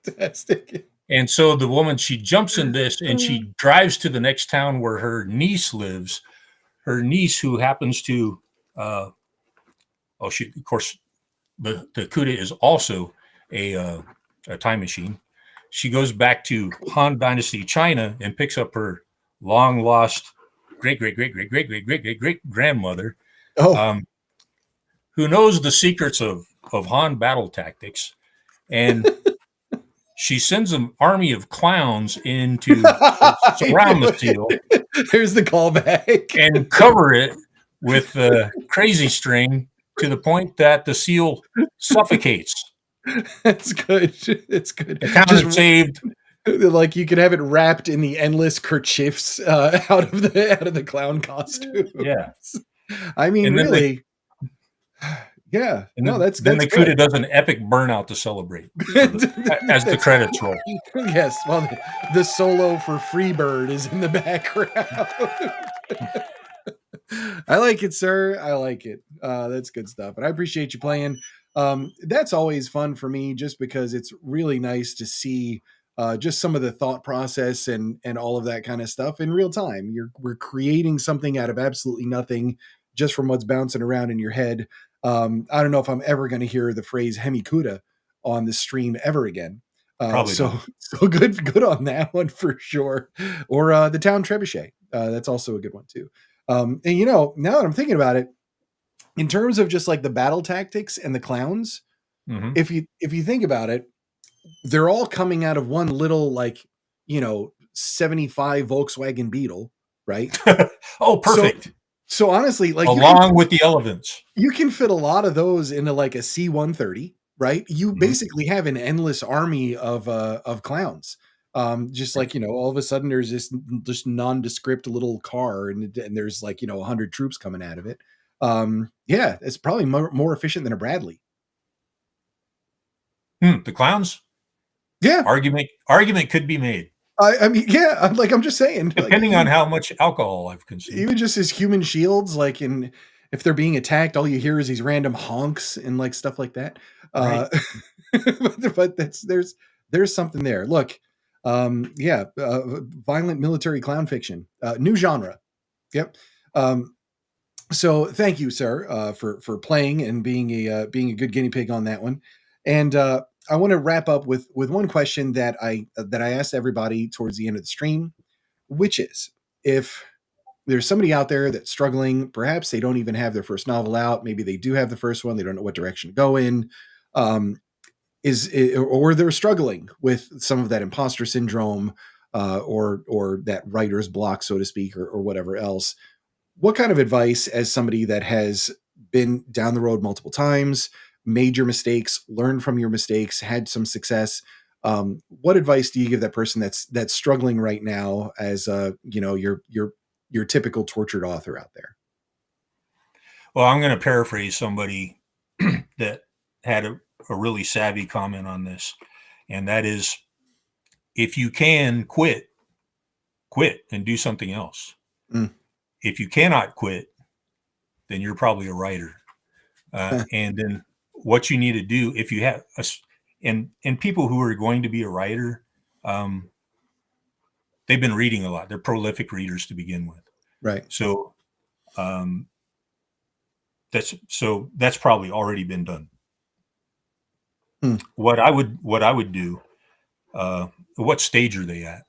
Speaker 1: Fantastic.
Speaker 2: And so the woman, she jumps in this and she drives to the next town where her niece lives. Her niece, who happens to, of course, the Cuda is also a time machine. She goes back to Han Dynasty China and picks up her long lost great grandmother,
Speaker 1: Oh,
Speaker 2: who knows the secrets of Han battle tactics, and she sends an army of clowns in to
Speaker 1: I
Speaker 2: surround the
Speaker 1: knew
Speaker 2: seal
Speaker 1: it. There's the callback.
Speaker 2: and cover it with crazy string to the point that the seal suffocates.
Speaker 1: That's good. It's good.
Speaker 2: The town
Speaker 1: Just
Speaker 2: is saved.
Speaker 1: like you could have it wrapped in the endless kerchiefs out of the clown costume.
Speaker 2: Yeah.
Speaker 1: I mean,
Speaker 2: And then
Speaker 1: really. Yeah. No, that's
Speaker 2: then the
Speaker 1: good.
Speaker 2: Cuda does an epic burnout to celebrate as the credits roll.
Speaker 1: Yes. Well, the solo for Freebird is in the background. I like it, sir. I like it. That's good stuff. And I appreciate you playing. That's always fun for me just because it's really nice to see just some of the thought process and all of that kind of stuff in real time. We're creating something out of absolutely nothing just from what's bouncing around in your head. I don't know if I'm ever going to hear the phrase hemikuda on the stream ever again.
Speaker 2: Probably not.
Speaker 1: So good on that one for sure. Or the town trebuchet. That's also a good one too. And now that I'm thinking about it, in terms of just like the battle tactics and the clowns,
Speaker 2: Mm-hmm.
Speaker 1: if you think about it, they're all coming out of one little 75 Volkswagen Beetle, right?
Speaker 2: Oh, perfect.
Speaker 1: So honestly, like
Speaker 2: along with the elephants,
Speaker 1: you can fit a lot of those into like a C-130, right? You basically have an endless army of clowns. Just like, all of a sudden there's this just nondescript little car and there's 100 troops coming out of it. Yeah, it's probably more efficient than a Bradley.
Speaker 2: The clowns.
Speaker 1: Yeah.
Speaker 2: Argument could be made.
Speaker 1: I mean, yeah, I'm just saying.
Speaker 2: Depending on how much alcohol I've consumed.
Speaker 1: Even just as human shields, if they're being attacked, all you hear is these random honks and stuff like that.
Speaker 2: Right.
Speaker 1: But there's something there. Look, violent military clown fiction, new genre. Yep. So thank you, sir, for playing and being a good guinea pig on that one. And I want to wrap up with one question that I asked everybody towards the end of the stream, which is, if there's somebody out there that's struggling, perhaps they don't even have their first novel out, maybe they do have the first one, they don't know what direction to go in, or they're struggling with some of that imposter syndrome, or that writer's block, so to speak, or whatever else. What kind of advice, as somebody that has been down the road multiple times, made your mistakes, learned from your mistakes, had some success. What advice do you give that person that's struggling right now as your typical tortured author out there?
Speaker 2: Well, I'm going to paraphrase somebody that had a really savvy comment on this, and that is, if you can quit, quit and do something else.
Speaker 1: Mm.
Speaker 2: If you cannot quit, then you're probably a writer. And then what you need to do, if you have and people who are going to be a writer, um, they've been reading a lot. They're prolific readers to begin with.
Speaker 1: Right.
Speaker 2: So um, that's probably already been done.
Speaker 1: Hmm.
Speaker 2: What I would do. What stage are they at?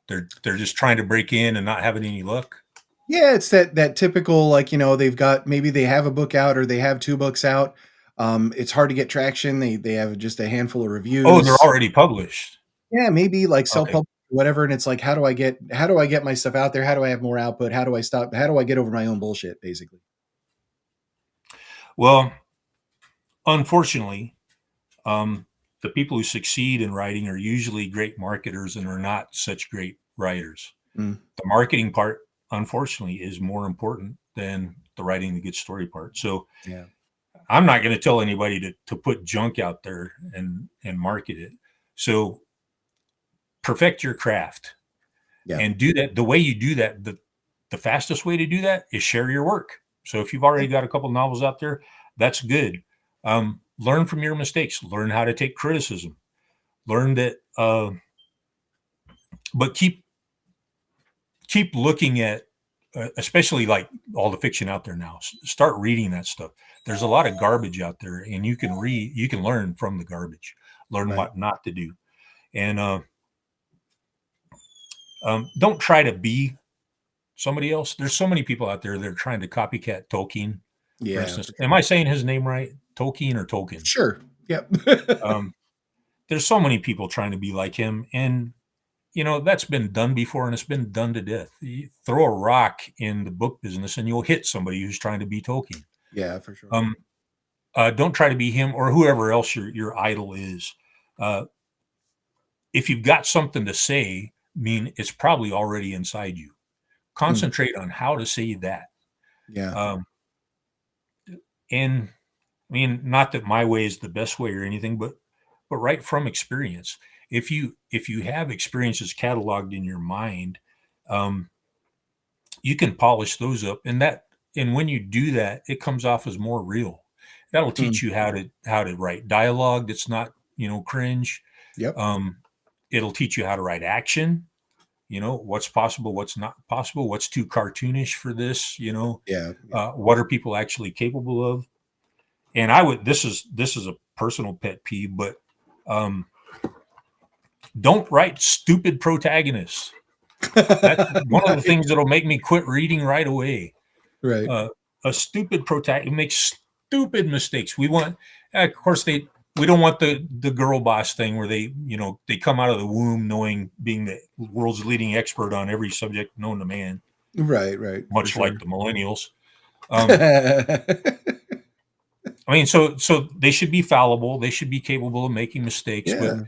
Speaker 2: They're just trying to break in and not having any luck.
Speaker 1: Yeah, it's that typical, like, they've got, maybe they have a book out or they have 2 books out. It's hard to get traction. They have just a handful of
Speaker 2: Oh, they're
Speaker 1: reviews.
Speaker 2: already published.
Speaker 1: Yeah, maybe like
Speaker 2: Okay.
Speaker 1: self-publish, whatever, and it's like, how do I get my stuff out there? How do I have more output? How do I get over my own bullshit, basically?
Speaker 2: Well, unfortunately, um, the people who succeed in writing are usually great marketers and are not such great writers.
Speaker 1: Mm,
Speaker 2: The marketing part, unfortunately, is more important than the writing the good story part. So
Speaker 1: yeah.
Speaker 2: I'm not going to tell anybody to put junk out there and market it. So perfect your craft
Speaker 1: Yeah.
Speaker 2: and do that. The way you do that, the fastest way to do that is share your work. So if you've
Speaker 1: Yeah.
Speaker 2: already got a couple novels out there, that's good. Learn from your mistakes. Learn how to take criticism. Learn that, but keep looking at, especially like all the fiction out there now. Start reading that stuff. There's a lot of garbage out there, and you can learn from the garbage. Learn
Speaker 1: Right.
Speaker 2: what not to do, and don't try to be somebody else. There's so many people out there that are trying to copycat Tolkien, for
Speaker 1: Yeah,
Speaker 2: instance.
Speaker 1: for
Speaker 2: Am
Speaker 1: sure.
Speaker 2: I saying his name right? Tolkien or Tolkien?
Speaker 1: Sure. Yep.
Speaker 2: Um, there's so many people trying to be like him, and that's been done before, and it's been done to death. You throw a rock in the book business, and you'll hit somebody who's trying to be Tolkien.
Speaker 1: Yeah, for sure.
Speaker 2: Um, don't try to be him or whoever else your idol is. Uh, if you've got something to say, it's probably already inside you.
Speaker 1: Mm,
Speaker 2: Concentrate on how to say that.
Speaker 1: yeah.
Speaker 2: Um, and not that my way is the best way or anything, but right from experience. If you have experiences cataloged in your mind, um, you can polish those up, and when you do that, it comes off as more real. That'll
Speaker 1: Mm,
Speaker 2: teach you how to write dialogue that's not cringe.
Speaker 1: yep.
Speaker 2: Um, it'll teach you how to write action. What's possible, what's not possible, what's too cartoonish for this.
Speaker 1: Yeah. Yeah.
Speaker 2: What are people actually capable of? And I would this is a personal pet peeve, but um, don't write stupid protagonists. That's one of the
Speaker 1: Right.
Speaker 2: things that'll make me quit reading right away.
Speaker 1: Right.
Speaker 2: Uh, a stupid protagonist makes stupid mistakes. Of course, we don't want the girl boss thing where they come out of the womb being the world's leading expert on every subject known to man,
Speaker 1: Right. Right. For
Speaker 2: much like
Speaker 1: sure.
Speaker 2: the millennials. Um, so they should be fallible. They should be capable of making mistakes, but
Speaker 1: Yeah.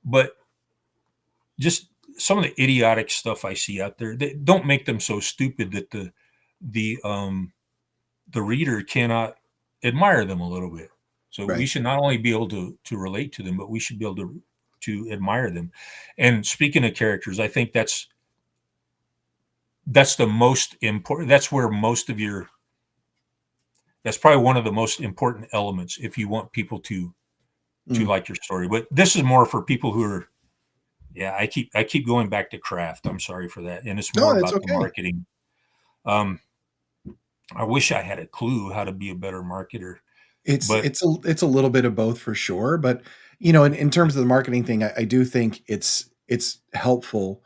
Speaker 2: but just some of the idiotic stuff I see out there, they don't make them so stupid that the reader cannot admire them a little bit. So we
Speaker 1: Right.
Speaker 2: should not only be able to relate to them, but we should be able to admire them. And speaking of characters, I think that's the most important. That's probably one of the most important elements if you want people to
Speaker 1: Mm.
Speaker 2: like your story. But this is more for people who are, yeah, I keep going back to craft. I'm sorry for that. And it's
Speaker 1: No,
Speaker 2: more
Speaker 1: it's
Speaker 2: about the
Speaker 1: okay.
Speaker 2: marketing. Um, I wish I had a clue how to be a better marketer,
Speaker 1: It's
Speaker 2: but
Speaker 1: it's a it's a little bit of both for sure, but in terms of the marketing thing, I do think it's helpful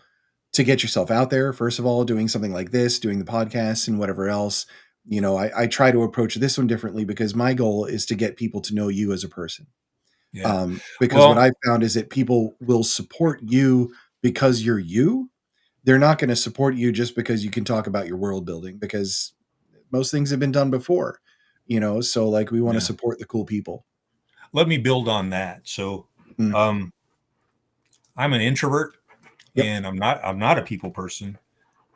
Speaker 1: to get yourself out there. First of all, doing something like this, doing the podcast and whatever else. I try to approach this one differently because my goal is to get people to know you as a person.
Speaker 2: yeah.
Speaker 1: Because what
Speaker 2: Well,
Speaker 1: I found is that people will support you because you're you. They're not going to support you just because you can talk about your world building because most things have been done before. So like we want to
Speaker 2: Yeah.
Speaker 1: support the cool people.
Speaker 2: Let me build on that. So,
Speaker 1: Mm.
Speaker 2: um, I'm an introvert,
Speaker 1: Yep.
Speaker 2: and I'm not a people person.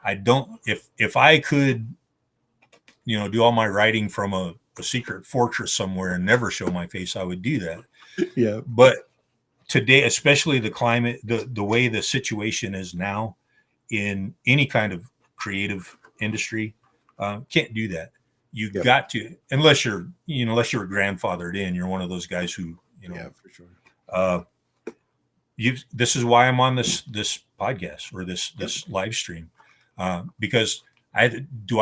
Speaker 2: I don't if I could, do all my writing from a secret fortress somewhere and never show my face, I would do that.
Speaker 1: Yeah.
Speaker 2: But today, especially the climate, the way the situation is now in any kind of creative industry, can't do that. You
Speaker 1: Yep.
Speaker 2: got to, unless you're grandfathered in, you're one of those guys who,
Speaker 1: Yeah, for sure.
Speaker 2: uh, this is why I'm on this podcast or this
Speaker 1: Yep.
Speaker 2: live stream, because I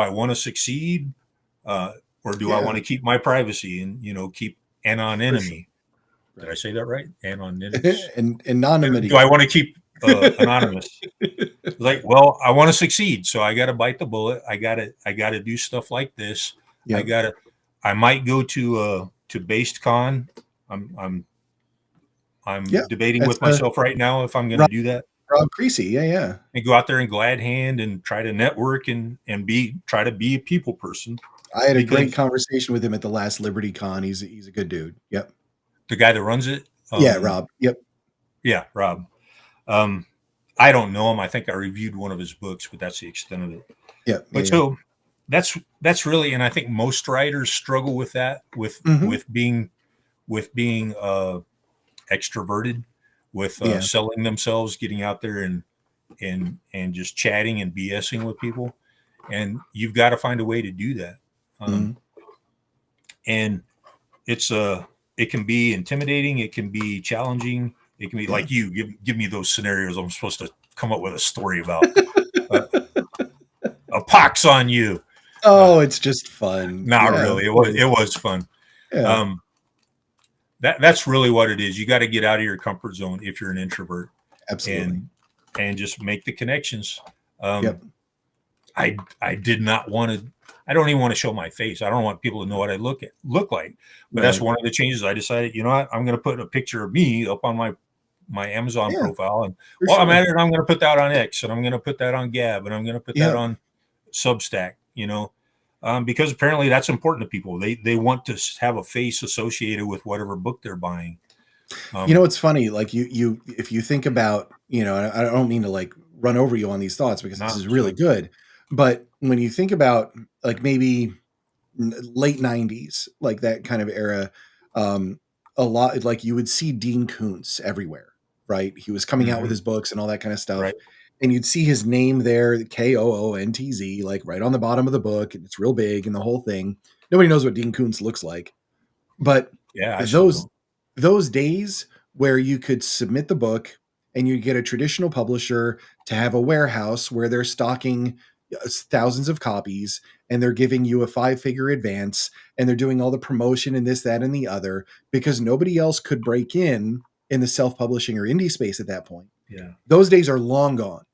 Speaker 2: want to succeed, or do I
Speaker 1: Yeah,
Speaker 2: want to keep my privacy and keep
Speaker 1: for sure.
Speaker 2: anonymity? Did I
Speaker 1: Right.
Speaker 2: say that right? Anonymous.
Speaker 1: And
Speaker 2: Do
Speaker 1: anonymity.
Speaker 2: I want to keep anonymous? Like, well, I want to succeed, so I got to bite the bullet. I got to do stuff like this. I
Speaker 1: Yep.
Speaker 2: got to. I might go to Based Con. I'm
Speaker 1: Yeah.
Speaker 2: debating
Speaker 1: That's
Speaker 2: with myself right now if I'm going to
Speaker 1: Rob,
Speaker 2: do that
Speaker 1: Rob Creasy. Yeah, yeah.
Speaker 2: and go out there and glad hand and try to network and try to be a people person,
Speaker 1: I had a great
Speaker 2: because
Speaker 1: conversation with him at the last Liberty Con. He's a good dude. Yep.
Speaker 2: the guy that runs it,
Speaker 1: Yeah, Rob. Yep.
Speaker 2: yeah, Rob. Um, I don't know him. I think I reviewed one of his books, but that's the extent of it.
Speaker 1: Yep. Yeah,
Speaker 2: But
Speaker 1: yeah.
Speaker 2: so that's really, and I think most writers struggle with that, with
Speaker 1: Mhm.
Speaker 2: being extroverted, with
Speaker 1: Yeah.
Speaker 2: selling themselves, getting out there and just chatting and BSing with people, and you've got to find a way to do that.
Speaker 1: Mhm.
Speaker 2: And it can be intimidating, it can be challenging, it can be
Speaker 1: Yeah.
Speaker 2: like give me those scenarios. I'm supposed to come up with a story about uh, a pox on you.
Speaker 1: Oh, it's just fun.
Speaker 2: Not
Speaker 1: Yeah,
Speaker 2: really.
Speaker 1: of
Speaker 2: It
Speaker 1: course.
Speaker 2: was fun.
Speaker 1: Yeah,
Speaker 2: Um, that's really what it is. You got to get out of your comfort zone if you're an introvert,
Speaker 1: absolutely.
Speaker 2: and just make the connections. Um,
Speaker 1: Yep.
Speaker 2: I did not want to. I don't even want to show my face. I don't want people to know what I look like. But that's
Speaker 1: Right.
Speaker 2: one of the changes. I decided, you know what? I'm going to put a picture of me up on my Amazon
Speaker 1: Yeah,
Speaker 2: profile, and
Speaker 1: for
Speaker 2: while I'm
Speaker 1: sure.
Speaker 2: at it, I'm going to put that on X, and I'm going to put that on Gab, and I'm going to put that
Speaker 1: Yep.
Speaker 2: on Substack. Because apparently that's important to people. They want to have a face associated with whatever book they're buying.
Speaker 1: It's funny. Like if you think about, and I don't mean to like run over you on these thoughts because this
Speaker 2: No,
Speaker 1: is
Speaker 2: it's
Speaker 1: really
Speaker 2: fun.
Speaker 1: good, but when you think about like maybe late '90s, like that kind of era, um, a lot like you would see Dean Koontz everywhere, right? He was coming out with
Speaker 2: Mm-hmm.
Speaker 1: his books and all that kind of stuff,
Speaker 2: Right.
Speaker 1: and you'd see his name there, Koontz, like right on the bottom of the book, and it's real big and the whole thing. Nobody knows what Dean Koontz looks like, but
Speaker 2: Yeah, I still
Speaker 1: those
Speaker 2: don't.
Speaker 1: those days where you could submit the book and you get a traditional publisher to have a warehouse where they're stocking thousands of copies and they're giving you a 5-figure advance and they're doing all the promotion and this, that, and the other because nobody else could break in the self-publishing or indie space at that point.
Speaker 2: Yeah.
Speaker 1: Those days are long gone.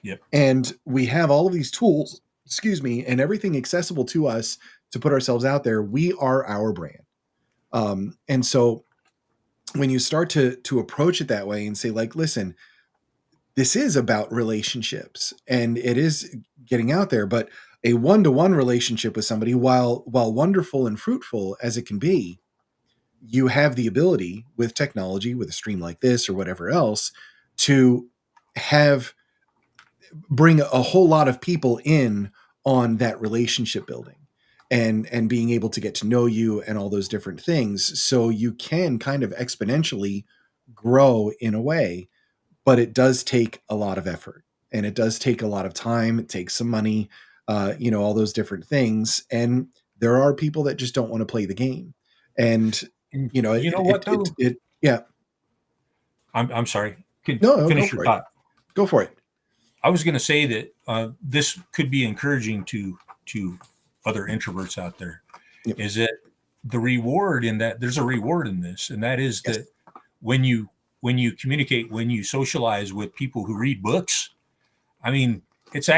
Speaker 2: Yep.
Speaker 1: And we have all of these tools, and everything accessible to us to put ourselves out there. We are our brand. And so when you start to approach it that way and say like, listen, this is about relationships and it is getting out there, but a one-to-one relationship with somebody, while wonderful and fruitful as it can be, you have the ability with technology, with a stream like this or whatever else, to have bring a whole lot of people in on that relationship building and being able to get to know you and all those different things, so you can kind of exponentially grow in a way. But it does take a lot of effort and it does take a lot of time. It takes some money, all those different things. And there are people that just don't want to play the game. And
Speaker 2: You know what though?
Speaker 1: yeah.
Speaker 2: I'm sorry. Could
Speaker 1: No, go
Speaker 2: finish your
Speaker 1: for it.
Speaker 2: thought.
Speaker 1: Go for it.
Speaker 2: I was going to say that this could be encouraging to other introverts out there.
Speaker 1: Yep.
Speaker 2: Is that the reward in that? There's a reward in this, and that is
Speaker 1: Yes.
Speaker 2: that when you communicate, when you socialize with people who read books, I mean, it's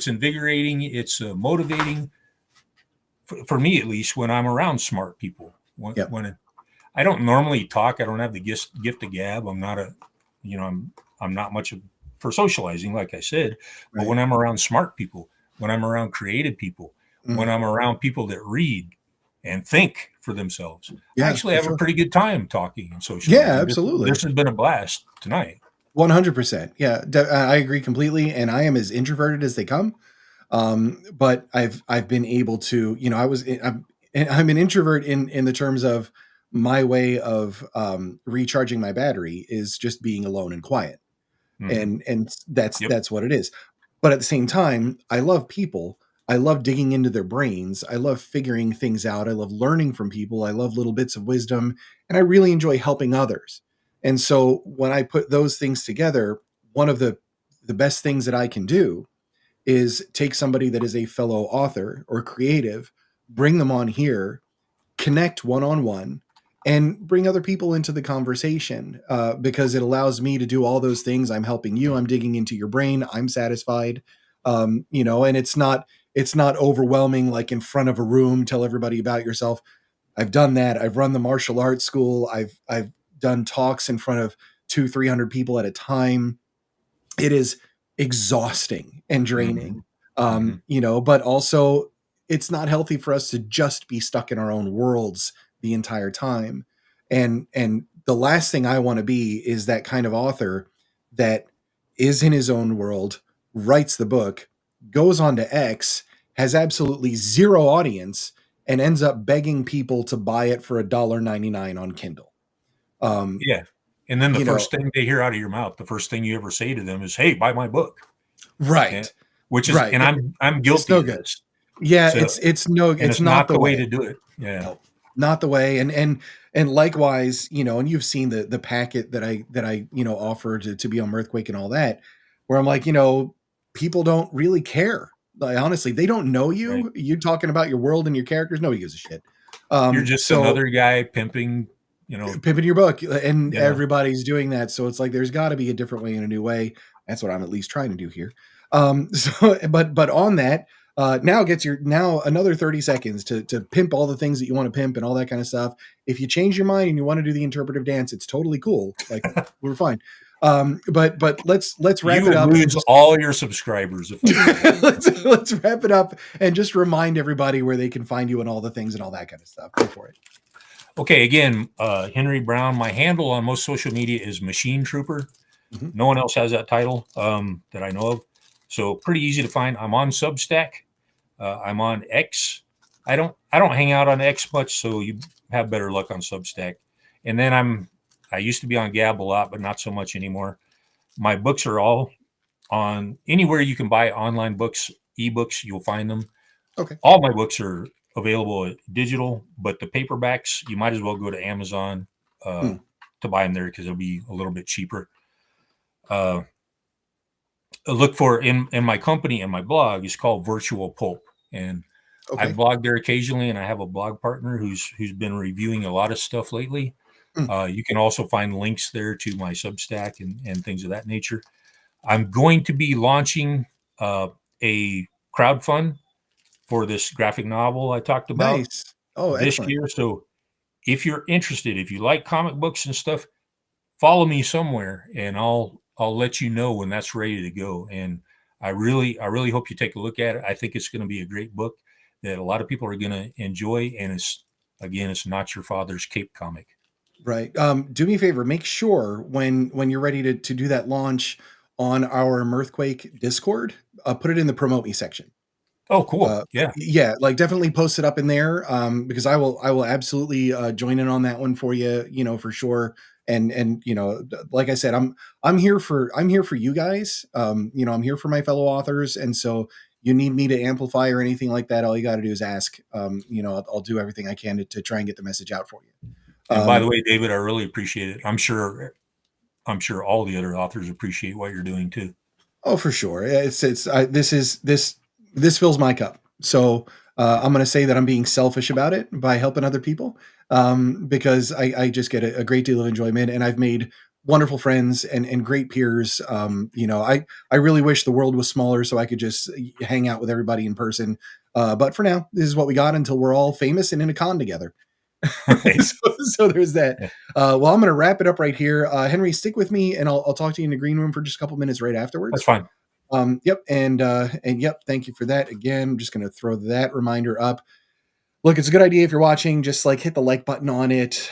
Speaker 2: invigorating, it's motivating for me at least when I'm around smart people.
Speaker 1: Yep.
Speaker 2: When I don't normally talk, I don't have the gift of gab. I'm not I'm not much for socializing, like I said. But
Speaker 1: Right.
Speaker 2: when I'm around smart people, when I'm around creative people, when
Speaker 1: Mm.
Speaker 2: I'm around people that read, and think for themselves. I
Speaker 1: Yeah,
Speaker 2: actually
Speaker 1: for
Speaker 2: have a
Speaker 1: sure.
Speaker 2: pretty good time talking in social
Speaker 1: Yeah,
Speaker 2: media. This
Speaker 1: absolutely.
Speaker 2: has been a blast tonight.
Speaker 1: 100%. Yeah, I agree completely, and I am as introverted as they come. But I've been able to, I'm an introvert in the terms of my way of recharging my battery is just being alone and quiet.
Speaker 2: Hmm.
Speaker 1: And that's
Speaker 2: Yep.
Speaker 1: that's what it is. But at the same time, I love people. I love digging into their brains. I love figuring things out. I love learning from people. I love little bits of wisdom, and I really enjoy helping others. And so when I put those things together, one of the best things that I can do is take somebody that is a fellow author or creative, bring them on here, connect one on one, and bring other people into the conversation because it allows me to do all those things. I'm helping you. I'm digging into your brain. I'm satisfied. And it's not overwhelming like in front of a room. Tell everybody about yourself. I've done that. I've run the martial arts school. I've done talks in front of 200-300 people at a time. It is exhausting and
Speaker 2: Hmm.
Speaker 1: draining.
Speaker 2: Hmm.
Speaker 1: But also it's not healthy for us to just be stuck in our own worlds the entire time. And the last thing I want to be is that kind of author that is in his own world, writes the book, goes on to X, has absolutely zero audience, and ends up begging people to buy it for $1.99 on Kindle. Um,
Speaker 2: Yeah. And then the
Speaker 1: you know,
Speaker 2: first thing they hear out of your mouth, the first thing you ever say to them is, "Hey, buy my book." And,
Speaker 1: right,
Speaker 2: which is,
Speaker 1: right.
Speaker 2: and I'm
Speaker 1: It's
Speaker 2: guilty
Speaker 1: no
Speaker 2: of
Speaker 1: good.
Speaker 2: this.
Speaker 1: Yeah,
Speaker 2: So, and
Speaker 1: it's
Speaker 2: it's
Speaker 1: not
Speaker 2: not
Speaker 1: the
Speaker 2: the way
Speaker 1: way.
Speaker 2: to do it. Yeah.
Speaker 1: No, not the way. And likewise, and you've seen the packet that I offer to be on Earthquake and all that, where I'm like, people don't really care. Like honestly, they don't know
Speaker 2: Right.
Speaker 1: you. You talking about your world and your characters, nobody gives a shit.
Speaker 2: You're just
Speaker 1: So
Speaker 2: another guy pimping, you know,
Speaker 1: pimping your book, and
Speaker 2: yeah.
Speaker 1: everybody's doing that. So it's like there's got to be a different way and a new way. That's what I'm at least trying to do here. So, but on that, now another 30 seconds to pimp all the things that you want to pimp and all that kind of stuff. If you change your mind and you want to do the interpretive dance, it's totally cool. Like we're fine. But let's wrap
Speaker 2: You
Speaker 1: it
Speaker 2: would
Speaker 1: up and
Speaker 2: lose
Speaker 1: just
Speaker 2: all your subscribers if I did that.
Speaker 1: let's wrap it up and just remind everybody where they can find you and all the things and all that kind of stuff. Go for it.
Speaker 2: Okay, again, Henry Brown. My handle on most social media is Machine Trooper.
Speaker 1: Mhm.
Speaker 2: No one else has that title that I know of, so pretty easy to find. I'm on Substack. I'm on X. I don't hang out on X much, so you have better luck on Substack. And then I used to be on Gab a lot, but not so much anymore. My books are all on anywhere you can buy online books, ebooks. You'll find them.
Speaker 1: Okay.
Speaker 2: All my books are available digital, but the paperbacks, you might as well go to Amazon uh,
Speaker 1: Hmm.
Speaker 2: to buy them there because they'll be a little bit cheaper. Uh, Look for in my company and my blog is called Virtual Pulp, and I
Speaker 1: Okay.
Speaker 2: blog there occasionally, and I have a blog partner who's been reviewing a lot of stuff lately.
Speaker 1: Hmm.
Speaker 2: You can also find links there to my Substack and things of that nature. I'm going to be launching a crowdfund for this graphic novel I talked about
Speaker 1: Nice. Oh,
Speaker 2: this
Speaker 1: excellent.
Speaker 2: year. So if you're interested, if you like comic books and stuff, follow me somewhere, and I'll let you know when that's ready to go. And I really hope you take a look at it. I think it's going to be a great book that a lot of people are going to enjoy. And it's not your father's cape comic.
Speaker 1: Right. Do me a favor. Make sure when you're ready to do that launch on our Mirthquake Discord, put it in the promote me section.
Speaker 2: Oh, cool. Yeah.
Speaker 1: Yeah, like definitely post it up in there because I will absolutely join in on that one for you. For sure. And like I said, I'm here for you guys. I'm here for my fellow authors, and so you need me to amplify or anything like that. All you got to do is ask. I'll do everything I can to try and get the mmessage out for you.
Speaker 2: And by the
Speaker 1: Um,
Speaker 2: way, David, I really appreciate it. I'm sure all the other authors appreciate what you're doing too.
Speaker 1: Oh, for sure. This fills my cup. So I'm going to say that I'm being selfish about it by helping other people because I just get a great deal of enjoyment, and I've made wonderful friends and great peers. I really wish the world was smaller so I could just hang out with everybody in person. But for now, this is what we got until we're all famous and in a con together.
Speaker 2: Right.
Speaker 1: So there's that.
Speaker 2: Yeah,
Speaker 1: Well, I'm going to wrap it up right here. Henry, stick with me, and I'll talk to you in the green room for just a couple minutes right
Speaker 2: that's
Speaker 1: afterwards.
Speaker 2: fine.
Speaker 1: Yep, and yep, thank you for that again. I'm just going to throw that reminder up. Look, it's a good idea if you're watching, just like hit the like button on it.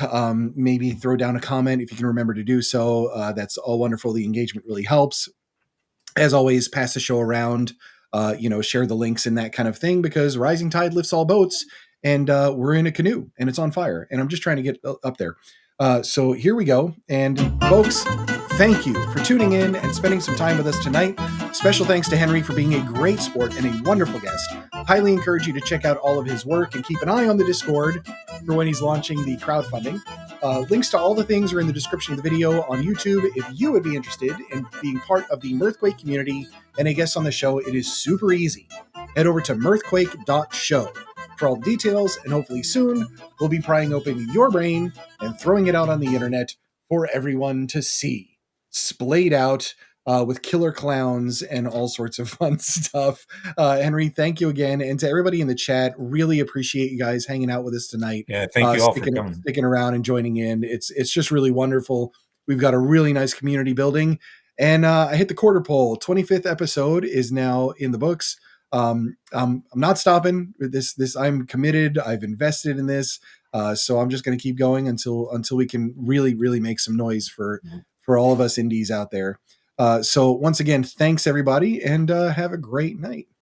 Speaker 1: Maybe throw down a comment if you can remember to do so. That's all wonderful. The engagement really helps. As always, pass the show around, share the links and that kind of thing, because rising tide lifts all boats, and we're in a canoe and it's on fire. And I'm just trying to get up there. So here we go. And folks, thank you for tuning in and spending some time with us tonight. Special thanks to Henry for being a great sport and a wonderful guest. Highly encourage you to check out all of his work and keep an eye on the Discord for when he's launching the crowdfunding. Links to all the things are in the description of the video on YouTube. If you would be interested in being part of the MIRTHquake community and a guest on the show, it is super easy. Head over to mirthquake.show for all the details, and hopefully soon we'll be prying open your brain and throwing it out on the internet for everyone to see. Splayed out with killer clowns and all sorts of fun stuff. Henry, thank you again. And to everybody in the chat, really appreciate you guys hanging out with us tonight.
Speaker 2: Yeah, thank you all for coming.
Speaker 1: Sticking around and joining in. It's just really wonderful. We've got a really nice community building. And I hit the quarter pole. 25th episode is now in the books. I'm not stopping this. I'm committed. I've invested in this. So I'm just going to keep going until we can really, really make some noise for all of us indies out there. So once again, thanks everybody, and have a great night.